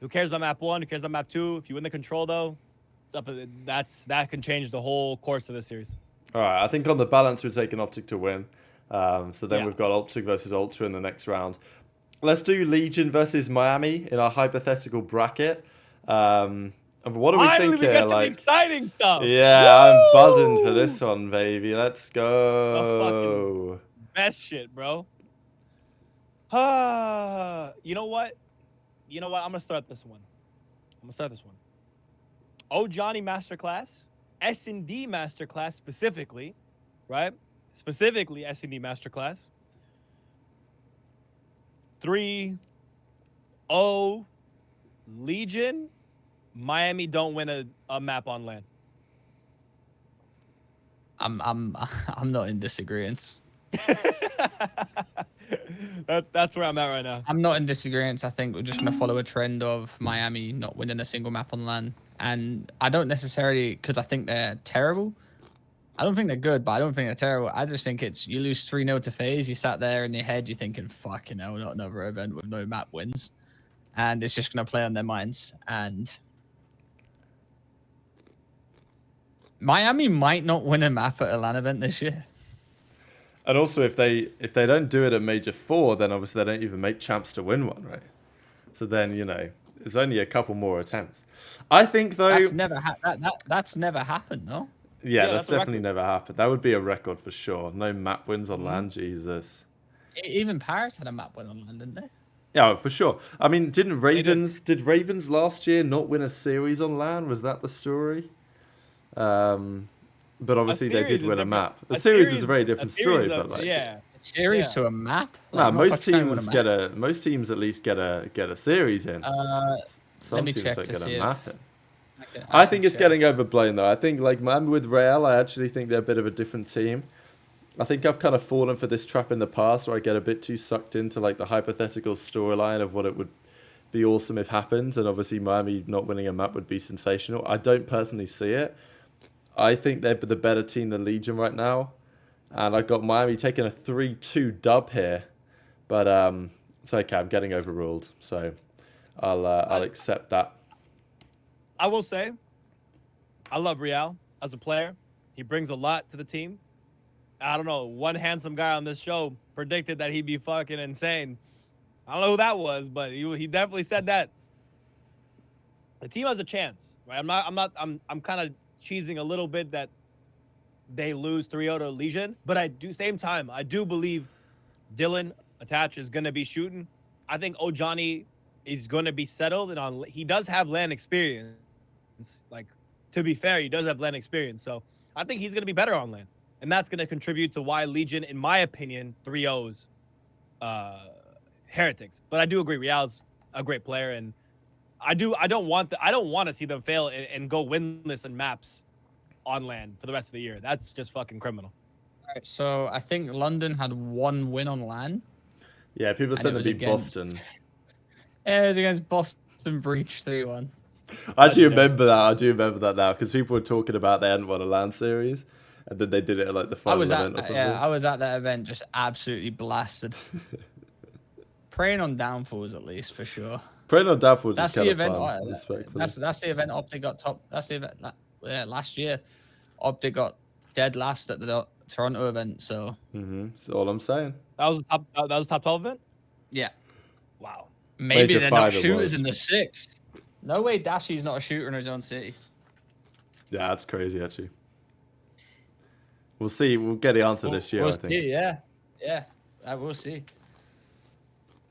S2: Who cares about map 1? Who cares about map 2? If you win the control, though, it's up. That can change the whole course of this series.
S1: All right, I think on the balance, we're taking OpTic to win. So then we've got OpTic versus Ultra in the next round. Let's do Legion versus Miami in our hypothetical bracket. What do we think
S2: we
S1: here?
S2: Get to the exciting stuff.
S1: Yeah,
S2: Woo!
S1: I'm buzzing for this one, baby. Let's go.
S2: The fucking best shit, bro. You know what? I'm gonna start this one. Oh, Johnny Masterclass, S&D Masterclass specifically, right? Specifically S&D Masterclass. 3-0 Legion. Miami don't win a map on land.
S3: I'm not in disagreement.
S2: That's where I'm at right now.
S3: I'm not in disagreement. I think we're just going to follow a trend of Miami not winning a single map on LAN. And I don't necessarily, because I think they're terrible. I don't think they're good, but I don't think they're terrible. I just think it's, you lose 3-0 to FaZe, you sat there in your head, you're thinking, fucking hell, not another event with no map wins. And it's just going to play on their minds. And Miami might not win a map at a LAN event this year.
S1: And also, if they don't do it at Major 4, then obviously they don't even make champs to win one, right? So then, there's only a couple more attempts. I think, though...
S3: That's never happened, though.
S1: Yeah, that's definitely never happened. That would be a record for sure. No map wins on LAN, Jesus.
S3: Even Paris had a map win on LAN, didn't they?
S1: Yeah, for sure. I mean, did Ravens last year not win a series on LAN? Was that the story? But obviously they did win a map. A series is a very different story, but like
S3: a series to a map.
S1: Like, most teams at least get a series in. Some teams don't get a map in. I think it's getting overblown though. I think like Miami with Real, I actually think they're a bit of a different team. I think I've kind of fallen for this trap in the past where I get a bit too sucked into like the hypothetical storyline of what it would be awesome if happened, and obviously Miami not winning a map would be sensational. I don't personally see it. I think they're the better team than Legion right now, and I got Miami taking a 3-2 dub here, but it's okay. I'm getting overruled, so I'll accept that.
S2: I will say, I love Real as a player. He brings a lot to the team. I don't know. One handsome guy on this show predicted that he'd be fucking insane. I don't know who that was, but he definitely said that. The team has a chance, right? I'm kind of cheesing a little bit that they lose 3-0 to Legion, but same time, I do believe Dylan Attach is going to be shooting. I think Ojani is going to be settled, and he does have LAN experience. Like, to be fair, he does have LAN experience, so I think he's going to be better on LAN, and that's going to contribute to why Legion, in my opinion, 3-0s Heretics. But I do agree, Real's a great player, and I don't want to see them fail and go winless in maps on LAN for the rest of the year. That's just fucking criminal.
S3: All right, so I think London had 1 win on LAN.
S1: Yeah, people said it'd be Boston.
S3: Yeah, it was against Boston Breach 3-1.
S1: I do remember that. I do remember that now because people were talking about they hadn't won a LAN series, and then they did it at like the final event or something.
S3: Yeah, I was at that event, just absolutely blasted. Preying on downfalls at least for sure.
S1: Preying on downfalls.
S3: That's
S1: is
S3: the event. That's the event. OpTic got top. That's the event. Last year, OpTic got dead last at the Toronto event. So.
S1: That's all I'm saying.
S2: That was top 12 event.
S3: Yeah.
S2: Wow.
S3: Maybe
S1: Major
S3: they're not
S1: 5 it
S3: shooters
S1: was.
S3: in the 6. No way Dashy's not a shooter in his own city.
S1: Yeah, that's crazy actually. We'll see. We'll get the answer this year, I think.
S3: See, yeah. We'll see.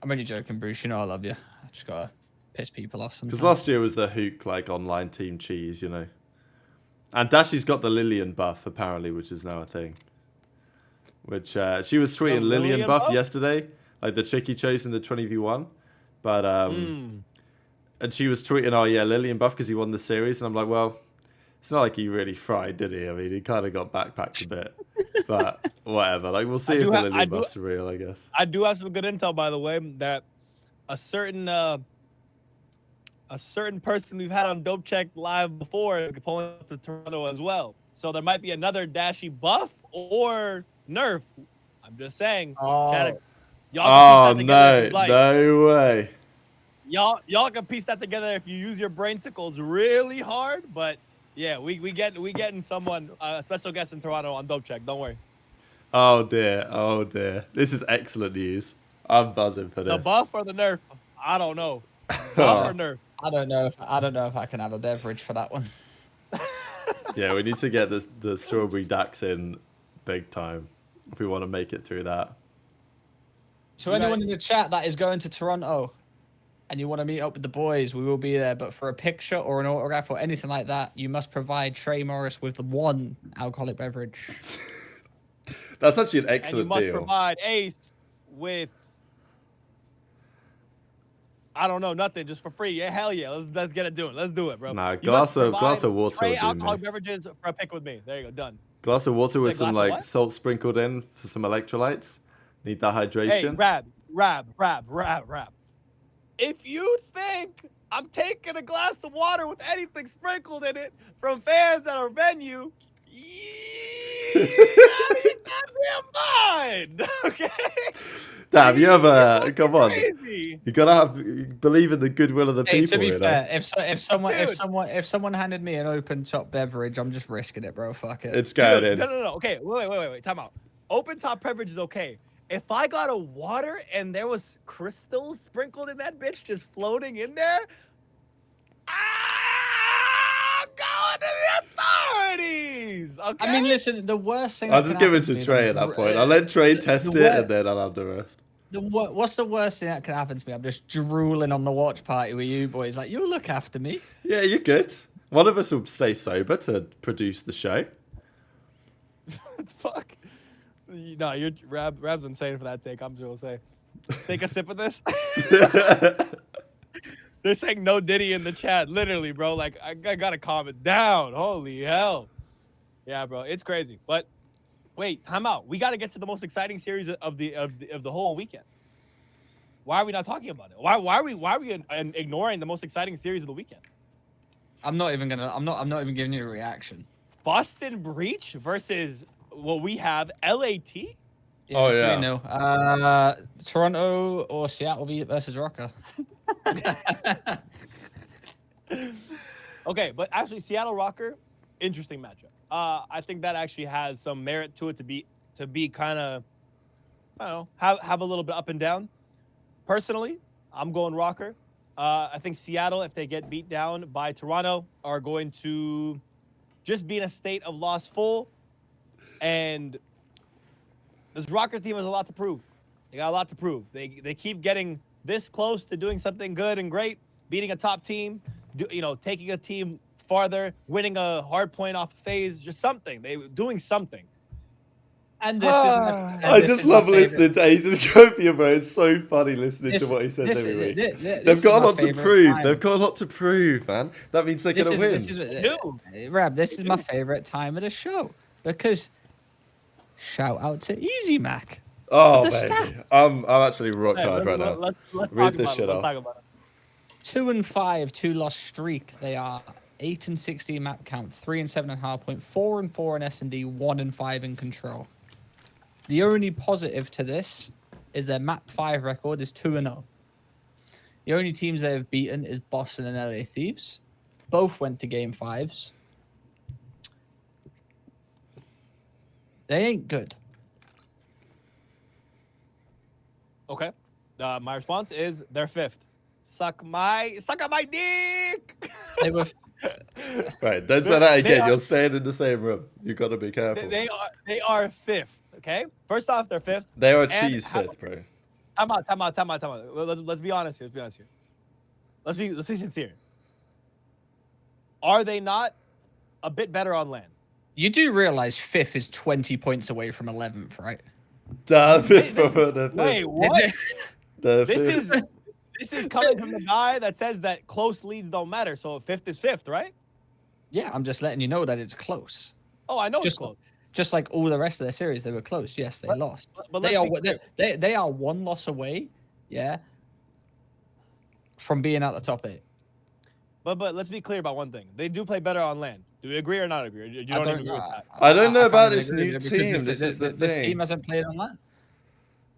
S3: I'm only joking, Bruce. You know I love you. I just gotta piss people off sometimes.
S1: Because last year was the Hook like online team cheese, you know. And Dashy's got the Lillian buff apparently, which is now a thing. Which she was tweeting Lillian buff yesterday, like the chick he chose in the 20v1. But and she was tweeting, oh yeah, Lillian buff because he won the series, and I'm like, well, it's not like he really fried, did he? I mean, he kind of got backpacked a bit, but whatever. Like we'll see if the Lillian buff's real, I guess.
S2: I do have some good intel, by the way, that a certain person we've had on Dope Check live before is pulling up to Toronto as well. So there might be another Dashy buff or nerf. I'm just saying.
S3: Oh,
S1: Oh no, no way.
S2: Y'all can piece that together if you use your brain sickles really hard. But yeah, we getting someone a special guest in Toronto on Dope Check. Don't worry.
S1: Oh dear. This is excellent news. I'm buzzing for this.
S2: The buff or the nerf? I don't know. Buff or nerf?
S3: I don't know if I can have a beverage for that one.
S1: Yeah, we need to get the strawberry Dax in big time if we want to make it through that.
S3: To anyone in the chat that is going to Toronto and you want to meet up with the boys, we will be there. But for a picture or an autograph or anything like that, you must provide Trey Morris with 1 alcoholic beverage.
S1: That's actually an excellent deal.
S2: And you must provide Ace with, I don't know, nothing, just for free. Yeah, hell yeah. Let's get it doing. Let's do it, bro.
S1: Nah, glass of water
S2: Trey
S1: will do
S2: alcoholic
S1: me.
S2: beverages for a pick with me. There you go, done.
S1: Glass of water with some like
S2: what?
S1: salt sprinkled in for some electrolytes. Need that hydration.
S2: Hey, Rab. If you think I'm taking a glass of water with anything sprinkled in it from fans at our venue, goddamn mind, okay?
S3: Damn,
S1: you have a come on.
S2: Crazy.
S1: You gotta believe in the goodwill of the people.
S3: To be fair,
S1: know?
S3: if someone handed me an open top beverage, I'm just risking it, bro. Fuck it.
S1: It's going in.
S2: No. Okay, wait. Time out. Open top beverage is okay. If I got a water and there was crystals sprinkled in that bitch just floating in there, I'm going to the authorities. Okay.
S3: I mean, listen, the worst thing.
S1: I'll just give it to Trey at that point. I'll let Trey test it and then I'll have the rest.
S3: What's the worst thing that can happen to me? I'm just drooling on the watch party with you boys. Like, you'll look after me.
S1: Yeah, you're good. One of us will stay sober to produce the show.
S2: Fuck. No, Rab's insane for that take. I'm just gonna say, take a sip of this. They're saying no Diddy in the chat, literally, bro. Like I gotta calm it down. Holy hell, yeah, bro, it's crazy. But wait, time out. We gotta get to the most exciting series of the whole weekend. Why are we not talking about it? Why are we ignoring the most exciting series of the weekend?
S3: I'm not even giving you a reaction.
S2: Boston Breach versus what we have, LAT.
S3: Yeah,
S1: oh yeah.
S3: No. Toronto or Seattle versus Rocker.
S2: Okay, but actually, Seattle Rocker, interesting matchup. I think that actually has some merit to it to be kind of, I don't know, have a little bit up and down. Personally, I'm going Rocker. I think Seattle, if they get beat down by Toronto, are going to just be in a state of loss full. And this Rocker team has a lot to prove. They got a lot to prove. They keep getting this close to doing something good and great, beating a top team, taking a team farther, winning a hard point off of FaZe, just something. They doing something.
S3: And this is my, and
S1: I
S3: this
S1: just
S3: is my
S1: love
S3: favorite.
S1: listening to Aces Copia, bro. It's so funny listening to what he says every week. They've got a lot to prove. They've got a lot to prove, man. That means they're going to win.
S3: Rab, this is my favorite time of the show because shout out to Easy Mac.
S1: Oh, baby. I'm actually rock hard right now.
S2: Let's
S1: Read this shit off.
S2: Let's talk about it.
S3: 2-5, 2-loss streak. They are 8-16 map count, 3-7.5 point, 4-4 in S&D, 1-5 in control. The only positive to this is their map 5 record is 2-0. The only teams they have beaten is Boston and LA Thieves. Both went to game 5s. They ain't good.
S2: Okay. My response is they're 5th. Suck on my dick.
S3: They were
S1: Right, don't say that again. You're staying in the same room. You got to be careful.
S2: They are 5th. Okay. First off, they're 5th.
S1: They are cheese 5th, bro.
S2: Time out. Let's be honest here. Let's be sincere. Are they not a bit better on land?
S3: You do realize 5th is 20 points away from 11th, right?
S2: Wait, what? This is coming from the guy that says that close leads don't matter. So 5th is 5th, right?
S3: Yeah, I'm just letting you know that it's close.
S2: Oh, I know it's close.
S3: Just like all the rest of their series, they were close. Yes, they lost.
S2: But
S3: they are one loss away, yeah, from being out the top 8.
S2: But let's be clear about one thing. They do play better on land. Do we agree or not agree? You don't agree with that?
S1: I don't know about this new team. This is the thing.
S3: This team hasn't played on land.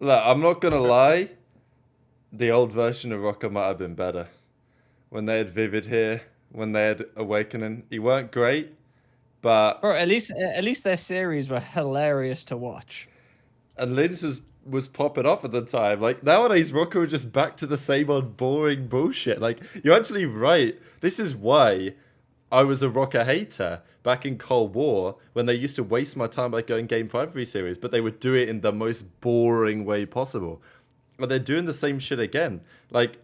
S1: Look, I'm not going to lie. The old version of Rocker might have been better. When they had Vivid here, when they had Awakening, he weren't great, but...
S3: Bro, at least their series were hilarious to watch.
S1: And Linz was popping off at the time. Like, nowadays, Rocker are just back to the same old boring bullshit. Like, you're actually right. This is why I was a Rocker hater back in Cold War, when they used to waste my time by going Game 5 series, but they would do it in the most boring way possible. And they're doing the same shit again. Like,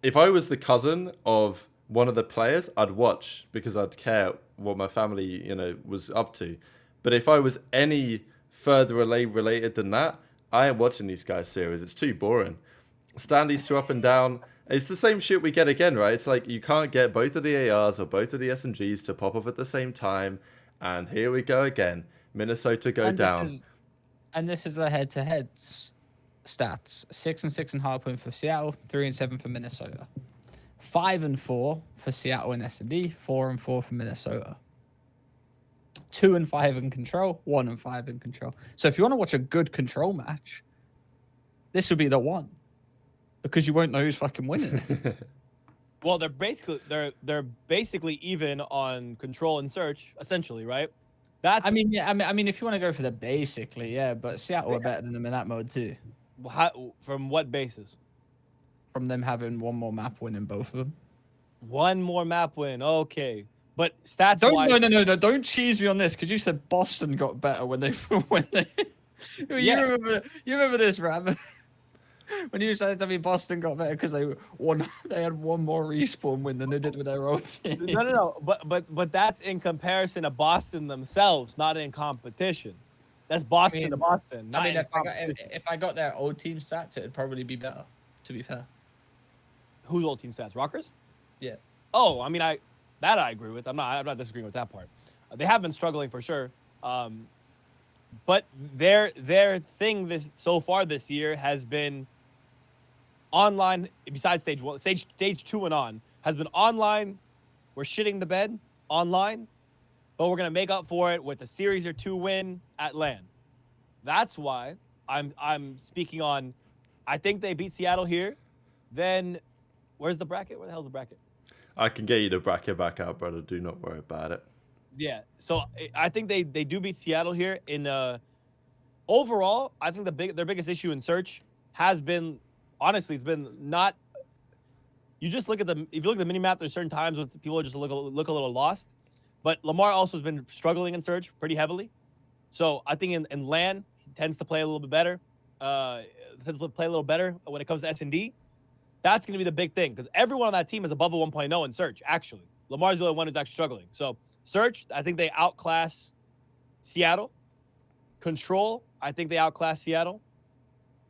S1: if I was the cousin of one of the players, I'd watch because I'd care what my family, was up to. But if I was any further related than that, I ain't watching these guys' series. It's too boring. Standy's too up and down. It's the same shit we get again, right? It's like you can't get both of the ARs or both of the SMGs to pop off at the same time. And here we go again. Minnesota go down.
S3: This is the head-to-heads stats. 6 and 6.5 point for Seattle, 3 and 7 for Minnesota. 5 and 4 for Seattle and S&D, 4 and 4 for Minnesota. 2 and 5 in control, 1 and 5 in control. So if you want to watch a good control match, this would be the one, because you won't know who's fucking winning it.
S2: Well, they're basically even on control and search, essentially, right?
S3: I mean, if you want to go for the basically, yeah, but Seattle are better than them in that mode too.
S2: From what basis?
S3: From them having one more map win in both of them.
S2: One more map win, okay. But stats.
S3: No, don't cheese me on this, because you said Boston got better when they. You remember this, Ram? When you said to me Boston got better because they had one more respawn win than they did with their own team.
S2: No. But that's in comparison to Boston themselves, not in competition. That's Boston to Boston.
S3: If I got their old team stats, it'd probably be better. To be fair.
S2: Whose old team stats? Rockers?
S3: Yeah.
S2: Oh, I mean, I agree with. I'm not disagreeing with that part. They have been struggling for sure. But their thing so far this year has been online. Besides stage 1, stage 2 and on has been online. We're shitting the bed online, but we're gonna make up for it with a series or 2 win at LAN. That's why I'm speaking on. I think they beat Seattle here. Then, where's the bracket? Where the hell's the bracket?
S1: I can get you the bracket back out, brother. Do not worry about it.
S2: Yeah. So I think they do beat Seattle here. Overall, I think their biggest issue in search has been, honestly, it's been not. you just look at the if you look at the mini map, there's certain times when people just look a little lost. But Lamar also has been struggling in Surge pretty heavily. So I think in LAN, he tends to play a little bit better. Tends to play a little better when it comes to S&D. That's going to be the big thing because everyone on that team is above a 1.0 in Surge, actually. Lamar's the only one who's actually struggling. So Surge, I think they outclass Seattle. Control, I think they outclass Seattle.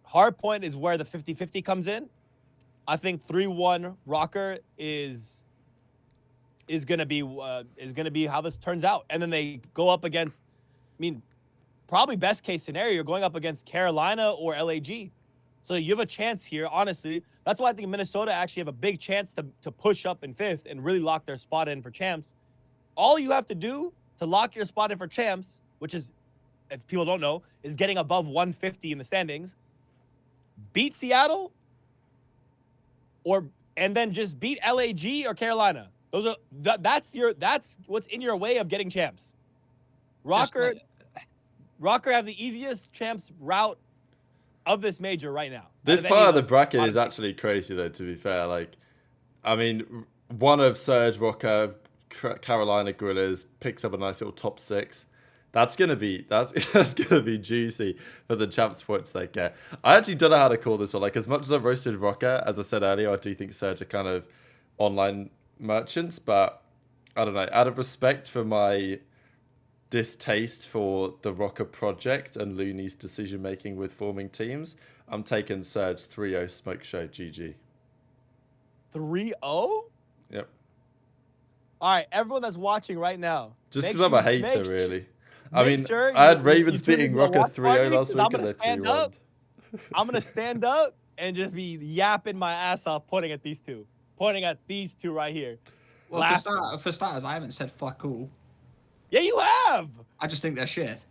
S2: Hardpoint is where the 50-50 comes in. I think 3-1 Rocker is gonna be how this turns out. And then they go up against, I mean, probably best case scenario, you're going up against Carolina or LAG. So you have a chance here, honestly. That's why I think Minnesota actually have a big chance to push up in 5th and really lock their spot in for champs. All you have to do to lock your spot in for champs, which is, if people don't know, is getting above 150 in the standings, beat Seattle, and then just beat LAG or Carolina. That's what's in your way of getting champs. Rocker have the easiest champs route of this major right now.
S1: This part of the bracket is actually crazy, though, to be fair. Like, I mean, one of Surge, Rocker, Carolina, Gorillas picks up a nice little top 6. That's gonna be juicy for the champs points they get. I actually don't know how to call this one. Like, as much as I've roasted Rocker, as I said earlier, I do think Surge are kind of online merchants, but I don't know. Out of respect for my distaste for the Rocker project and Looney's decision making with forming teams, I'm taking Surge 3-0 smoke show GG.
S2: 3-0?
S1: Yep.
S2: All right, everyone that's watching right now.
S1: Just because I'm a hater, really. I mean,
S2: sure
S1: I had Ravens beating Rocker 3-0 last week, and they're 3-1.
S2: I'm gonna stand up and just be yapping my ass off, pointing at these two right here.
S3: Well, for starters, I haven't said fuck all.
S2: Yeah, you have.
S3: I just think they're shit.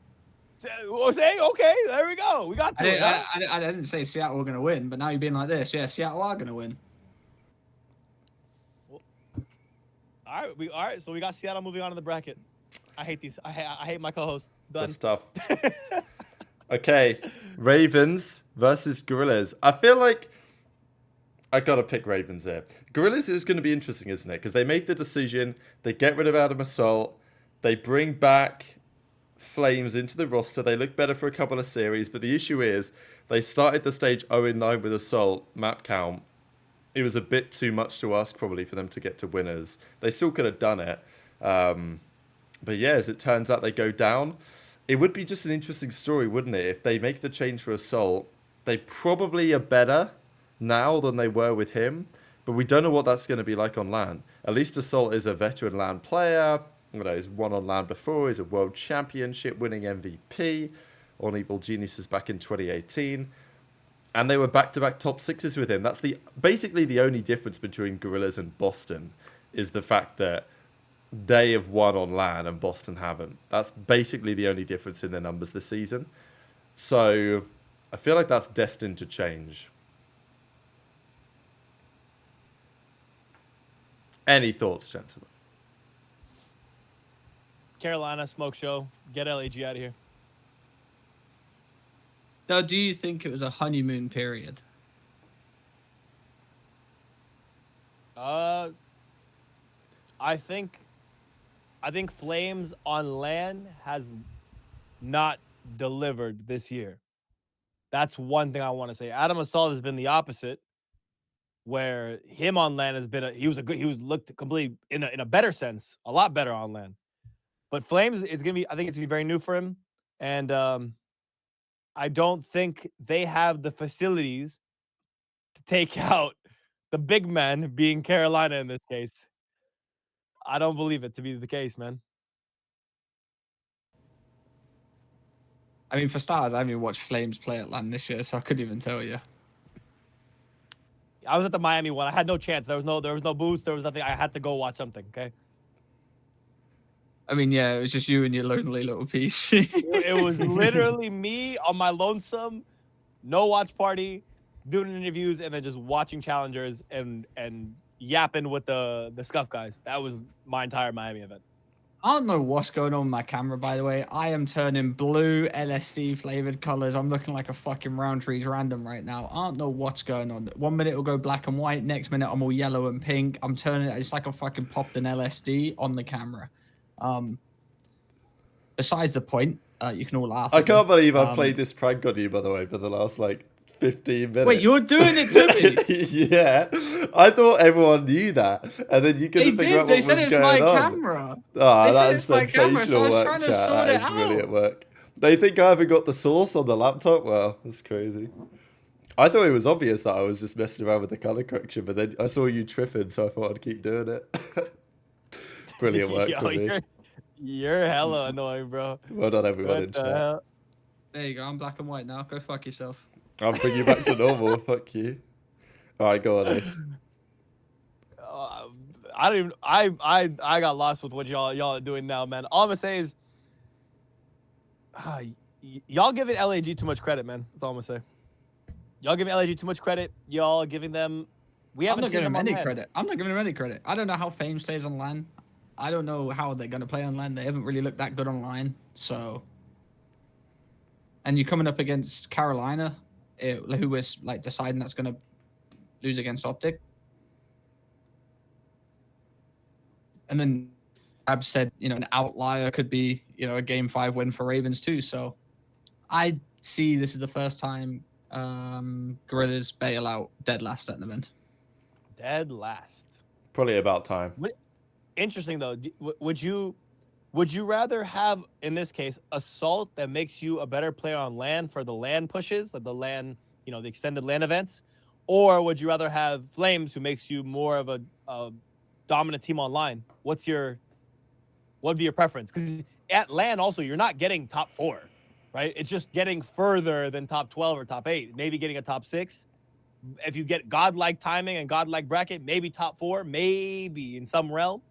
S2: Saying okay, there we go. We got to it.
S3: I didn't say Seattle were going to win, but now you're being like this. Yeah, Seattle are going to win.
S2: All right. So we got Seattle moving on to the bracket. I hate these. I hate my co-host. Done.
S1: Good stuff. Okay, Ravens versus Gorillas. I feel like I gotta pick Ravens here. Gorillas is going to be interesting, isn't it? Because they make the decision. They get rid of Adam Assault. They bring back Flames into the roster. They look better for a couple of series, but the issue is they started the stage 0-9 with Assault map count. It was a bit too much to ask probably for them to get to winners. They still could have done it. But yeah, as it turns out, they go down. It would be just an interesting story, wouldn't it? If they make the change for Assault, they probably are better now than they were with him. But we don't know what that's going to be like on LAN. At least Assault is a veteran LAN player. You know, he's won on LAN before. He's a world championship winning MVP on Evil Geniuses back in 2018. And they were back-to-back top 6s with him. That's basically the only difference between Gorillas and Boston is the fact that they have won on LAN and Boston haven't. That's basically the only difference in their numbers this season. So I feel like that's destined to change. Any thoughts, gentlemen?
S2: Carolina smoke show. Get LAG out of here.
S3: Now, do you think it was a honeymoon period?
S2: I think Flames on LAN has not delivered this year. That's one thing I want to say. Adam Assault has been the opposite, where him on LAN has been he was looked completely in a better sense, a lot better on LAN. But Flames, I think it's gonna be very new for him, and I don't think they have the facilities to take out the big man, being Carolina in this case. I don't believe it to be the case, man.
S3: I mean, for starters, I haven't even watched Flames play at LAN this year, so I couldn't even tell you.
S2: I was at the Miami one. I had no chance. There was no booth. There was nothing. I had to go watch something. Okay.
S3: I mean, yeah, it was just you and your lonely little piece.
S2: It was literally me on my lonesome, no watch party, doing interviews, and then just watching challengers and yapping with the scuff guys. That was my entire Miami event.
S3: I don't know what's going on with my camera, by the way. I am turning blue LSD flavored colors. I'm looking like a fucking Roundtree's random right now. I don't know what's going on. 1 minute it'll go black and white. Next minute I'm all yellow and pink. I'm turning it. It's like I fucking popped an LSD on the camera. Besides the point, you can all laugh.
S1: I can't believe I played this prank on you, by the way, for the last, 15 minutes.
S3: Wait, you're doing it to me?
S1: Yeah. I thought everyone knew that. And then you couldn't figure out what was going on.
S3: They said it's my camera.
S1: Oh, that's sensational
S3: camera, so I was
S1: work,
S3: trying to
S1: chat.
S3: sort
S1: That
S3: it
S1: is brilliant
S3: out.
S1: work. They think I haven't got the source on the laptop? Well, that's crazy. I thought it was obvious that I was just messing around with the color correction, but then I saw you tripping, so I thought I'd keep doing it. Brilliant work
S2: Yo,
S1: for me.
S2: You're hella annoying, bro.
S1: Well done, everyone in
S2: What the
S1: chat.
S2: hell?
S3: There you go. I'm black and white now. Go fuck yourself.
S1: I'll bring you back to normal. Fuck you. All right, go on, Ace.
S2: I don't even. I got lost with what y'all are doing now, man. All I'm gonna say is, y'all giving LAG too much credit, man. That's all I'm gonna say. Y'all giving LAG too much credit. Y'all giving them. We haven't seen them
S3: any
S2: on
S3: credit. I'm not giving them any credit. I don't know how FaZe plays on LAN. I don't know how they're gonna play on LAN. They haven't really looked that good online. So, and you're coming up against Carolina, who is like deciding that's gonna lose against OpTic. And then Ab said, an outlier could be, a Game 5 win for Ravens too. So I see this is the first time Gorillas bail out dead last at an event.
S2: Dead last.
S1: Probably about time.
S2: Interesting though. Would you rather have, in this case, Assault that makes you a better player on LAN for the LAN pushes, like the LAN, the extended LAN events, or would you rather have Flames who makes you more of a dominant team online? What would be your preference? Because at LAN also you're not getting top 4, right? It's just getting further than top 12 or top 8, maybe getting a top 6. If you get godlike timing and godlike bracket, maybe top 4, maybe in some realm.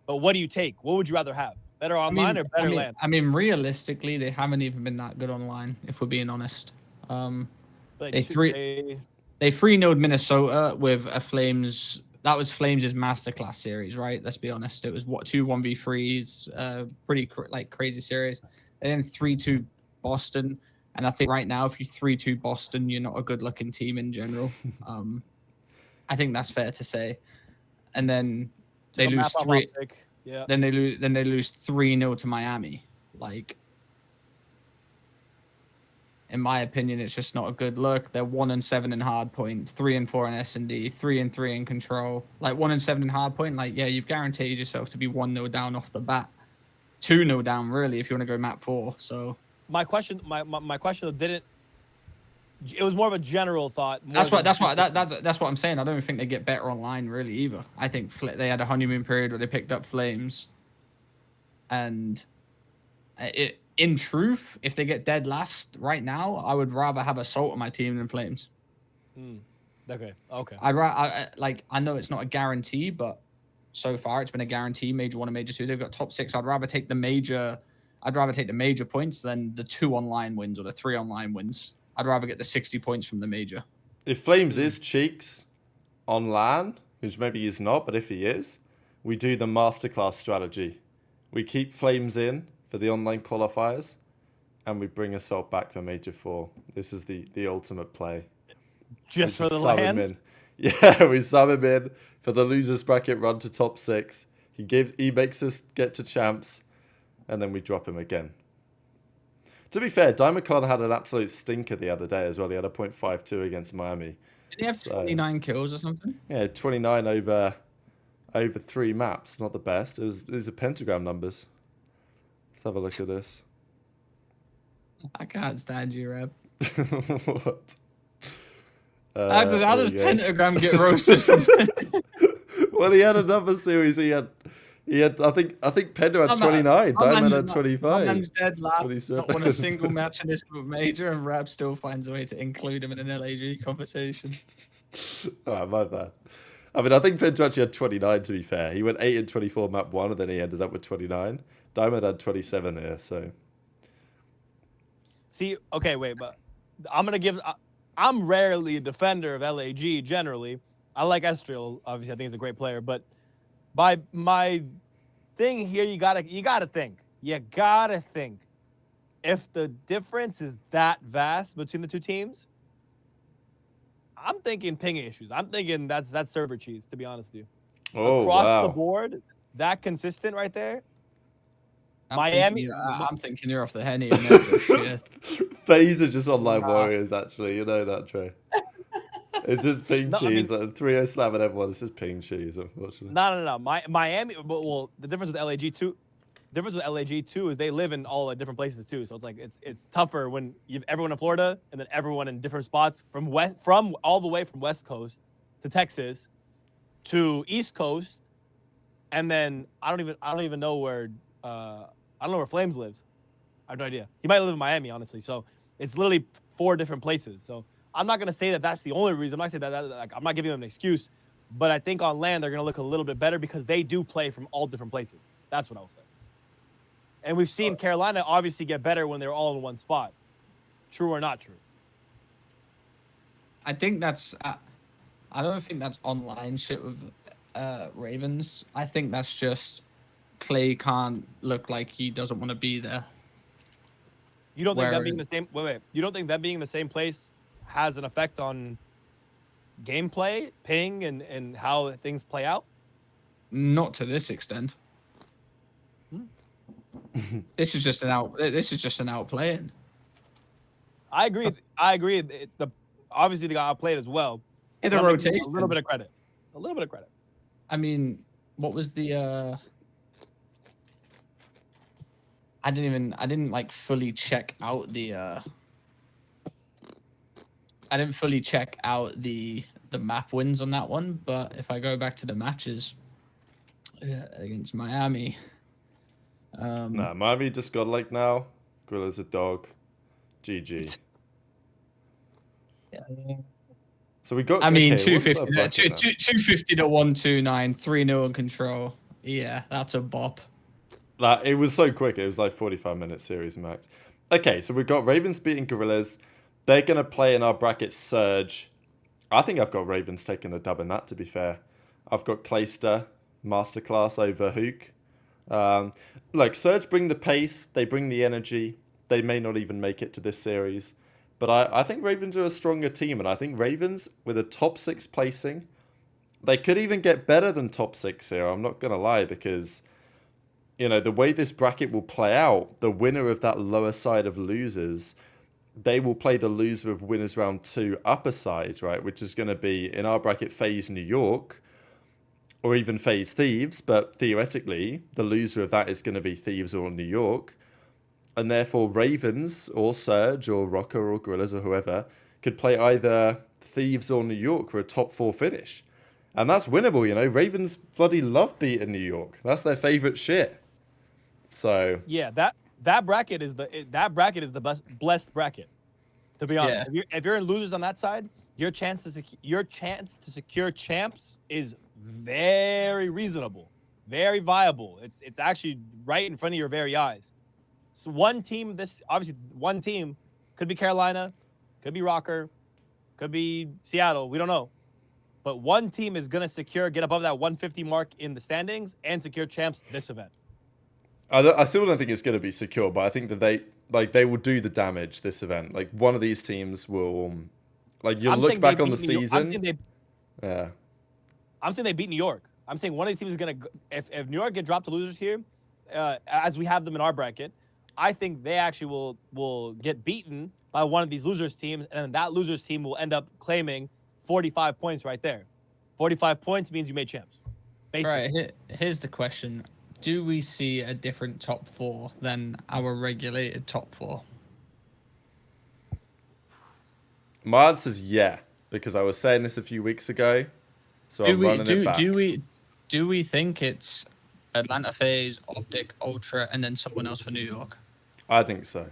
S2: But what do you take? What would you rather have? Better online or better LAN?
S3: I mean, realistically, they haven't even been that good online, if we're being honest. They 3-0'd Minnesota with a Flames. That was Flames' masterclass series, right? Let's be honest. It was 2 1v3s, pretty crazy series. And then 3-2 Boston. And I think right now, if you 3-2 Boston, you're not a good-looking team in general. I think that's fair to say. And then they lose 3.
S2: Yeah.
S3: Then they lose 3-0 to Miami. In my opinion, it's just not a good look. They're 1-7 in hardpoint, 3-4 in S&D, 3-3 in control. 1-7 in hardpoint. You've guaranteed yourself to be 1-0 down off the bat, 2-0 down really if you want to go map 4. So
S2: my question didn't. It was more of a general thought.
S3: That's what I'm saying. I don't think they get better online really either. I think they had a honeymoon period where they picked up Flames, and in truth, if they get dead last right now, I would rather have Assault on my team than Flames.
S2: Okay.
S3: I know it's not a guarantee, but so far it's been a guarantee. Major 1 and Major 2. They've got top 6. I'd rather take the major points than the 2 online wins or the 3 online wins. I'd rather get the 60 points from the major.
S1: If Flames is Cheeks on LAN, which maybe he's not, but if he is, we do the masterclass strategy. We keep Flames in for the online qualifiers, and we bring Assault back for Major 4. This is the ultimate play.
S2: Just for the LANs?
S1: Yeah, we sub him in for the losers bracket run to top 6. He makes us get to champs, and then we drop him again. To be fair, Dimacon had an absolute stinker the other day as well. He had a .52 against Miami.
S3: Did he have 29 kills or something?
S1: Yeah, 29 over 3 maps. Not the best. These are pentagram numbers. Let's have a look at this.
S3: I can't stand you, Reb.
S1: What?
S3: How does pentagram get roasted?
S1: Well, he had another series. He had. I think Pendo had 29. Diamond had 25.
S3: My man's dead last.
S1: 27.
S3: Not won a single match in this major, and Rab still finds a way to include him in an LAG conversation.
S1: Oh, my bad. I mean, I think Pendo actually had 29, to be fair. He went 8 in 24 map 1, and then he ended up with 29. Diamond had 27 here, so.
S2: See, okay, wait, but I'm rarely a defender of LAG generally. I like Estriel, obviously. I think he's a great player, but by my thing here you gotta think. You gotta think. If the difference is that vast between the two teams, I'm thinking ping issues. I'm thinking that's server cheese, to be honest with you.
S1: Oh,
S2: Across the
S1: wow.
S2: board, that consistent right there.
S3: I'm
S2: Miami.
S3: thinking you're off the henny and they're just shit.
S1: FaZe are just online
S2: Nah.
S1: warriors, actually. You know that, Trey. It's just ping
S2: No, I mean-
S1: cheese. 3-0 slamming everyone. It's just ping cheese, unfortunately.
S2: No. Miami. Well, the difference with LAG too. Difference with LAG too is they live in all different places too. So it's like it's tougher when you have everyone in Florida and then everyone in different spots from all the way from West Coast to Texas to East Coast, and then I don't even know where I don't know where Flames lives. I have no idea. He might live in Miami, honestly. So it's literally 4 different places. So I'm not gonna say that that's the only reason. I'm not saying that like, I'm not giving them an excuse, but I think on land they're gonna look a little bit better because they do play from all different places. That's what I will say. And we've seen Carolina obviously get better when they're all in one spot. True or not true?
S3: I think that's. I don't think that's online shit with Ravens. I think that's just Clay can't look like he doesn't want to be there.
S2: You don't think them being the same? Wait. You don't think them being in the same place has an effect on gameplay, ping, and how things play out?
S3: Not to this extent. This is just an outplaying.
S2: I agree. Obviously they got outplayed as well.
S3: In the rotation.
S2: A little bit of credit.
S3: I mean, what was the I didn't like fully check out the I didn't fully check out the map wins on that one, but if I go back to the matches against Miami,
S1: Nah, Miami just got like now. Gorilla's a dog. GG.
S3: yeah.
S1: So we got.
S3: I mean,
S1: okay, what's our
S3: 250,
S1: bracket now?
S3: 250 to 129, 3-0 in control. Yeah, that's a bop.
S1: It was so quick. It was like 45-minute series max. Okay, so we've got Ravens beating Gorillas. They're going to play in our bracket Surge. I think I've got Ravens taking the dub in that, to be fair. I've got Clayster, Masterclass over Hook. Look, Surge bring the pace. They bring the energy. They may not even make it to this series. But I think Ravens are a stronger team. And I think Ravens, with a top 6 placing, they could even get better than top 6 here. I'm not going to lie, because you know, the way this bracket will play out, the winner of that lower side of losers, they will play the loser of winners round 2 upper side, right? Which is going to be, in our bracket, FaZe New York, or even FaZe Thieves, but theoretically, the loser of that is going to be Thieves or New York. And therefore, Ravens, or Surge, or Rocker, or Gorillas, or whoever, could play either Thieves or New York for a top 4 finish. And that's winnable, you know. Ravens bloody love beating New York. That's their favourite shit. So
S2: yeah, that bracket is the best blessed bracket. To be honest, if you're in losers on that side, your chance to secure champs is very reasonable, very viable. It's actually right in front of your very eyes. So one team could be Carolina, could be Rocker, could be Seattle. We don't know. But one team is going to get above that 150 mark in the standings and secure champs this event.
S1: I still don't think it's going to be secure, but I think that they will do the damage this event. Like, one of these teams will, like, you'll look back on the season.
S2: I'm saying they beat New York. I'm saying one of these teams is going to, if New York get dropped to losers here, as we have them in our bracket, I think they actually will get beaten by one of these losers teams, and then that losers team will end up claiming 45 points right there. 45 points means you made champs. Basically.
S3: All right, here's the question. Do we see a different top 4 than our regulated top 4?
S1: My answer is yeah, because I was saying this a few weeks ago, so I'm running it back.
S3: Do we think it's Atlanta FaZe, OpTic, Ultra, and then someone else for New York?
S1: I think so.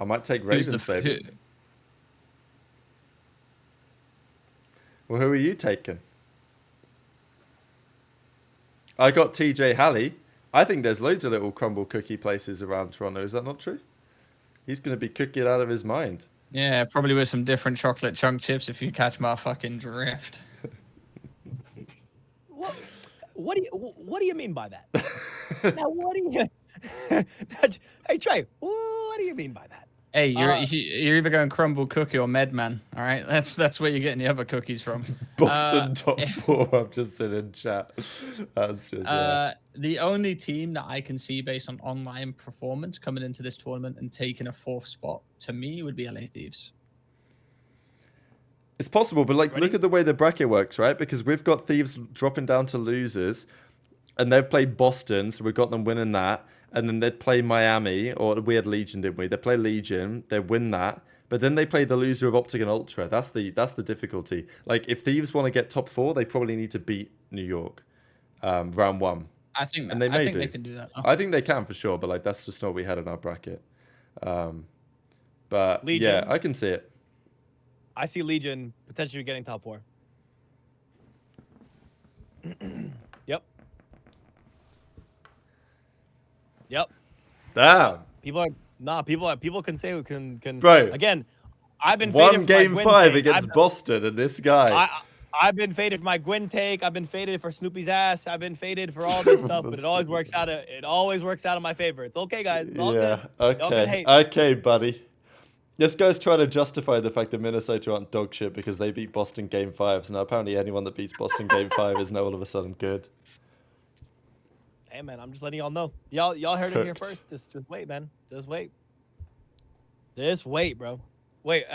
S1: I might take Ravens, baby. Well, who are you taking? I got TJ Halley. I think there's loads of little crumble cookie places around Toronto. Is that not true? He's going to be cooking out of his mind.
S3: Yeah, probably with some different chocolate chunk chips if you catch my fucking drift.
S2: What do you mean by that? Now, what do you? Hey Trey, what do you mean by that?
S3: Hey, you're either going crumble cookie or Medman. All right, that's where you're getting the other cookies from.
S1: Boston top 4. I'm just sitting in chat. That's just
S3: the only team that I can see based on online performance coming into this tournament and taking a 4th spot to me would be LA Thieves.
S1: It's possible, but like, look at the way the bracket works, right? Because we've got Thieves dropping down to losers, and they've played Boston, so we've got them winning that. And then they'd play Miami, or we had Legion, didn't we? They play Legion, they win that, but then they play the loser of OpTic and Ultra. That's the difficulty. Like, if Thieves want to get top 4, they probably need to beat New York, round 1.
S3: I think
S1: and they may do.
S3: They can do that. Oh.
S1: I think they can for sure, but like that's just not what we had in our bracket. But
S2: Legion.
S1: yeah, I can see it.
S2: I see Legion potentially getting top 4. Yep. Yep.
S1: Damn.
S2: People can say can.
S1: Bro.
S2: Again, I've been
S1: One
S2: faded
S1: game
S2: for my
S1: 5
S2: Gwyn
S1: against
S2: take.
S1: Boston, and this guy.
S2: I've been faded for my Gwyn take. I've been faded for Snoopy's ass. I've been faded for all this stuff, but it always works out. It always works out in my favor. It's okay, guys. It's all good. Y'all can hate.
S1: Okay, buddy. This guy's trying to justify the fact that Minnesota aren't dog shit because they beat Boston game 5. So now apparently anyone that beats Boston game 5 is now all of a sudden good.
S2: Hey man, I'm just letting y'all know. Y'all heard it here
S1: Cooked.
S2: first. Just wait, man. Just wait. Just wait, bro. Wait.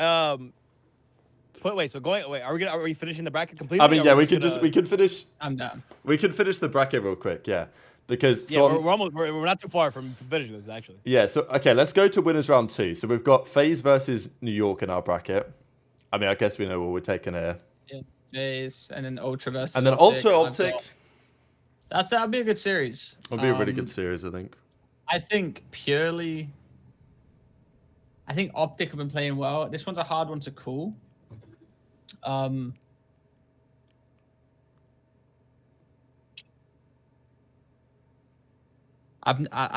S2: Wait. So are we finishing the bracket completely?
S1: I mean, yeah, we could finish.
S3: I'm done.
S1: We could finish the bracket real quick, yeah, because
S2: Yeah, we're not too far from finishing this actually.
S1: Yeah, so okay, let's go to winners round 2. So we've got FaZe versus New York in our bracket. I mean, I guess we know what we're taking here.
S3: Yeah, FaZe and then Ultra versus.
S1: And then
S3: OpTic.
S1: OpTic.
S3: That'll be a good series.
S1: It'll be a really good series, I think.
S3: I think OpTic have been playing well. This one's a hard one to call. I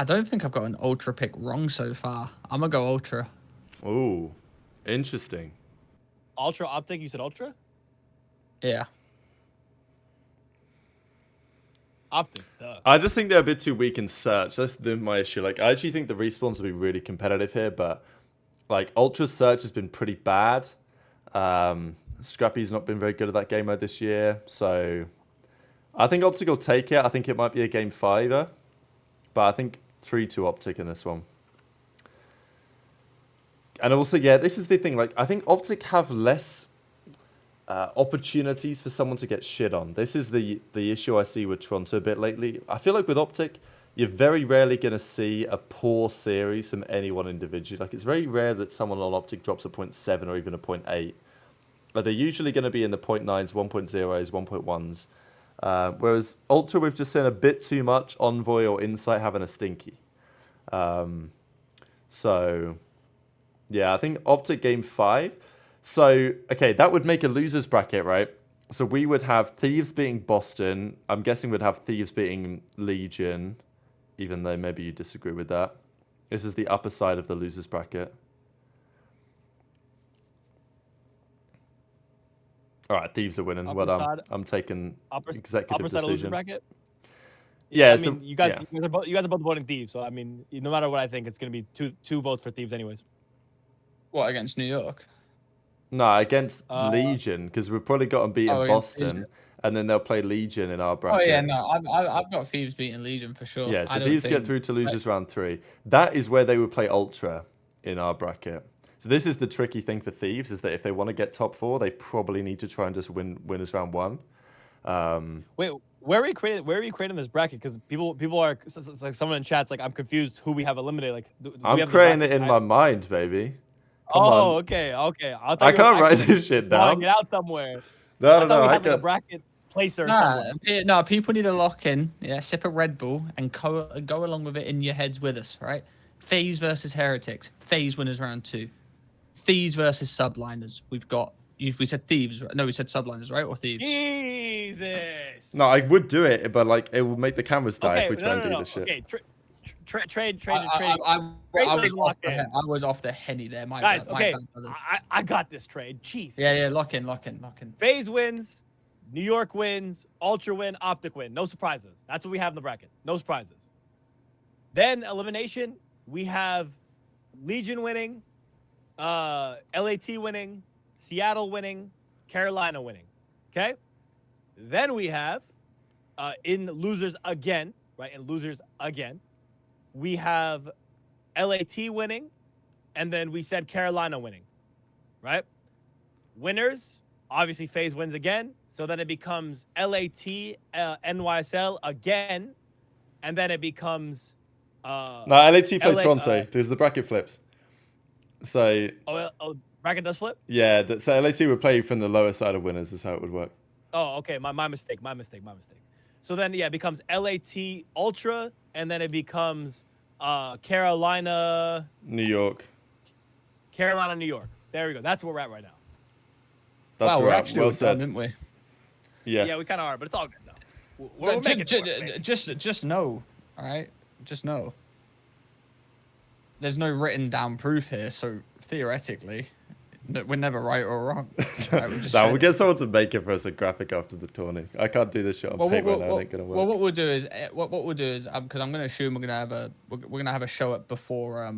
S3: don't think I've got an Ultra pick wrong so far. I'm gonna go Ultra.
S1: Ooh, interesting.
S2: Ultra OpTic. You said Ultra.
S3: Yeah.
S2: OpTic. Duh.
S1: I just think they're a bit too weak in search. That's my issue. Like, I actually think the respawns will be really competitive here, but like Ultra's search has been pretty bad. Scrappy's not been very good at that game mode this year, so I think OpTic will take it. I think it might be a game 5-er, but I think 3-2 OpTic in this one. And also, yeah, this is the thing. Like, I think OpTic have less opportunities for someone to get shit on. This is the issue I see with Toronto a bit lately. I feel like with OpTic, you're very rarely going to see a poor series from anyone individually. Like, it's very rare that someone on OpTic drops a 0.7 or even a 0.8. Like, they're usually going to be in the 0.9s, 1.0s, 1.1s. Whereas Ultra, we've just seen a bit too much Envoy or Insight having a stinky. So, yeah, I think OpTic game 5. So, okay, that would make a loser's bracket, right? So we would have Thieves beating Boston. I'm guessing we'd have Thieves beating Legion, even though maybe you disagree with that. This is the upper side of the loser's bracket. All right, Thieves are winning. Well, I'm taking executive decision.
S2: Bracket?
S1: Yeah,
S2: I mean, you guys are both voting Thieves, so I mean, no matter what I think, it's gonna be two votes for Thieves, anyways.
S3: What, against New York?
S1: No, against Legion, because we've probably got them beating Boston, and then they'll play Legion in our bracket.
S3: Oh yeah, no, I've got Thieves beating Legion for sure.
S1: Yeah, so Thieves get through to losers round 3. That is where they would play Ultra in our bracket. So this is the tricky thing for Thieves, is that if they want to get top 4, they probably need to try and just win winners round 1.
S2: Wait, where are you creating this bracket? Because people are, it's like someone in chat's like, I'm confused who we have eliminated. Like,
S1: I'm creating it in my mind, baby. Come on.
S2: Okay.
S1: I can't write this shit down.
S2: Get out somewhere.
S1: No.
S2: I got a bracket placer.
S3: No, people need to lock in. Yeah, sip a Red Bull and go along with it in your heads with us, right? FaZe versus Heretics. FaZe winners round 2. Thieves versus Subliners. We said Thieves. No, we said Subliners, right? Or Thieves?
S2: Jesus.
S1: No, I would do it, but like it will make the cameras die if we try and do this shit.
S2: Okay, trade.
S3: I was off the henny there.
S2: Guys, okay. I got this trade. Jeez.
S3: Yeah, lock in.
S2: FaZe wins. New York wins, Ultra win, OpTic win. No surprises. That's what we have in the bracket. No surprises. Then elimination, we have Legion winning, LAT winning, Seattle winning, Carolina winning. Okay? Then we have in losers again, right? In losers again, we have LAT winning, and then we said Carolina winning, right? Winners, obviously FaZe wins again, so then it becomes LAT, NYSL again, and then it becomes
S1: No, LAT play
S2: LA,
S1: Toronto because the bracket flips. So
S2: bracket does flip.
S1: yeah, so LAT would play from the lower side of winners. Is how it would work.
S2: Oh, okay. My mistake. So then, yeah, it becomes LAT Ultra, and then it becomes Carolina,
S1: New York.
S2: New York. There we go. That's where we're at right now.
S1: That's
S3: wow, we're
S1: right.
S3: actually
S1: Well
S3: all done,
S1: said.
S3: didn't we?
S1: Yeah.
S2: Yeah, we kind of are, but it's all good though. We're
S3: But
S2: making it work,
S3: just know, all right? Just know. There's no written down proof here, so theoretically, we're never right or wrong. Right, we just
S1: No,
S3: said
S1: we'll
S3: it.
S1: get someone to make it for us a graphic after the tourney. I can't do this shit on paper right now. It ain't gonna work.
S3: Well, what we'll do is because I'm gonna assume we're gonna have a show up before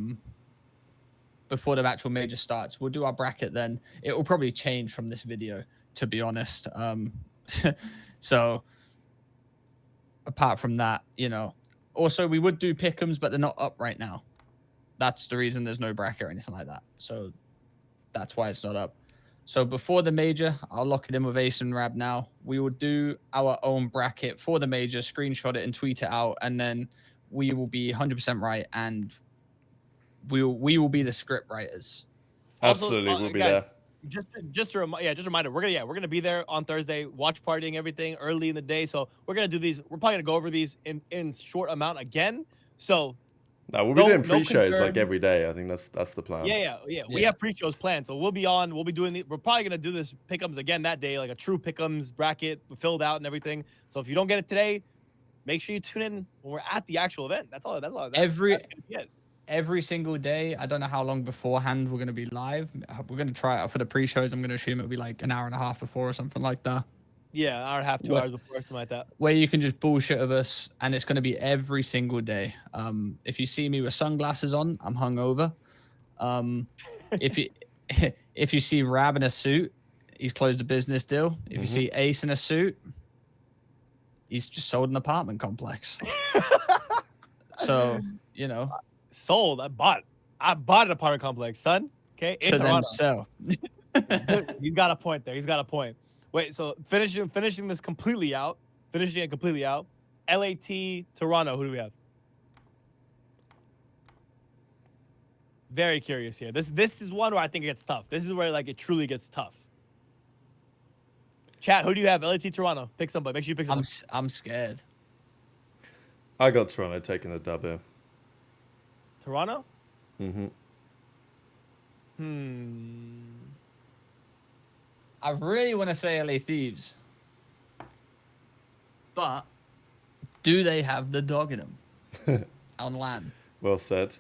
S3: the actual major starts. We'll do our bracket then. It will probably change from this video, to be honest. So apart from that, also we would do pick'ems, but they're not up right now. That's the reason there's no bracket or anything like that. So that's why it's not up. So before the major, I'll lock it in with Ace and Rab now. We will do our own bracket for the major, screenshot it and tweet it out, and then we will be 100% right, and we will be the script writers.
S1: Absolutely, we'll be there.
S2: Just a reminder. We're gonna be there on Thursday, watch partying everything early in the day. So we're gonna do these. We're probably gonna go over these in short amount again. So
S1: No, we'll be doing
S2: no
S1: pre-shows
S2: concern.
S1: like every day. I think that's the plan.
S2: Yeah. We have pre-shows planned, so we'll be on. We'll be doing. We're probably gonna do this pick'ems again that day, like a true pick'ems bracket filled out and everything. So if you don't get it today, make sure you tune in when we're at the actual event. That's all.
S3: Every single day. I don't know how long beforehand we're gonna be live. We're gonna try it out for the pre-shows. I'm gonna assume it'll be like an hour and a half before or something like that.
S2: Yeah, an hour and a half, 2 hours before, something like that.
S3: Where you can just bullshit with us, and it's going to be every single day. If you see me with sunglasses on, I'm hungover. If you see Rab in a suit, he's closed a business deal. If you see Ace in a suit, he's just sold an apartment complex. So
S2: Sold. I bought an apartment complex, son. Okay,
S3: to them sell.
S2: He's got a point there. He's got a point. Wait, so finishing this completely out. Finishing it completely out. LAT, Toronto. Who do we have? Very curious here. This is one where I think it gets tough. This is where it truly gets tough. Chat, who do you have? LAT, Toronto. Pick somebody. Make sure you pick somebody.
S3: I'm scared.
S1: I got Toronto taking the dub here.
S2: Toronto?
S3: I really want to say LA Thieves, but do they have the dog in them on land?
S1: Well said.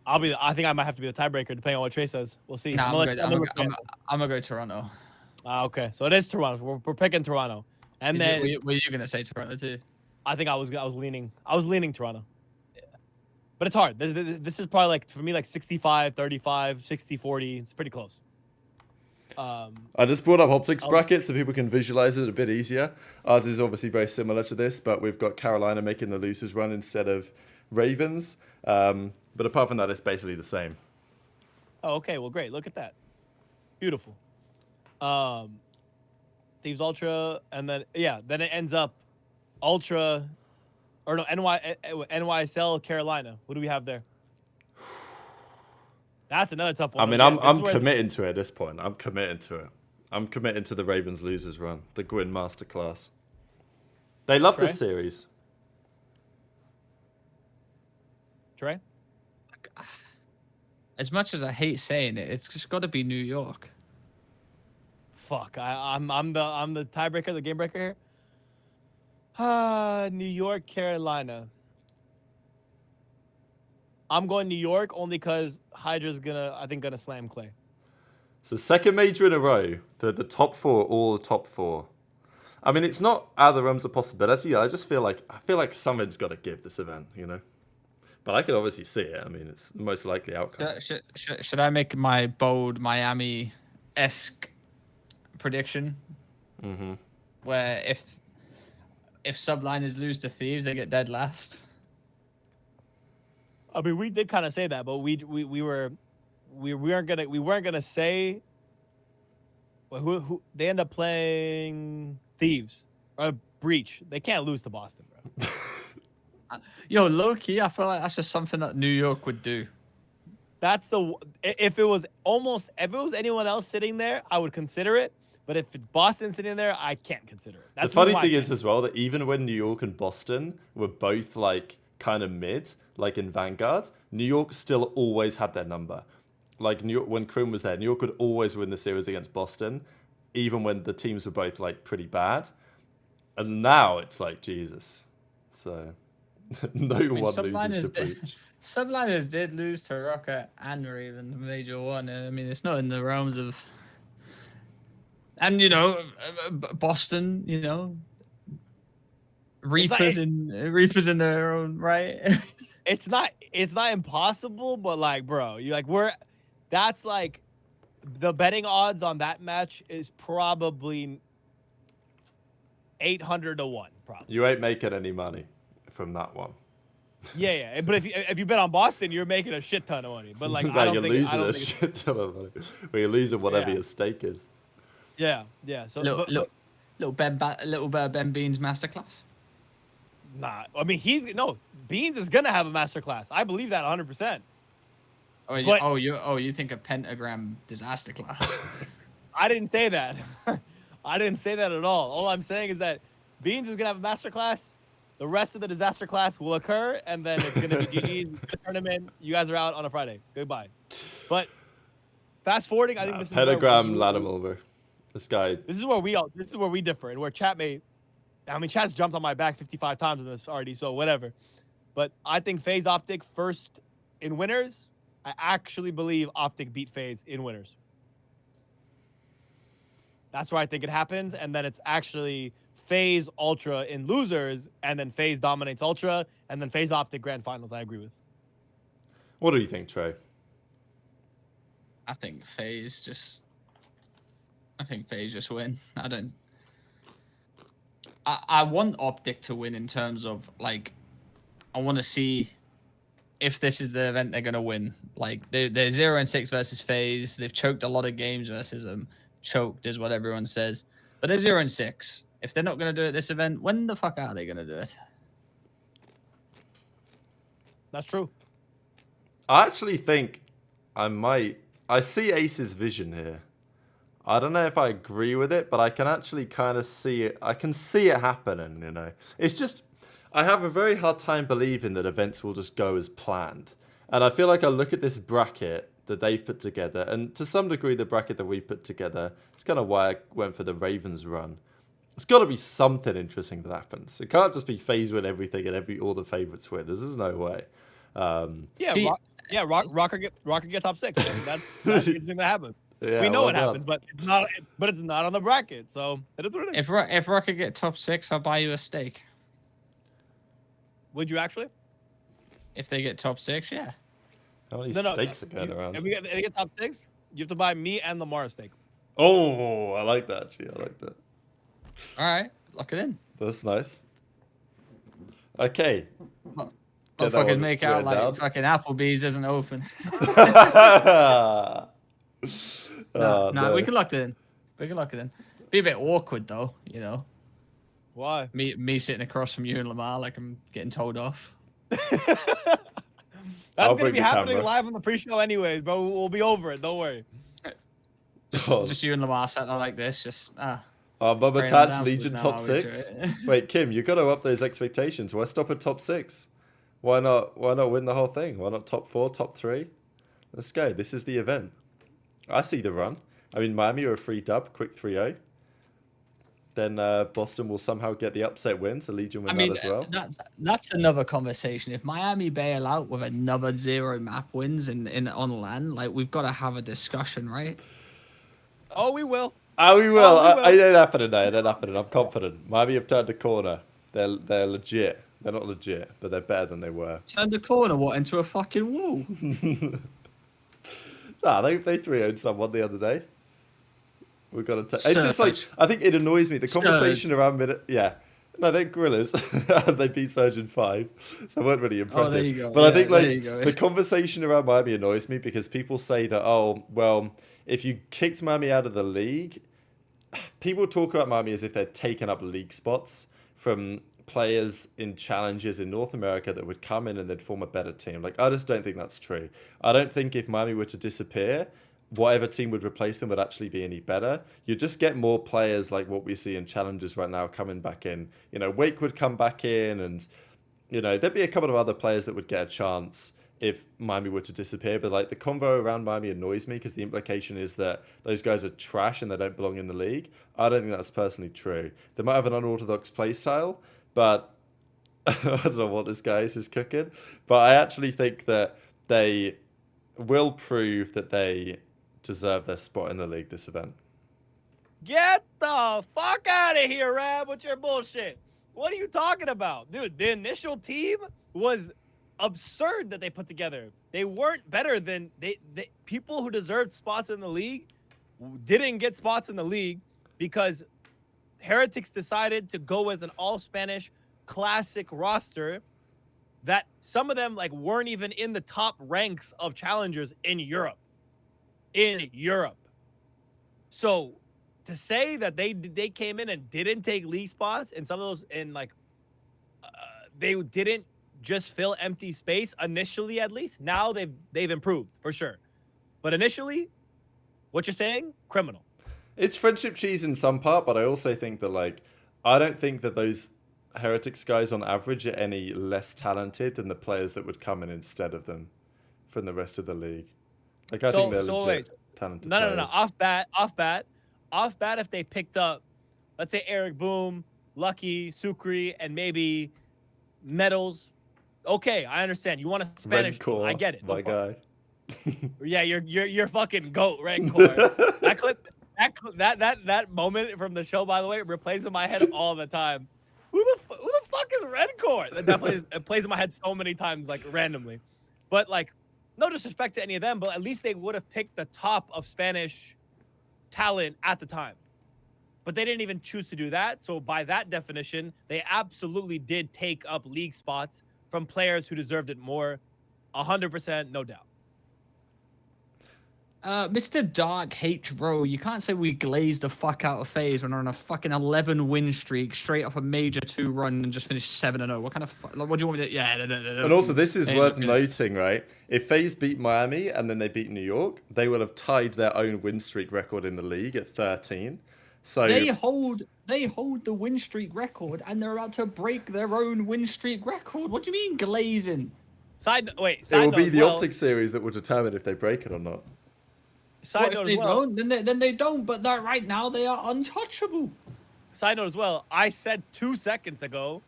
S2: I think I might have to be the tiebreaker depending on what Trey says. We'll see.
S3: No, I'm gonna go Toronto.
S2: Okay, so it is Toronto. We're picking Toronto, and
S3: were you gonna say Toronto too?
S2: I think I was leaning Toronto. Yeah, but it's hard. This is probably for me 65-35, 60-40. It's pretty close.
S1: I just brought up OpTic's bracket so people can visualize it a bit easier. Ours is obviously very similar to this, but we've got Carolina making the losers run instead of Ravens. But apart from that, it's basically the same.
S2: Oh, okay. Well, great. Look at that. Beautiful. Thieves Ultra, and then it ends up Ultra, or no, NYSL Carolina. What do we have there? That's another tough one.
S1: I mean, I'm committing to it at this point. I'm committing to it. I'm committing to the Ravens losers run, the Gwyn Masterclass. They love this series.
S2: Trey?
S3: As much as I hate saying it, it's just got to be New York.
S2: Fuck, I'm the tiebreaker, the game breaker here. New York, Carolina. I'm going New York only because Hydra's gonna slam Clay.
S1: So second major in a row. The top four, all the top four. I mean, it's not out of the realms of possibility. I feel like someone's got to give this event, you know. But I could obviously see it. I mean, it's the most likely outcome.
S3: Should I make my bold Miami-esque prediction?
S1: Mm-hmm.
S3: Where if Subliners lose to Thieves, they get dead last.
S2: I mean, we did kind of say that, but we weren't gonna say. Well, who they end up playing Thieves or Breach. They can't lose to Boston, bro.
S3: Yo, low key, I feel like that's just something that New York would do.
S2: That's if it was anyone else sitting there, I would consider it. But if it's Boston sitting there, I can't consider it.
S1: The funny thing is as well that even when New York and Boston were both like kind of mid, like in Vanguard, New York still always had their number. Like New York, when Krim was there, New York would always win the series against Boston, even when the teams were both like pretty bad. And now it's like Jesus. So no one loses to Breach.
S3: Subliners did lose to Rocket and Raven, the major one. I mean, it's not in the realms of. And you know, Boston, you know, Reapers in their own right.
S2: It's not impossible, but like, bro, that's like the betting odds on that match is probably 800 to 1, probably.
S1: You ain't making any money from that one.
S2: Yeah. But if you bet on Boston, you're making a shit ton of money. But like,
S1: no, you're losing a shit ton of money. Well, you're losing whatever your stake is.
S2: Yeah. So
S3: little Ben Beans masterclass.
S2: Nah, I mean Beans is gonna have a masterclass. I believe that 100%.
S3: You think a pentagram disaster class?
S2: I didn't say that. I didn't say that at all. All I'm saying is that Beans is gonna have a masterclass. The rest of the disaster class will occur, and then it's gonna be GG's tournament. You guys are out on a Friday. Goodbye. But fast forwarding, I think this is
S1: pentagram Latimer, bro. This guy.
S2: This is where we differ, and where Chat's jumped on my back 55 times in this already, so whatever. But I think FaZe OpTic first in winners. I actually believe OpTic beat FaZe in winners. That's where I think it happens, and then it's actually FaZe Ultra in losers, and then FaZe dominates Ultra, and then FaZe OpTic grand finals. I agree with.
S1: What do you think, Trey?
S3: I think FaZe just win. I want OpTic to win in terms of like, I want to see if this is the event they're gonna win. Like they're 0-6 versus FaZe. They've choked a lot of games versus them. Choked is what everyone says, but they're 0-6. If they're not gonna do it this event, when the fuck are they gonna do it?
S2: That's true.
S1: I actually think I see Ace's vision here. I don't know if I agree with it, but I can actually kind of see it. I can see it happening, you know. It's just, I have a very hard time believing that events will just go as planned. And I feel like I look at this bracket that they've put together, and to some degree the bracket that we put together, it's kind of why I went for the Ravens run. It's got to be something interesting that happens. It can't just be FaZe win everything and all the favorites win. There's no way.
S2: Rocker get top 6. That's the thing that happens. Yeah, we know it happens, but it's not on the bracket, so that is what it is.
S3: If Rocket get top 6, I'll buy you a steak.
S2: Would you actually?
S3: If they get top 6, yeah.
S1: How many steaks are going around?
S2: If they get top 6, you have to buy me and Lamar a steak.
S1: Oh, I like that. Actually, I like that.
S3: All right, lock it in.
S1: That's nice. Okay.
S3: Motherfuckers make out like fucking Applebee's isn't open. No, we can lock it in. Be a bit awkward though, you know.
S2: Why?
S3: Me sitting across from you and Lamar like I'm getting told off.
S2: That's gonna be happening live on the pre-show anyways, but we'll be over it. Don't worry.
S3: Just you and Lamar sat there like this,
S1: Bubba Tats Legion top 6. Wait, Kim, you got to up those expectations. Why stop at top 6? Why not win the whole thing? Why not top 4, top 3? Let's go. This is the event. I see the run. I mean, Miami are a free dub, quick 3-0. Then Boston will somehow get the upset win, so Legion win that as well.
S3: That's another conversation. If Miami bail out with another 0 map wins on LAN, like we've got to have a discussion, right?
S2: Oh, we will.
S1: Oh, we will.
S2: Oh, we will.
S1: It ain't happening now. It ain't happening. I'm confident. Miami have turned the corner. They're legit. They're not legit, but they're better than they were.
S3: Turned the corner, what, into a fucking wall?
S1: Nah, they 3-0'd someone the other day. We've got to. It's just like
S3: Surge.
S1: I think it annoys me. The
S3: Surge.
S1: conversation around minute. Yeah. No, they're gorillas. They beat Surge in 5, so it weren't really impressive.
S3: there you go.
S1: But I
S3: Yeah,
S1: think
S3: there you go.
S1: like the conversation around Miami annoys me because people say that, oh well, if you kicked Miami out of the league, people talk about Miami as if they're taking up league spots from players in challenges in North America that would come in and they'd form a better team. Like, I just don't think that's true. I don't think if Miami were to disappear, whatever team would replace them would actually be any better. You just get more players like what we see in challenges right now coming back in. You know, Wake would come back in and, you know, there'd be a couple of other players that would get a chance if Miami were to disappear. But like the convo around Miami annoys me because the implication is that those guys are trash and they don't belong in the league. I don't think that's personally true. They might have an unorthodox play style, but I don't know what this guy is cooking. But I actually think that they will prove that they deserve their spot in the league this event.
S2: Get the fuck out of here, Rab, with your bullshit. What are you talking about? Dude, the initial team was absurd that they put together. They weren't better than they people who deserved spots in the league didn't get spots in the league because Heretics decided to go with an all-Spanish classic roster that some of them like weren't even in the top ranks of challengers in Europe. So to say that they came in and didn't take league spots and some of those and like they didn't just fill empty space initially, at least now they've improved for sure, but initially what you're saying, criminal.
S1: It's friendship cheese in some part, but I also think that like I don't think that those Heretics guys on average are any less talented than the players that would come in instead of them from the rest of the league. Like I think they're legit talented players.
S2: No. Off bat, if they picked up, let's say Eric Boom, Lucky, Sucre, and maybe Metals, okay, I understand. You want a Spanish?
S1: Core,
S2: I get it.
S1: My guy.
S2: Yeah, you're fucking goat, Red Core. That clip, that moment from the show, by the way, replays in my head all the time. Who the fuck is Red Core? That definitely it plays in my head so many times, like randomly. But like, no disrespect to any of them, but at least they would have picked the top of Spanish talent at the time. But they didn't even choose to do that. So by that definition, they absolutely did take up league spots from players who deserved it more. 100%, no doubt.
S3: Mr. Dark H. Rowe, you can't say we glazed the fuck out of FaZe when we're on a fucking 11 win streak straight off a Major 2 run and just finished 7-0. What kind of what do you want me to? Yeah.
S1: And also, this is worth noting, right? If FaZe beat Miami and then they beat New York, they would have tied their own win streak record in the league at 13. So
S3: they hold the win streak record and they're about to break their own win streak record. What do you mean glazing?
S2: Side
S1: it will be the OpTic series that will determine if they break it or not.
S2: Side note
S3: if they
S2: as well.
S3: don't, then they don't. But right now they are untouchable.
S2: Side note as well. I said 2 seconds ago,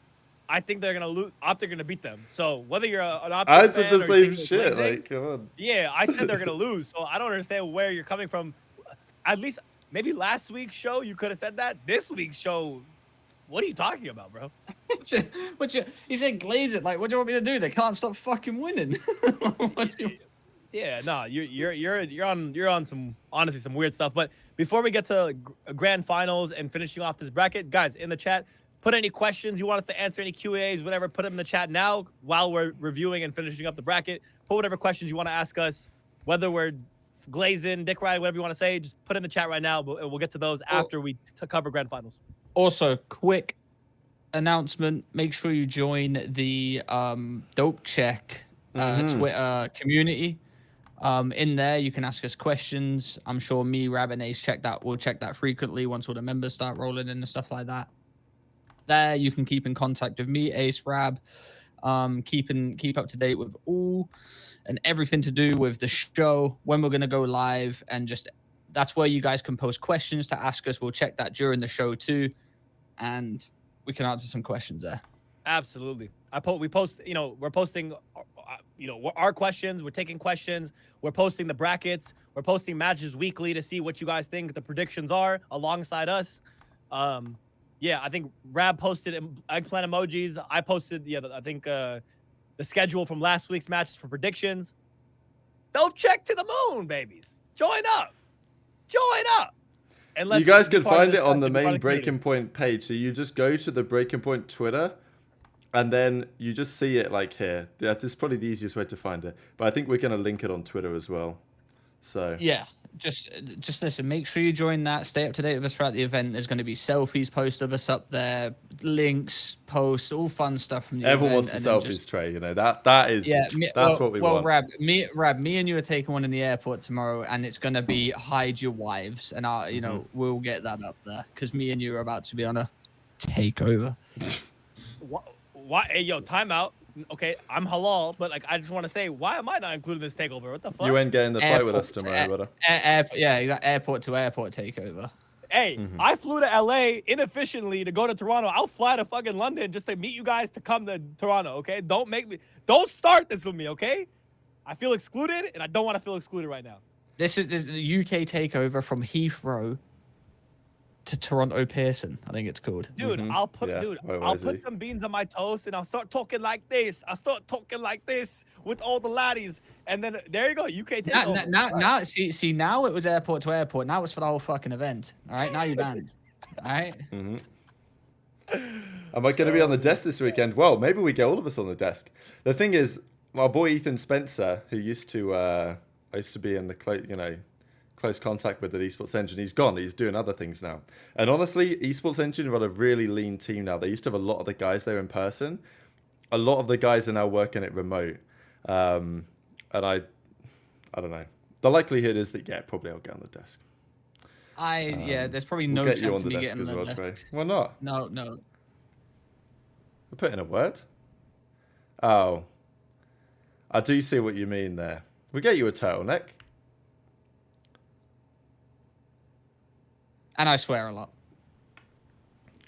S2: I think they're gonna lose. OpTic gonna beat them. So whether you're an OpTic
S1: I said
S2: fan
S1: the
S2: or
S1: same
S2: you think
S1: shit.
S2: glazing,
S1: Like, come on.
S2: yeah, I said they're gonna lose. So I don't understand where you're coming from. At least maybe last week's show you could have said that. This week's show, what are you talking about, bro?
S3: He said glaze it. Like, what do you want me to do? They can't stop fucking winning.
S2: Yeah, no, you're on some honestly some weird stuff. But before we get to grand finals and finishing off this bracket, guys, in the chat, put any questions you want us to answer, any QAs, whatever. Put them in the chat now while we're reviewing and finishing up the bracket. Put whatever questions you want to ask us, whether we're glazing, dick riding, whatever you want to say. Just put in the chat right now. We'll get to those after we cover grand finals.
S3: Also, quick announcement: make sure you join the Dope Check Twitter community. In there, you can ask us questions. I'm sure me, Rab, and Ace we'll check that frequently once all the members start rolling in and stuff like that. There, you can keep in contact with me, Ace, Rab, keep up to date with all and everything to do with the show, when we're going to go live, and just that's where you guys can post questions to ask us. We'll check that during the show too, and we can answer some questions there.
S2: Absolutely. We post, we're posting, our questions. We're taking questions. We're posting the brackets. We're posting matches weekly to see what you guys think the predictions are alongside us. Yeah, I think Rab posted eggplant emojis. I posted, I think the schedule from last week's matches for predictions. Don't check to the moon, babies. Join up. Join up. And
S1: You
S2: let's
S1: guys
S2: be
S1: can
S2: part of
S1: find
S2: this
S1: it on the
S2: be part
S1: main
S2: of community.
S1: Breaking Point page. So you just go to the Breaking Point Twitter, and then you just see it like here. Yeah, this is probably the easiest way to find it. But I think we're going to link it on Twitter as well. So
S3: Yeah, just listen. Make sure you join that. Stay up to date with us throughout the event. There's going to be selfies posted of us up there, links, posts, all fun stuff from the
S1: everyone
S3: event.
S1: wants the selfies, Trey. You know that is that's what we want.
S3: Rab, me and you are taking one in the airport tomorrow, and it's going to be hide your wives, and we'll get that up there because me and you are about to be on a takeover.
S2: Why? Hey, yo, timeout. Okay, I'm halal, but I just want to say, why am I not included in this takeover? What the fuck?
S1: You ain't getting the fight with us tomorrow, brother.
S3: Airport to airport takeover.
S2: Hey, I flew to LA inefficiently to go to Toronto. I'll fly to fucking London just to meet you guys to come to Toronto, okay? Don't start this with me, okay? I feel excluded, and I don't want to feel excluded right now.
S3: This is the UK takeover from Heathrow to Toronto Pearson, I think it's called.
S2: Dude, I'll put some beans on my toast and I'll start talking like this. With all the laddies, and then there you go, UK takeover.
S3: Now, see, now it was airport to airport. Now it's for the whole fucking event. All right, now you're banned. All right.
S1: Am I going to be on the desk this weekend? Well, maybe we get all of us on the desk. The thing is, my boy Ethan Spencer, who used to be in the close contact with at Esports Engine, he's gone. He's doing other things now. And honestly, Esports Engine run a really lean team now. They used to have a lot of the guys there in person. A lot of the guys are now working it remote. And I don't know. The likelihood is that, probably I'll get on the desk.
S3: There's probably no
S1: we'll
S3: chance of me getting on the desk.
S1: Trey. Why not?
S3: No.
S1: We'll put in a word. Oh. I do see what you mean there. We'll get you a turtleneck.
S3: And I swear a lot.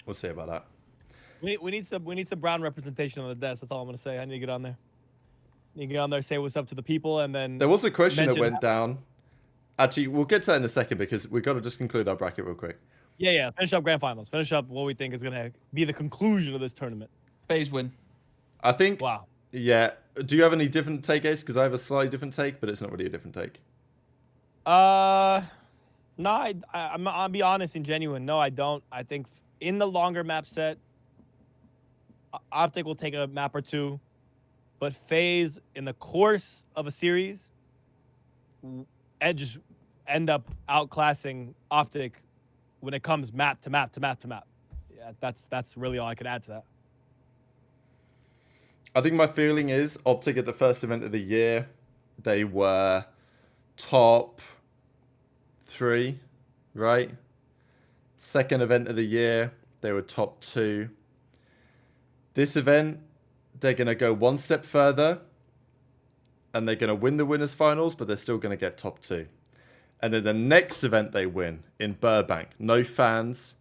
S1: We'll see about that.
S2: We need some brown representation on the desk. That's all I'm gonna say. I need to get on there. Say what's up to the people, and then
S1: there was a question that went down. Actually, we'll get to that in a second because we've got to just conclude our bracket real quick.
S2: Yeah. Finish up grand finals. Finish up what we think is gonna be the conclusion of this tournament.
S3: FaZe win.
S1: I think.
S2: Wow.
S1: Yeah. Do you have any different take, Ace? Because I have a slightly different take, but it's not really a different take.
S2: No, I'll be honest and genuine. No, I don't. I think in the longer map set, OpTic will take a map or two, but FaZe in the course of a series, just end up outclassing OpTic when it comes map to map to map to map. Yeah, that's really all I could add to that.
S1: I think my feeling is OpTic at the first event of the year, they were top 3, right? Second event of the year, they were top 2. This event, they're going to go one step further and they're going to win the winners finals, but they're still going to get top 2. And then the next event they win in Burbank, no fans,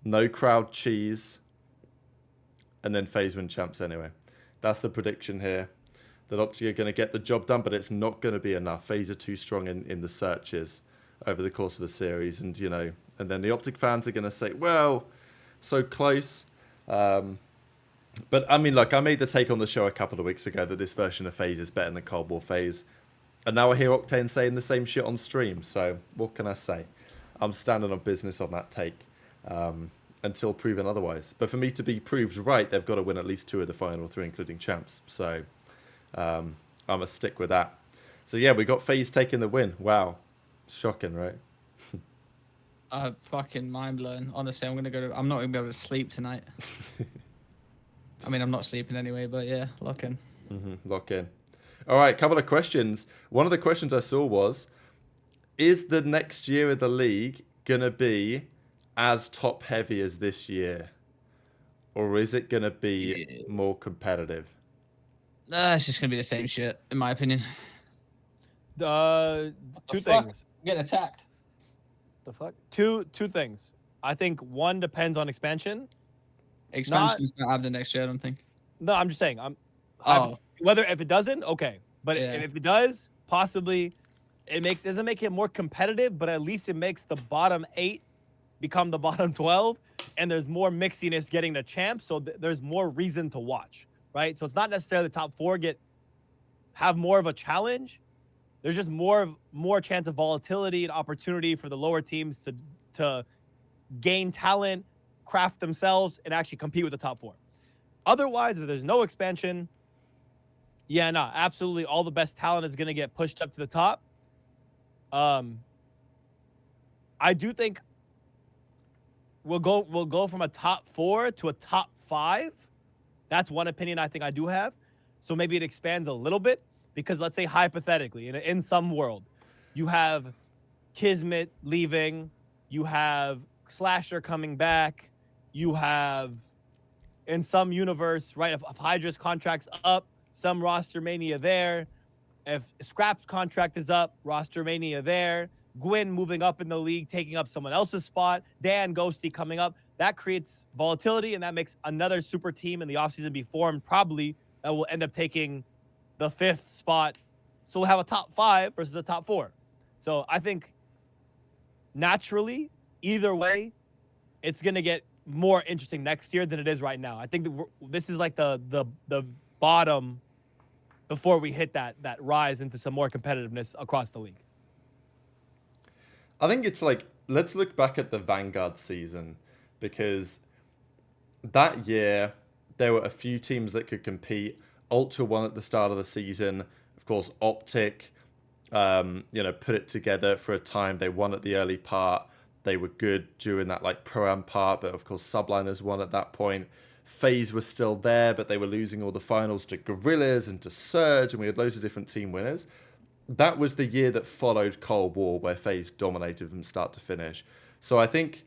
S1: no crowd cheese, and then FaZe win champs anyway. That's the prediction here. That OpTic are going to get the job done, but it's not going to be enough. FaZe are too strong in the searches over the course of a series, and and then the OpTic fans are going to say, well, so close. But I mean, look, I made the take on the show a couple of weeks ago that this version of FaZe is better than Cold War FaZe, and now I hear Octane saying the same shit on stream. So what can I say? I'm standing on business on that take until proven otherwise. But for me to be proved right, they've got to win at least 2 of the final 3, including champs. So I'm gonna stick with that. So yeah, we got FaZe taking the win. Wow. Shocking, right?
S3: Fucking mind blown. Honestly, I'm not gonna be able to sleep tonight. I mean, I'm not sleeping anyway, but yeah, lock in.
S1: Lock in. All right, couple of questions. One of the questions I saw was, is the next year of the league gonna be as top heavy as this year, or is it gonna be more competitive?
S3: It's just gonna be the same shit, in my opinion.
S2: Two things.
S3: I'm getting attacked.
S2: The fuck? Two things. I think one depends on expansion,
S3: Expansion's not happening next year, I don't think.
S2: No, I'm just saying.
S3: Oh.
S2: Whether if it doesn't, okay, but
S3: Yeah.
S2: if it does, possibly doesn't make it more competitive, but at least it makes the bottom 8 become the bottom 12, and there's more mixiness getting the champ, so there's more reason to watch, right? So it's not necessarily the top 4 have more of a challenge. There's just more chance of volatility and opportunity for the lower teams to gain talent, craft themselves, and actually compete with the top 4. Otherwise, if there's no expansion, yeah, no, absolutely, all the best talent is going to get pushed up to the top. I do think we'll go from a top 4 to a top 5. That's one opinion I think I do have. So maybe it expands a little bit, because let's say hypothetically, in some world, you have Kismet leaving, you have Slasher coming back, you have, in some universe, right, if Hydra's contract's up, some roster mania there. If Scrap's contract is up, roster mania there. Gwyn moving up in the league, taking up someone else's spot. Dan Ghosty coming up. That creates volatility, and that makes another super team in the offseason be formed, probably, that will end up taking the 5th spot. So we'll have a top 5 versus a top 4. So I think naturally, either way, it's going to get more interesting next year than it is right now. I think that this is like the bottom before we hit that rise into some more competitiveness across the league.
S1: I think it's like, let's look back at the Vanguard season, because that year there were a few teams that could compete. Ultra won at the start of the season. Of course, OpTic, put it together for a time. They won at the early part. They were good during that like pro-am part, but of course Subliners won at that point. FaZe was still there, but they were losing all the finals to Gorillas and to Surge, and we had loads of different team winners. That was the year that followed Cold War, where FaZe dominated from start to finish. So I think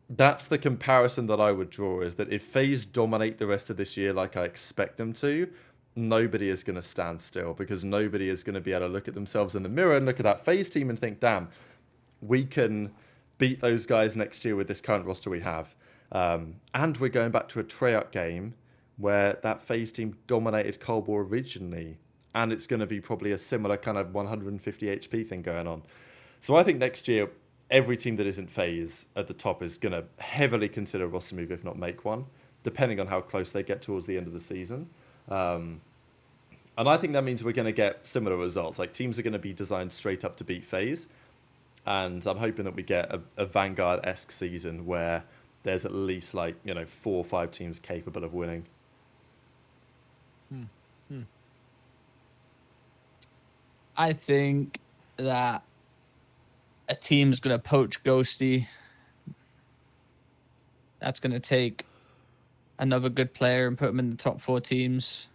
S1: that's the comparison that I would draw, is that if FaZe dominate the rest of this year like I expect them to, nobody is going to stand still, because nobody is going to be able to look at themselves in the mirror and look at that FaZe team and think, damn, we can beat those guys next year with this current roster we have. And we're going back to a Treyarch game where that FaZe team dominated Cold War originally, and it's going to be probably a similar kind of 150 HP thing going on. So I think next year, every team that isn't FaZe at the top is going to heavily consider a roster move, if not make one, depending on how close they get towards the end of the season. And I think that means we're going to get similar results. Like, teams are going to be designed straight up to beat FaZe. And I'm hoping that we get a Vanguard-esque season where there's at least 4 or 5 teams capable of winning.
S3: I think that a team's going to poach Ghosty. That's going to take another good player and put him in the top 4 teams.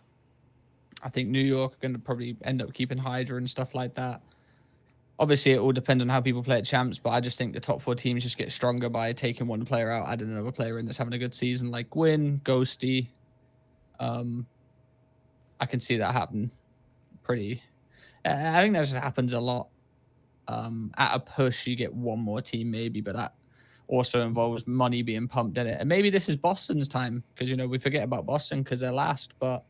S3: I think New York are going to probably end up keeping Hydra and stuff like that. Obviously, it all depends on how people play at champs, but I just think the top 4 teams just get stronger by taking one player out, adding another player in that's having a good season, like Gwyn, Ghosty. I can see that happen pretty. I think that just happens a lot. At a push, you get one more team maybe, but that also involves money being pumped in it. And maybe this is Boston's time, because, we forget about Boston because they're last, but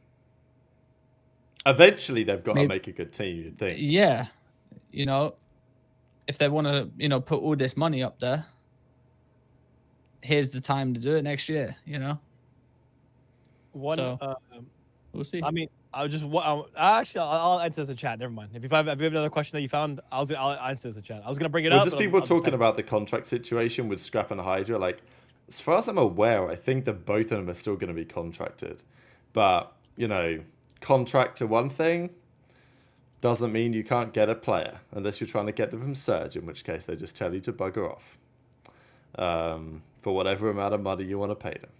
S1: eventually they've got to make a good team, you'd think.
S3: Yeah. If they want to, put all this money up there, here's the time to do it next year, we'll see.
S2: I mean, I'll answer this in chat. Never mind. If you have another question that you found, I'll answer this in chat. I was gonna bring it up.
S1: Just people talking about the contract situation with Scrap and Hydra. Like, as far as I'm aware, I think that both of them are still going to be contracted. But contract to one thing doesn't mean you can't get a player unless you're trying to get them from Surge, in which case they just tell you to bugger off for whatever amount of money you want to pay them.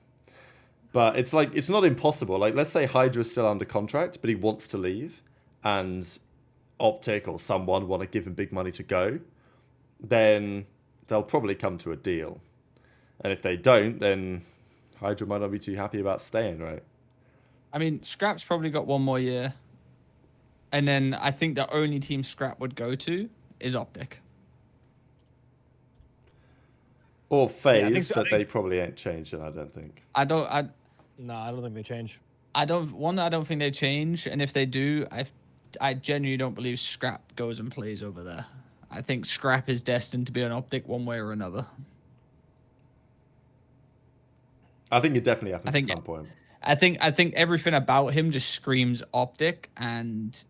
S1: But it's not impossible. Like, let's say Hydra's still under contract, but he wants to leave, and OpTic or someone want to give him big money to go, then they'll probably come to a deal. And if they don't, then Hydra might not be too happy about staying, right?
S3: I mean, Scrap's probably got one more year. And then I think the only team Scrap would go to is OpTic.
S1: Or FaZe,
S2: so.
S1: but they probably ain't changing, I don't think.
S3: I don't
S2: think they change.
S3: I don't think they change, and if they do, I genuinely don't believe Scrap goes and plays over there. I think Scrap is destined to be an OpTic one way or another.
S1: I think it definitely happens at some point.
S3: I think everything about him just screams OpTic, and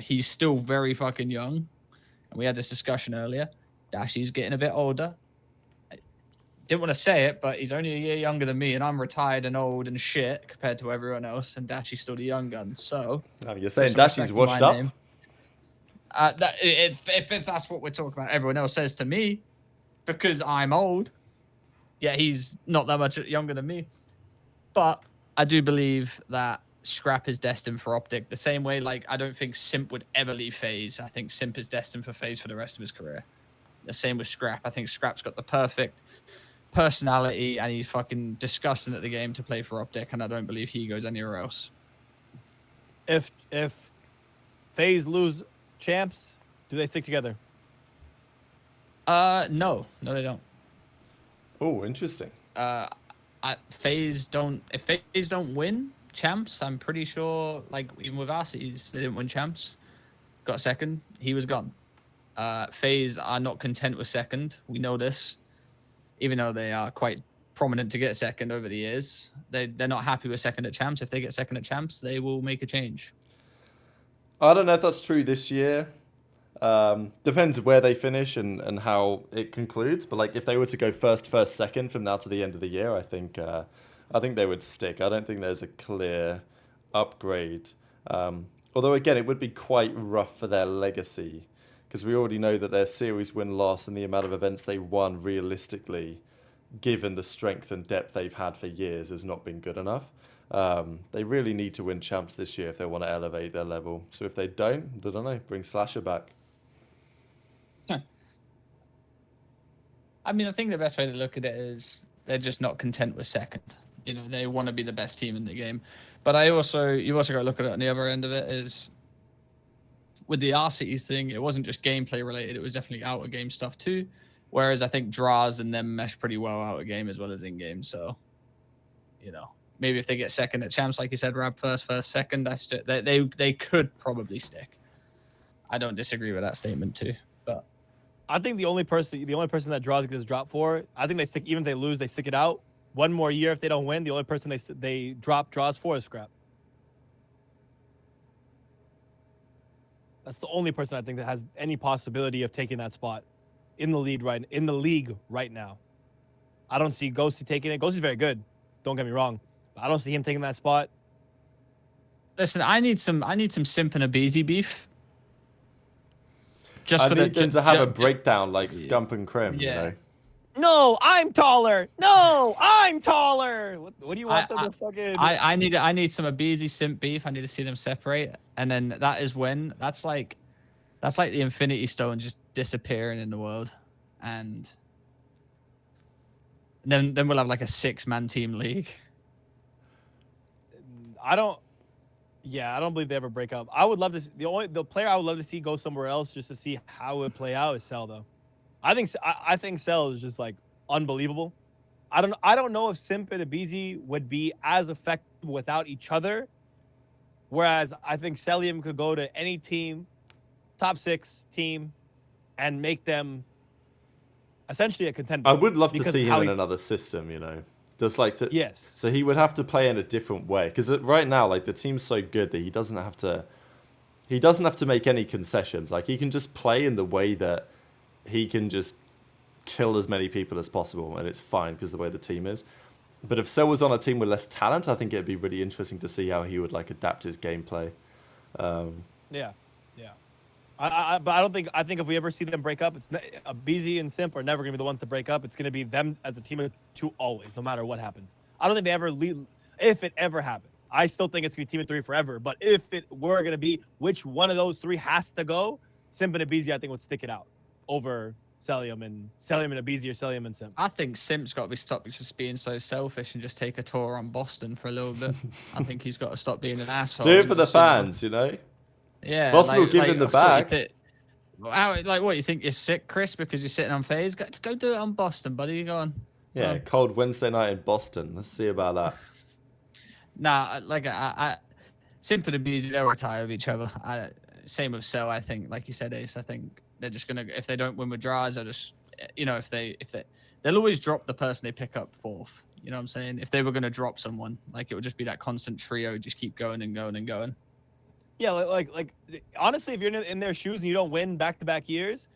S3: he's still very fucking young. And we had this discussion earlier. Dashy's getting a bit older. I didn't want to say it, but he's only a year younger than me, and I'm retired and old and shit compared to everyone else, and Dashy's still the young gun. So
S1: you're saying Dashy's washed up?
S3: If that's what we're talking about, everyone else says to me, because I'm old. Yeah, he's not that much younger than me. But I do believe that Scrap is destined for OpTic. The same way, like, I don't think Simp would ever leave FaZe. I think Simp is destined for FaZe for the rest of his career. The same with Scrap. I think Scrap's got the perfect personality, and he's fucking disgusting at the game to play for OpTic, and I don't believe he goes anywhere else.
S2: If FaZe lose champs, do they stick together?
S3: No, they don't.
S1: Oh, interesting.
S3: FaZe don't. If FaZe don't win champs, I'm pretty sure. Like even with Arceus, they didn't win champs. Got second. He was gone. FaZe are not content with second. We know this, even though they are quite prominent to get second over the years. They're not happy with second at champs. If they get second at champs, they will make a change.
S1: I don't know if that's true this year. Depends where they finish and how it concludes. But like if they were to go first, second from now to the end of the year, I think they would stick. I don't think there's a clear upgrade. Although again, it would be quite rough for their legacy because we already know that their series win loss and the amount of events they won realistically, given the strength and depth they've had for years, has not been good enough. They really need to win champs this year if they want to elevate their level. So if they don't, I don't know, bring Slasher back.
S3: I mean, I think the best way to look at it is they're just not content with second. They want to be the best team in the game. But you also got to look at it on the other end of it is with the RCEs thing, it wasn't just gameplay related. It was definitely out of game stuff too. Whereas I think Draws and them mesh pretty well out of game as well as in game. So, maybe if they get second at champs, like you said, Rab first, second, they could probably stick. I don't disagree with that statement too. But
S2: I think the only person that Draws gets dropped for, I think they stick. Even if they lose, they stick it out. One more year if they don't win, the only person they drop Draws for is Scrap. That's the only person I think that has any possibility of taking that spot in the league right now. I don't see Ghosty taking it. Ghosty's very good. Don't get me wrong. But I don't see him taking that spot.
S3: Listen, I need some Simp and Abizi beef.
S1: Just for them to have a breakdown like Scump and Crim,
S2: No, I'm taller. No, I'm taller. What do you want them to fucking?
S3: I need some Abizi Simp beef. I need to see them separate, and then that's like the Infinity Stone just disappearing in the world, and then we'll have like a 6-man team league.
S2: I don't believe they ever break up. I would love to. The player I would love to see go somewhere else just to see how it would play out is Cell though. I think Cell is just like unbelievable. I don't know if Simp and Abizi would be as effective without each other. Whereas I think Cellium could go to any team, top 6 team, and make them essentially a contender.
S1: I would love to see him in another system, Just like to,
S2: yes.
S1: So he would have to play in a different way because right now, like the team's so good that he doesn't have to make any concessions. Like he can just play in the way that he can just kill as many people as possible, and it's fine because the way the team is. But if Cell was on a team with less talent, I think it'd be really interesting to see how he would like adapt his gameplay.
S2: Yeah. But I think if we ever see them break up, it's BZ and Simp are never gonna be the ones to break up. It's gonna be them as a team of 2 always, no matter what happens. I don't think they ever leave. If it ever happens, I still think it's gonna be team of 3 forever. But if it were gonna be, which one of those 3 has to go? Simp and Abizi, I think, would stick it out over Cellium and Abizi or Cellium and Simp.
S3: I think Simp's got to be stopped from being so selfish and just take a tour on Boston for a little bit. I think he's got to stop being an asshole.
S1: Do it for the fans,
S3: Yeah.
S1: Possible giving the back.
S3: Like, what, you think you're sick, Chris, because you're sitting on FaZe? Let's go do it on Boston, buddy. Go on.
S1: Yeah, cold Wednesday night in Boston. Let's see about that.
S3: Nah, like, I simply to be easy, they'll retire with each other. Same with Cell, I think. Like you said, Ace, I think they're just gonna, if they don't win with draws, they'll just, if they'll always drop the person they pick up fourth. You know what I'm saying? If they were gonna drop someone, like, it would just be that constant trio, just keep going and going and going.
S2: Yeah, like honestly, if you're in their shoes and you don't win back-to-back years,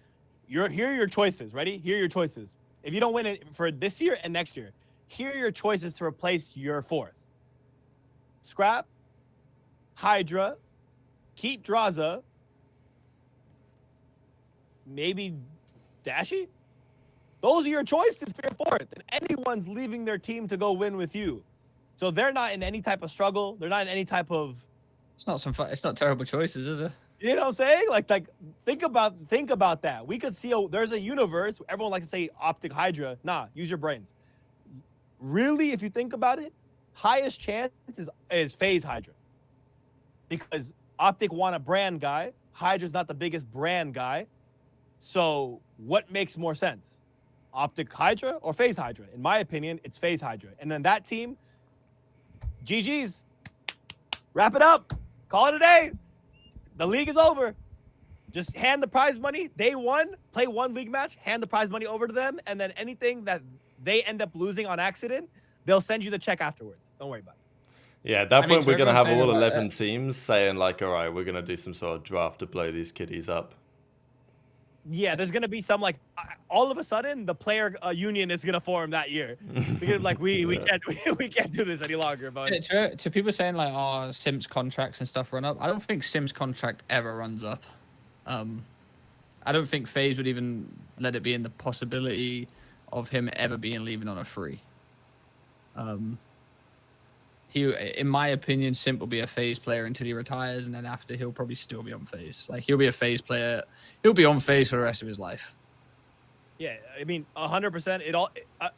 S2: here are your choices. Ready? Here are your choices. If you don't win it for this year and next year, here are your choices to replace your fourth. Scrap, Hydra, keep Draza, maybe Dashy. Those are your choices for your fourth. And anyone's leaving their team to go win with you. So they're not in any type of struggle. They're not in any type of...
S3: It's not terrible choices, is it?
S2: You know what I'm saying? Like think about that. We could see there's a universe. Everyone likes to say OpTic Hydra. Nah, use your brains. Really, if you think about it, highest chance is FaZe Hydra. Because OpTic want a brand guy. Hydra's not the biggest brand guy. So what makes more sense? OpTic Hydra or FaZe Hydra? In my opinion, it's FaZe Hydra. And then that team, GG's. Wrap it up. Call it a day. The league is over. Just hand the prize money. They won. Play one league match. Hand the prize money over to them. And then anything that they end up losing on accident, they'll send you the check afterwards. Don't worry about it.
S1: Yeah, at that point, we're going to have all 11
S3: that.
S1: teams saying, like, all right, we're going to do some sort of draft to blow these kiddies up.
S2: Yeah, there's going to be some, like, all of a sudden, the player union is going to form that year. Because, like, we can't do this any longer. But
S3: to people saying, like, oh, Sims contracts and stuff run up, I don't think Sims contract ever runs up. I don't think FaZe would even let it be in the possibility of him ever leaving on a free. He, in my opinion, Simp will be a FaZe player until he retires, and then after he'll probably still be on FaZe. Like, he'll be a FaZe player. He'll be on FaZe for the rest of his life.
S2: yeah, I mean, 100%. It all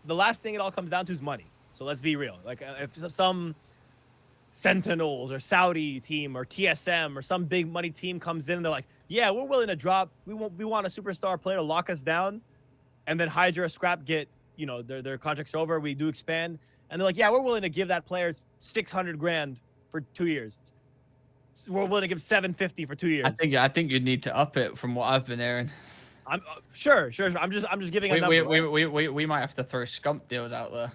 S2: the last thing it all comes down to is money. So let's be real. Like, if some Sentinels or Saudi team or TSM or some big money team comes in and they're like, yeah, we're willing to drop. We want a superstar player to lock us down, and then Hydra, Scrap get, their contracts are over. We do expand. And they're like, yeah, we're willing to give that player $600,000 for 2 years. We're willing to give $750 for 2 years.
S3: I think you'd need to up it from what I've been hearing.
S2: I'm sure. I'm just giving a number.
S3: We might have to throw scump deals out there.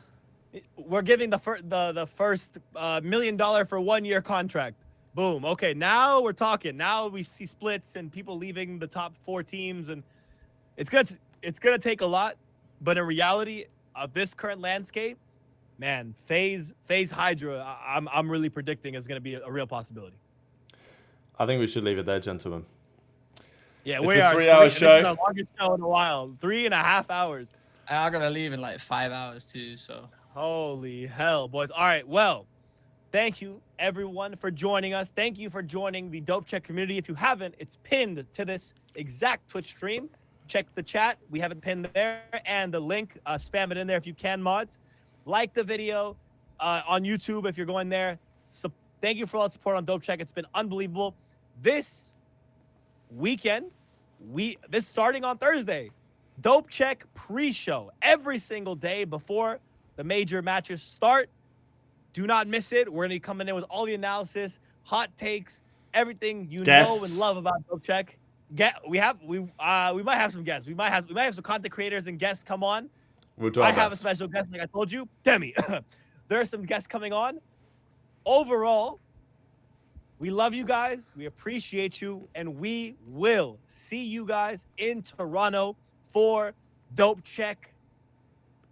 S2: We're giving the first $1 million for 1 year contract. Boom. Okay, now we're talking. Now we see splits and people leaving the top 4 teams, and it's gonna take a lot. But in reality, of this current landscape, man, FaZe Hydra, I'm really predicting is going to be a real possibility.
S1: I think we should leave it there, gentlemen.
S2: Yeah,
S1: it's a 3-hour show.
S2: This is the longest show in a while. 3.5 hours.
S3: I'm going to leave in like 5 hours too, so.
S2: Holy hell, boys. All right, well, thank you, everyone, for joining us. Thank you for joining the Dope Check community. If you haven't, it's pinned to this exact Twitch stream. Check the chat. We have it pinned there. And the link, spam it in there if you can, mods. Like the video on YouTube if you're going there. So thank you for all the support on Dope Check. It's been unbelievable. This weekend, this starting on Thursday, Dope Check pre-show every single day before the major matches start. Do not miss it. We're going to be coming in with all the analysis, hot takes, everything you know and love about Dope Check. We might have some guests. We might have some content creators and guests come on. I have a special guest, like I told you, Demi. There are some guests coming on. Overall, we love you guys. We appreciate you, and we will see you guys in Toronto for Dope Check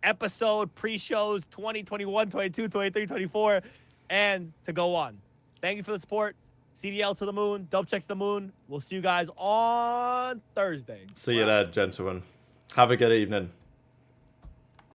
S2: episode pre-shows 2021, 22, 23, 24, and to go on. Thank you for the support. CDL to the moon. Dope Check to the moon. We'll see you guys on Thursday.
S1: See you there, gentlemen. Have a good evening.